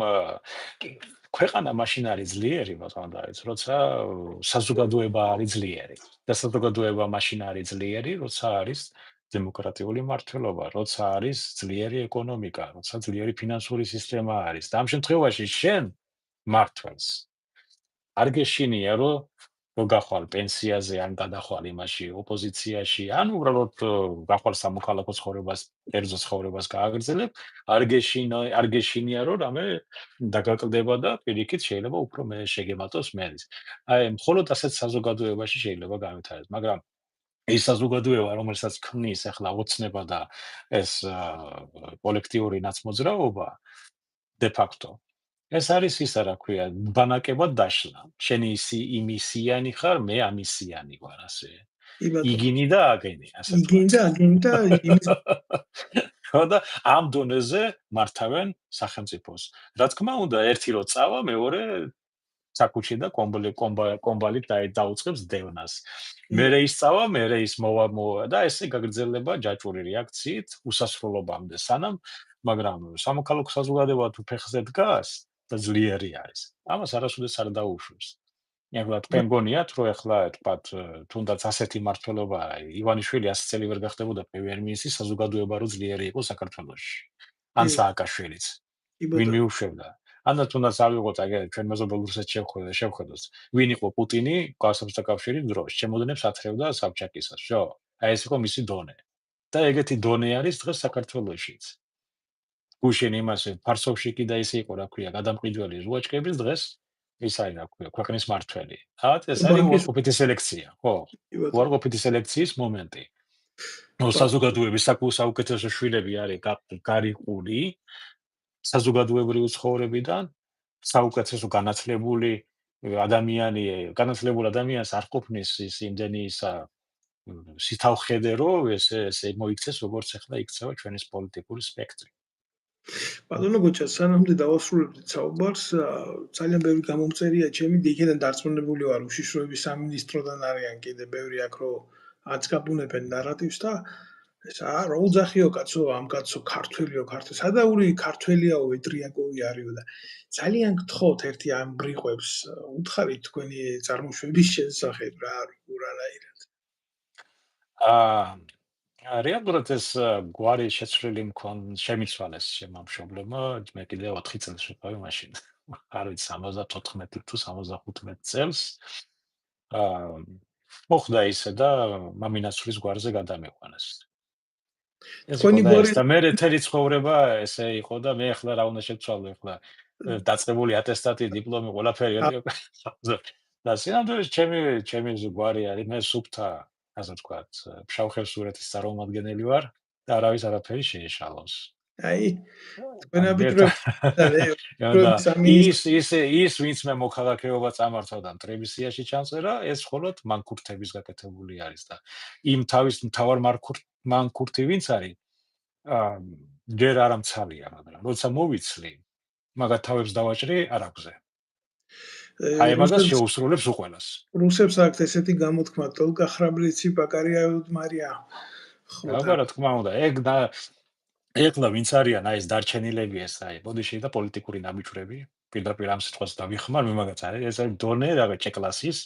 ქვეყანა მაშინ არის ძლიერი, ბატონო დაიც, როცა საზოგადოება არის ძლიერი. და საზოგადოება მაშინ არის ძლიერი, როცა არის დემოკრატიული მართლობა, როცა არის ძლიერი ეკონომიკა, როცა ძლიერი ფინანსური სისტემა არის. და ამ შემთხვევაში შენ მართლს არ გეშინია, რომ გახვალ პენსიაზე, ან გადახვალ იმაში ოპოზიციაში, ან უბრალოდ გახვალ სამოქალაქო ცხოვრებას, კერძო ცხოვრებას გააგრძელებ, არ გეშინია, რომ რამე დაგაკლდება და პირიქით შეიძლება უფრო მე შეგემატოს მეც. აი, მხოლოდ ასეთ საზოგადოებაში შეიძლება განვითარდეს, მაგრამ ეს საზოგადოება, რომელსაც ქმნის ახლა ოცნება და ეს კოლექტიური ნაცმოძრაობა, de facto ეს არის ისა, რა ქვია, ბანაკებად დაშლა. შენი იმისიანი ხარ, მე ამისიანი ვარ, ასე. იგინი და აგენი, ასე თქვა. იგინი და აგენი და იმის ხო და ამ დონეზე მართავენ სახელმწიფოს. რა თქმა უნდა, ერთი რო წავა, მეორე საკუჩი და კომბალით დაუწყებს დევნას. მერე ის წავა, მერე ის მოვა და ესე გაგრძელება ჯაჭვური რეაქციით უსასრულობამდე, სანამ, მაგრამ სამოქალაქო საზოგადოება თუ ფეხზე დგას და ძლიერი არის. ამას არასოდეს არ დაუშვებს. ეხლა თქვენ გონიათ, რომ ეხლა თქვათ, თუნდაც ასეთი მართლობა, ივანიშვილი 100 წელი ვერ გახდებოდა პრემიერ-მინისტრი, საზოგადოება რო ძლიერი იყო საქართველოში. ან სააკაშვილიც. ვინ მიუშვებდა? ანა თუნდაც ავიღოთ აგერ ჩვენ მეზობელ რუსეთს შევხედოთ. ვინ იყო პუტინი კავშირთა კავშირის დროს? შემოდნებს ათრევდა საბჭაკისას, ვсё. აი ეს იყო მისი დონე. და ეგეთი დონე არის დღეს საქართველოშიც. გუშინ იმასე ფარსოვში კი და ისე იყო, რა ქვია, გადამყიდველი ზუაჩკების დღეს ის არის, რა ქვია, ქვეყნის მართველი. ეს არის უარყოფითი სელექცია, ხო? უარყოფითი სელექციის მომენტი. საზოგადოების საუკეთესო შვილები არის გარიყული საზოგადოებრივი ცხოვრებიდან, საუკეთესო განათლებული ადამიანს არ ყოფნის ის იმდენი ისა სითავხედე, რომ ესე მოიქცეს, როგორც ახლა იქცევა ჩვენის პოლიტიკური სპექტრი. ბატონო გოჩა, სანამდე დავასრულებდით საუბარს, ძალიან ბევრი გამომწერია ჩემი, იქიდან დარწმუნებული ვარ, უშიშროების სამინისტროდან არიან კიდე ბევრი აქ რო აწკაბუნებენ ნარატივს და ესა რა უძახიო კაცო, ამ კაცო ქართველიო, სადაური ქართველიაო, ეტრიაკოვი არისო და ძალიან გთხოვთ ერთი ამ ბრიყვებს, უთხარით თქვენი წარმოშვების შესახებ რა, რანაირად. რეალურად ეს გვარი შეცვლილი შემიცვალეს შემამშობლებმა, მე კიდევ 4 წელს ვიყავი მაშინ. არ ვიცი 74 თუ 75 წელს. მოხდა ისე და მამინაცვლის გვარზე გადამეყვანეს. თქვენი გვარი და მე თელი ცხოვრება ესე იყო და მე ახლა რა უნდა შეცვალო ახლა დაწყებული ატესტატი, დიპლომი, ყველაფერი და სინამდვილეში ჩემი გვარი არის, მე სუფთა ასე ვთქვათ, ფშავ-ხევსურეთის წარმომადგენელი ვარ და არავის არაფერი შეეშალოს. აი, თქვენ აბიტურიენტები ის ვინც მე მოქალაქეობა წამართავდა მტრებისიაში ჩამწერა, ეს მხოლოდ მანქურთების გაკეთებული არის და იმ თავის მთავარ მანქურთი ვინც არის, ჯერ არ ამცალია, მაგრამ როცა მოვიცლი, მაგათ თავებს დავაჭრი არაგვზე. აი მაგას შეუსრულებს უყველას. რუსებს აქვთ ესეთი გამოთქმა, ტოლკა ხრაბრიცი ბაკარიაუდ მარია. ხო, რა თქმა უნდა, ეგ ეხლა ვინც არიან აი ეს დარჩენილები ეს აი ბოდიში და პოლიტიკური ნაბიჯვრები პირდაპირ ამ სიტყვას დავიხმარ მე მაგაც არის ეს არის დონე რაღაც ჭეკლასის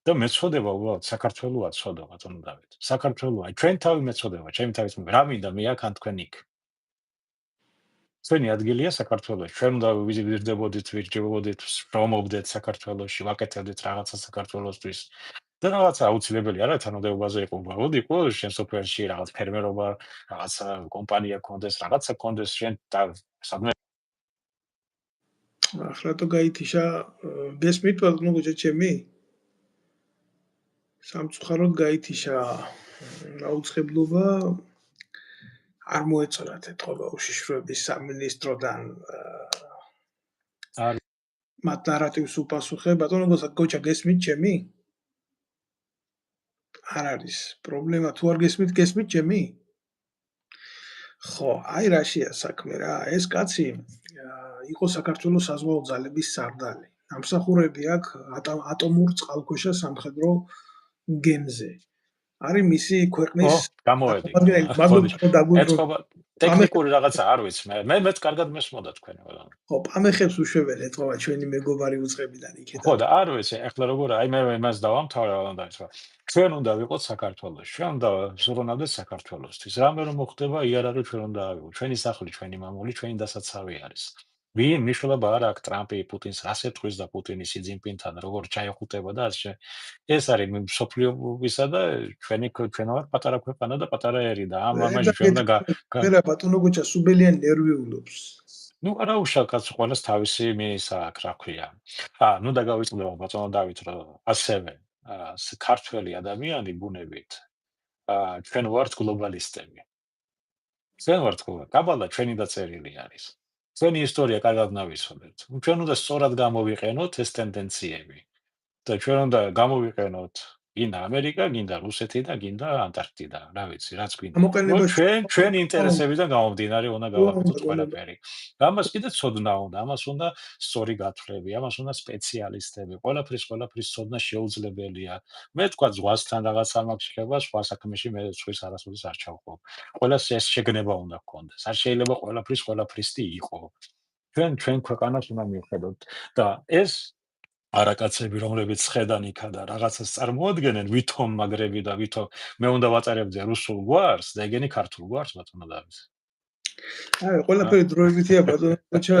და მეცოდება უბრალოდ საქართველოა ცოდო ბატონო დავით საქართველოა ჩვენ თავი მეცოდება ჩემი თავის რა მინდა მე აქ ან თქვენ იქ ჩვენი ადგილია საქართველოში ჩვენ უნდა ვიზრდებოდით ვირჩევოდით პრომობდეთ საქართველოში ვაკეთებდეთ რაღაცა საქართველოსთვის და რაღაცა აუცილებელი არა თანამდებობაზე იყო უბრალოდ იყო შენ სოფელში რაღაც ფერმერობა რაღაცა კომპანია კონდეს რაღაცა კონდეს შენ და სადმე ახლა то გაითიშა გესმით ბატონო გუჯა ჩემი სამწუხაროდ გაითიშა აუწყებლობა არ მოეწონათ ეთყობა უშიშროების სამინისტროდან არ მათ ნარატივს უპასუხე ბატონო გუჯა გესმით ჩემი არ არის პრობლემა თუ არ გესმით ჩემი ხო აი რაშია საქმე რა ეს კაცი იყო საქართველოს საზღვაო ძალების სარდალი ამსახურები აქ ატომურ წყალქვეშა სამხედრო გემზე არის მისი ქვეყნის გამოვედი ეთყობა ტექნიკური რაღაცა არ ვიცი მე მეც კარგად მესმოდა თქვენ ყველამ ხო პამეხებს უშვებენ ეთყობა ჩვენი მეგობარი უწყებიდან იქიდან ხო და არ ვიცი ეხლა როგორ აი მე იმას დავამთავრე ალბათ რა ჩვენ უნდა ვიყოთ საქართველოს ჩვენ უნდა ზრუნავდეთ საქართველოსთვის რამე რომ მოხდება იარაღი ჩვენ უნდა ავიღოთ ჩვენი სახლი ჩვენი მამული ჩვენი დასაცავი არის ვინ მნიშვნელობა არ აქვს ტრამპი პუტინს ასე თქვის და პუტინი სი ძინპინთან როგორ ჩაეხუტება და ასე ეს არის სოფლიობისა და ჩვენ ვართ პატარა ქვეყანა და პატარა ერი და ამ ამაში ჩვენ უნდა მერა ბატონო გოჩა სუბელიან ნერვიულობს ნუ არა უშაკაც ყველას თავისი მისა აქვს რა ქვია ნუ დაგავიწყდება ბატონო დავით რომ ასევე ქართველი ადამიანი ბუნებით ჩვენ ვართ გლობალისტები ჩვენ ვართ კაბალა ჩვენი დაწერილი არის ჩვენი ისტორია კარგად ნავისვენებთ ჩვენ უნდა სწორად გამოვიყენოთ ეს ტენდენციები და ჩვენ უნდა გამოვიყენოთ გინდა ამერიკა, გინდა რუსეთი და გინდა ანტარქტიდა, რა ვიცი, რაც გინდა. ჩვენ ინტერესებიდან გამომდინარე უნდა გავაკეთოთ ყველაფერი. ამას კიდე ცოდნა უნდა, ამას უნდა სწორი გათვლები, ამას უნდა სპეციალისტები, ყველაფრის ცოდნა შეუძლებელია. მე თქვა ზღვასთან რაღაც არ მაქვს შეხება, სხვა საქმეში მე ზღვის არასოდეს არ ჩავყობ. ყველას ეს შეგნება უნდა გქონდეს. არ შეიძლება ყველაფრისთი იყო. ჩვენ ქვეყანას უნდა მივხედოთ და ეს არაკაცები რომლებიც ხედან იქა და რაღაცას წარმოადგენენ ვითომ მაგრები და ვითომ მე უნდა ვაწარებდე რუსულ გვარს და ეგენი ქართულ გვარს ბატონო დავით აი ყველაფერი დროებითია ბატონო ბოჩა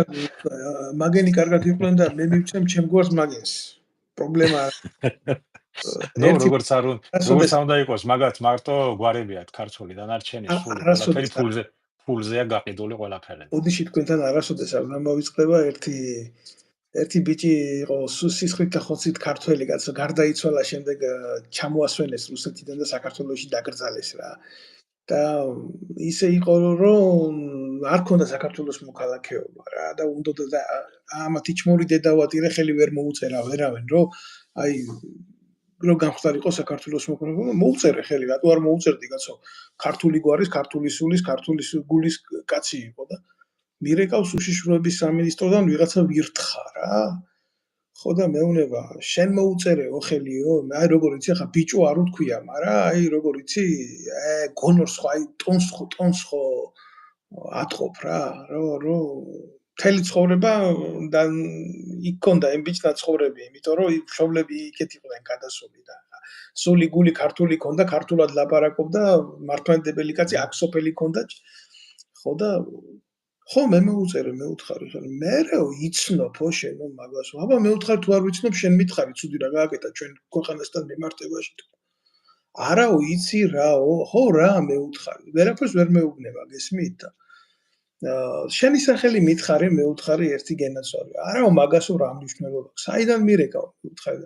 მაგენი კარგად იყვნენ და მე მივცემ ჩემ გვარს მაგენს პრობლემა ნუ როგორც უნდა იყოს მაგათ მარტო გვარებიათ ქართული დანარჩენი სული ყველაფერი ფულზეა გაყიდული ყველაფერი ოდიში თქვენთან არასოდეს არ დამოვიწყდება ერთი ბიჭი იყო სისხლით და ხოცით ქართველი კაცო გარდაიცვალა შემდეგ ჩამოასვენეს რუსეთიდან და საქართველოში დაკრძალეს რა და ისე იყო რომ არ ქონდა საქართველოს მოქალაქეობა რა და უნდა ამათ იჭმური დედავატირე ხელი ვერ მოუწერა ვერავენ რომ აი რომ გამხდარიყო საქართველოს მოქალაქეობა მოუწერე ხელი რატო არ მოუწერდი კაცო ქართული გვარის ქართული სულის ქართული გულის კაცი იყო და მირეკავს უშიშროების სამინისტროდან ვიღაცა ვირთხა რა ხო და მეუნება შენ მოუწერეო ხელიო აი როგორ იცი ახლა ბიჭო არ უთქვია მაგრამ აი როგორ იცი გონორს ხო აი ტონს ხო ატყობ რა რო თელი ცხოვრება და იქ კონდა იმ ბიჭთა ცხოვრები იმიტომ რომ მშობლები იქეთ იყვნენ გადასული და სული გული ქართული კონდა ქართულად ლაპარაკობდა მართლმადიდებელი კაცი აქ სოფელი კონდა ხო და ხო მე მოუწერე მე უთხარი ხარ მერე იცნობო შენო მაგას აბა მე უთხარი თუ არ ვიცნობ შენ მითხარი ცუდი რა გააკეთა ჩვენ ქვეყანასთან მიმართებაში არაო იცი რაო ხო რა მე უთხარი ვერაფერს ვერ მეუბნება გესმით და შენი სახელი მითხარი მე უთხარი ერთი გენაცვალე არაო მაგასო რა მნიშვნელობა საიდან მირეკავ უთხარი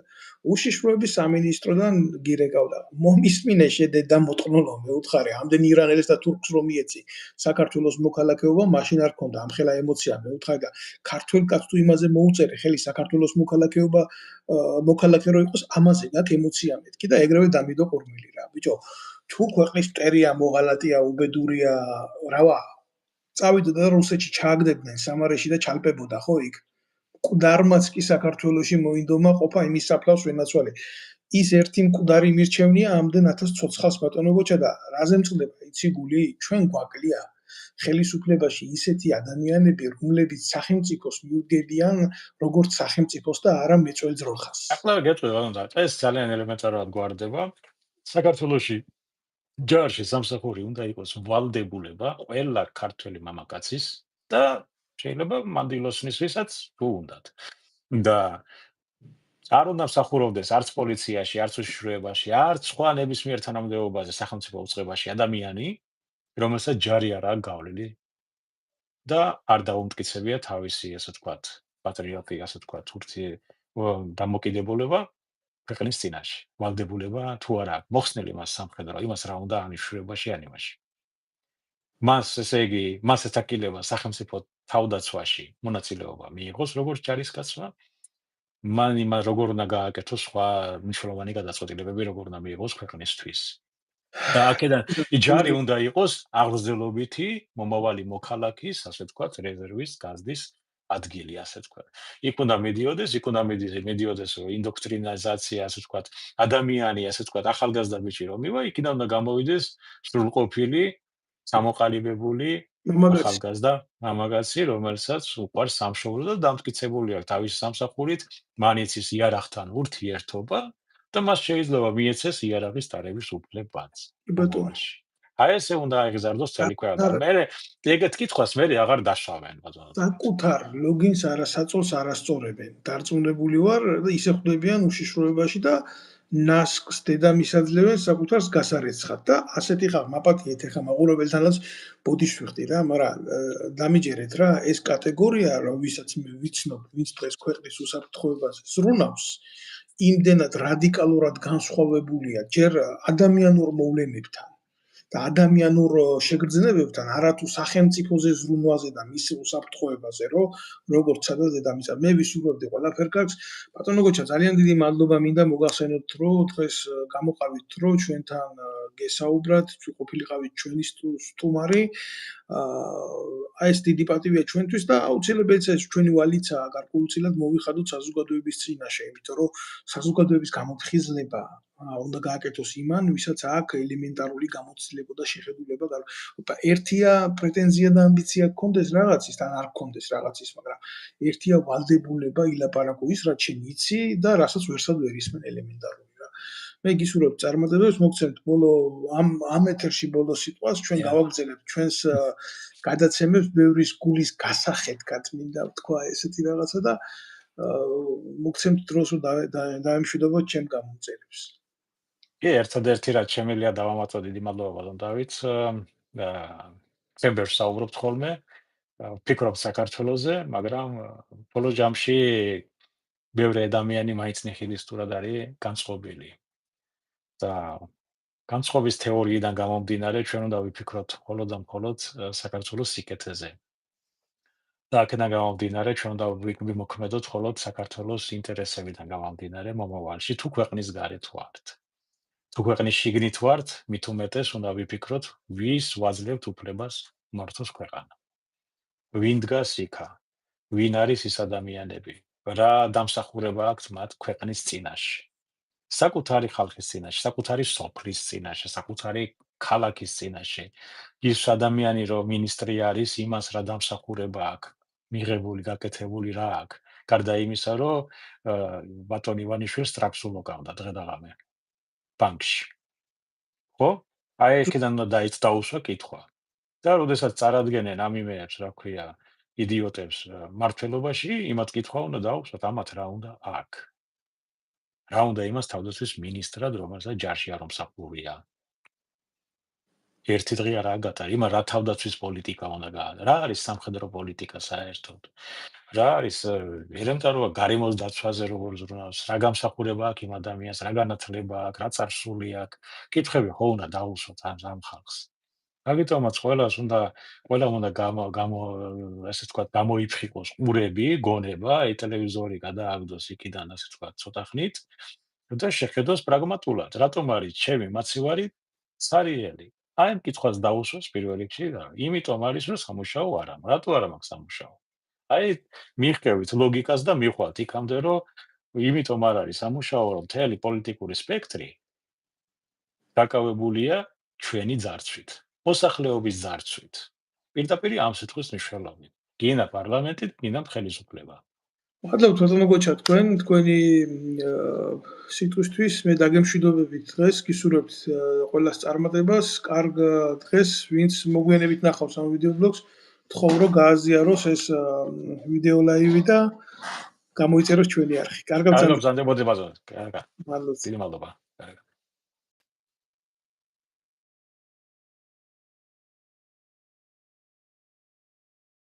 უშიშროების სამინისტროდან გირეკავდა მომისმინე შედედა მოტყნულო მე უთხარი ამდენ ირანელს და თურქს რომ მიეცი საქართველოს მოქალაქეობა მაშინ არ ქონდა ამხელა ემოცია მე უთხარი და ქართულ კაც თუ იმაზე მოუწერე ხელი საქართველოს მოქალაქეობა მოქალაქე რო იყოს ამაზე გაქვს ემოცია მეთქი და ეგრევე დამიდო ყურმილი რა ბიჭო თუ ქვეყნის მტერია მოღალატეა უბედურია რავა წავიდოდა რუსეთში ჩააგდებდნენ სამარეში და ჩალპებოდა ხო იქ მკვდარმაც კი საქართველოში მოინდომა ყოფა იმის საფლავს ვენაცვალე ის ერთი მკვდარი მირჩევნია ამდენ 1000 ცოცხალს ბატონო გოჩა და რაზე მწყდება იცი გული ჩვენ გვაკლია ხელისუფლებაში ისეთი ადამიანები, რომლებიც სახელმწიფოს მიუდგებიან როგორც სახელმწიფოს და არა მეწველ ძროხას. ახლა გეტყვი რა, ეს ძალიან ელემენტარულად გვარდება. საქართველოში ჯარში სამსახური უნდა იყოს ვალდებულება ყველა ქართველი მამაკაცის და შეიძლება მანდილოსნის ვისაც თუ უნდათ. და არ უნდა მსახურობდეს არც პოლიციაში, არც უშიშროებაში, არც სხვა ნებისმიერ თანამდებობაზე სახელმწიფო უწყებაში ადამიანი, რომელსაც ჯარი არ აქვს გავლილი და არ დაუმტკიცებია თავისი, ასე ვთქვათ, პატრიოტი, ასე ვთქვათ, დამოკიდებულება ქვეყნის წინაშე. ვალდებულება თუ არა აქვს მოხსნილი მას სამხედრო, იმას რა უნდა ანიშვრებაში ან იმაში. მას, ესე იგი, მას ეთაკილება სახელმწიფო თავდაცვაში მონაწილეობა მიიღოს როგორც ჯარისკაცმა, მან როგორ უნდა გააკეთოს სხვა მნიშვნელოვანი გადაწყვეტილებები, როგორ უნდა მიიღოს ქვეყნისთვის. და აქედან ჯარი უნდა იყოს აღრძელობითი მომავალი მოქალაქის, ასე ვთქვათ, რეზერვის გაზრდის ადგილი, ასე ვთქვათ. იქ უნდა მიდიოდეს, იქ უნდა მიდიოდეს ინდოქტრინიზაცია, ასე ვთქვათ, ადამიანი, ასე ვთქვათ, ახალგაზრდა ბიჭი რომ მივა, იქიდან უნდა გამოვიდეს სრულყოფილი, სამოყალიბებული ახალგაზრდა მამაკაცი, რომელსაც უყვარს სამშობლო და დამტკიცებული აქვს თავის სამსახურით, მან იცის იარაღთან ურთიერთობა და მას შეიძლება მიეცეს იარაღის დარების უფლებაც. მომავალში. აი ესე უნდა აიღზარდოს წელი ქვეყანა. მე ეგეთ კითხვას მე აღარ დაშავენ, ბატონო. საკუთარ ლოგინს არასაწოლს არასწორებენ. დარწმუნებული ვარ და ისე ხვდებიან უშიშროებაში და ნასკს დედამისაძლევენ საკუთარს გასარეცხად და ასეთი ხარ მაპატიეთ ეხა მაყურებელთანაც ბოდიშ ვიხდი რა, მაგრამ დამიჯერეთ რა, ეს კატეგორია რა, ვისაც მე ვიცნობ, ვინც დღეს ქვეყნის უსაფრთხოებაზე ზრუნავს, იმდენად რადიკალურად განსხვავებულია ჯერ ადამიანურ მოვლენებთან და ადამიანურ შეგრძნებებთან, არათუ სახელმწიფოზე ზრუნვაზე და მის უსაფრთხოებაზე, როგორც სადაც დედამისად. მე ვისურვებდი ყველაფერ კარგს. ბატონო გოჩა, ძალიან დიდი მადლობა მინდა მოგახსენოთ, რომ დღეს გამოყავით, რომ ჩვენთან გესაუბრათ, ყოფილიყავით ჩვენი სტუმარი. აი ეს დიდი პატივია ჩვენთვის და აუცილებლად ეს ჩვენი ვალიცაა გარკვეულწილად მოვიხადოთ საზოგადოების წინაშე, იმიტომ რომ საზოგადოების გამოთხიზლება უნდა გააკეთოს იმან, ვისაც აქვს ელემენტარული გამოცდილება და შეხედულება. ერთია პრეტენზია და ამბიცია გქონდეს რაღაცის, თან არ გქონდეს რაღაცის, მაგრამ ერთია ვალდებულება ილაპარაკო ის, რაც შენ იცი და რასაც ვერსად ვერ ისმენ ელემენტარული რა. მე გისურვებ წარმატებებს, მოგცემთ ბოლო ამ ეთერში ბოლო სიტყვას, ჩვენ გავაგრძელებთ ჩვენს გადაცემებს ბევრის გულის გასახედკად მინდა ვთქვა ესეთი რაღაცა და მოგცემთ დროს რომ დაემშვიდობოთ ჩემ გამომწერებს. კი, ერთადერთი რაც შემიძლია დავამატო, დიდი მადლობა ბატონ დავით. ცემბერს საუბრობთ ხოლმე, ვფიქრობ საქართველოზე, მაგრამ ბოლო ჯამში ბევრი ადამიანი მაინც ნიჰილისტურად არის განწყობილი. და განწყობის თეორიიდან გამომდინარე, ჩვენ უნდა ვიფიქროთ მხოლოდ და მხოლოდ საქართველოს სიკეთეზე. და აქედან გამომდინარე, ჩვენ უნდა ვიმოქმედოთ მხოლოდ საქართველოს ინტერესებიდან გამომდინარე მომავალში, თუ ქვეყნის გარეთ ვართ. თუ ქვეყნის შიგნით ვართ, მით უმეტეს უნდა ვიფიქროთ, ვის ვაძლევთ უფლებას მართოს ქვეყანა. ვინ დგას იქა? ვინ არის ის ადამიანები? რა დამსახურება აქვთ მათ ქვეყნის წინაშე? საკუთარი ხალხის წინაშე, საკუთარი სოფლის წინაშე, საკუთარი ქალაქის წინაშე. ის ადამიანი, რომ მინისტრი არის, იმას რა დამსახურება აქვს, მიღებული, გაკეთებული რა აქვს. გარდა იმისა, რომ ბატონ ივანიშვილს ტრაქსულ მოკავდა დღე-დაღამე ბანკში. ხო? აი აქედან უნდა დაუსვა კითხვა. და როდესაც წარადგენენ ამ იმეებს, რა ქვია, იდიოტებს მართლობაში, იმათ კითხვა უნდა დაუსვათ, ამათ რა უნდა აქ. რა უნდა იმას თავდაცვის მინისტრად, რომელსაც ჯარში არ მომსახურია. ერთი დღე არა გატარი, იმან რა თავდაცვის პოლიტიკა უნდა გააკეთა. რა არის სამხედრო პოლიტიკა საერთოდ? რა არის ელემენტარული გარემოს დაცვაზე როგორ ზრუნავს, რა გამსახურება აქვს იმ ადამიანს, რა განათლება აქვს, რა წარსული აქვს. კითხები ხო უნდა დაუსვათ ამ ხალხს. ამიტომაც ყველამ უნდა ასე ვთქვათ, გამოიფხიკოს ყურები, გონება, ტელევიზორი გადააგდოს იქიდან, ასე ვთქვათ, ცოტა ხნით და შეხედოს პრაგმატულად, რატომ არის ჩემი მაცივარი ცარიელი. აი ამ კითხვას დაუსვას პირველ რიგში და იმიტომ არის, რომ სამუშაო არ აქვს. რატო არ აქვს სამუშაო? აი მიხკევით ლოგიკას და მიხვალთ იქამდე, რომ იმიტომ არ არის სამუშაო, რომ მთელი პოლიტიკური სპექტრი დაკავებულია ჩვენი ძარცვით, მოსახლეობის ძარცვით. პირდაპირ ამ სიტყვის მნიშვნელობით. გინა პარლამენტი, გინა ხელისუფლება. მადლობთ ბატონო გოჩა თქვენი სიტყვისთვის მე დაგემშვიდობებით დღეს გისურვებთ ყველას წარმატებას კარგ დღეს ვინც მოგვიანებით ნახავს ამ ვიდეო ბლოგს თხოვ რომ გააზიაროს ეს ვიდეო ლაივი და გამოიწეროს ჩვენი არხი კარგად კარგად გრძანდებოდი ბაზარზე. კარგად. მადლობთ დიდი მადლობა.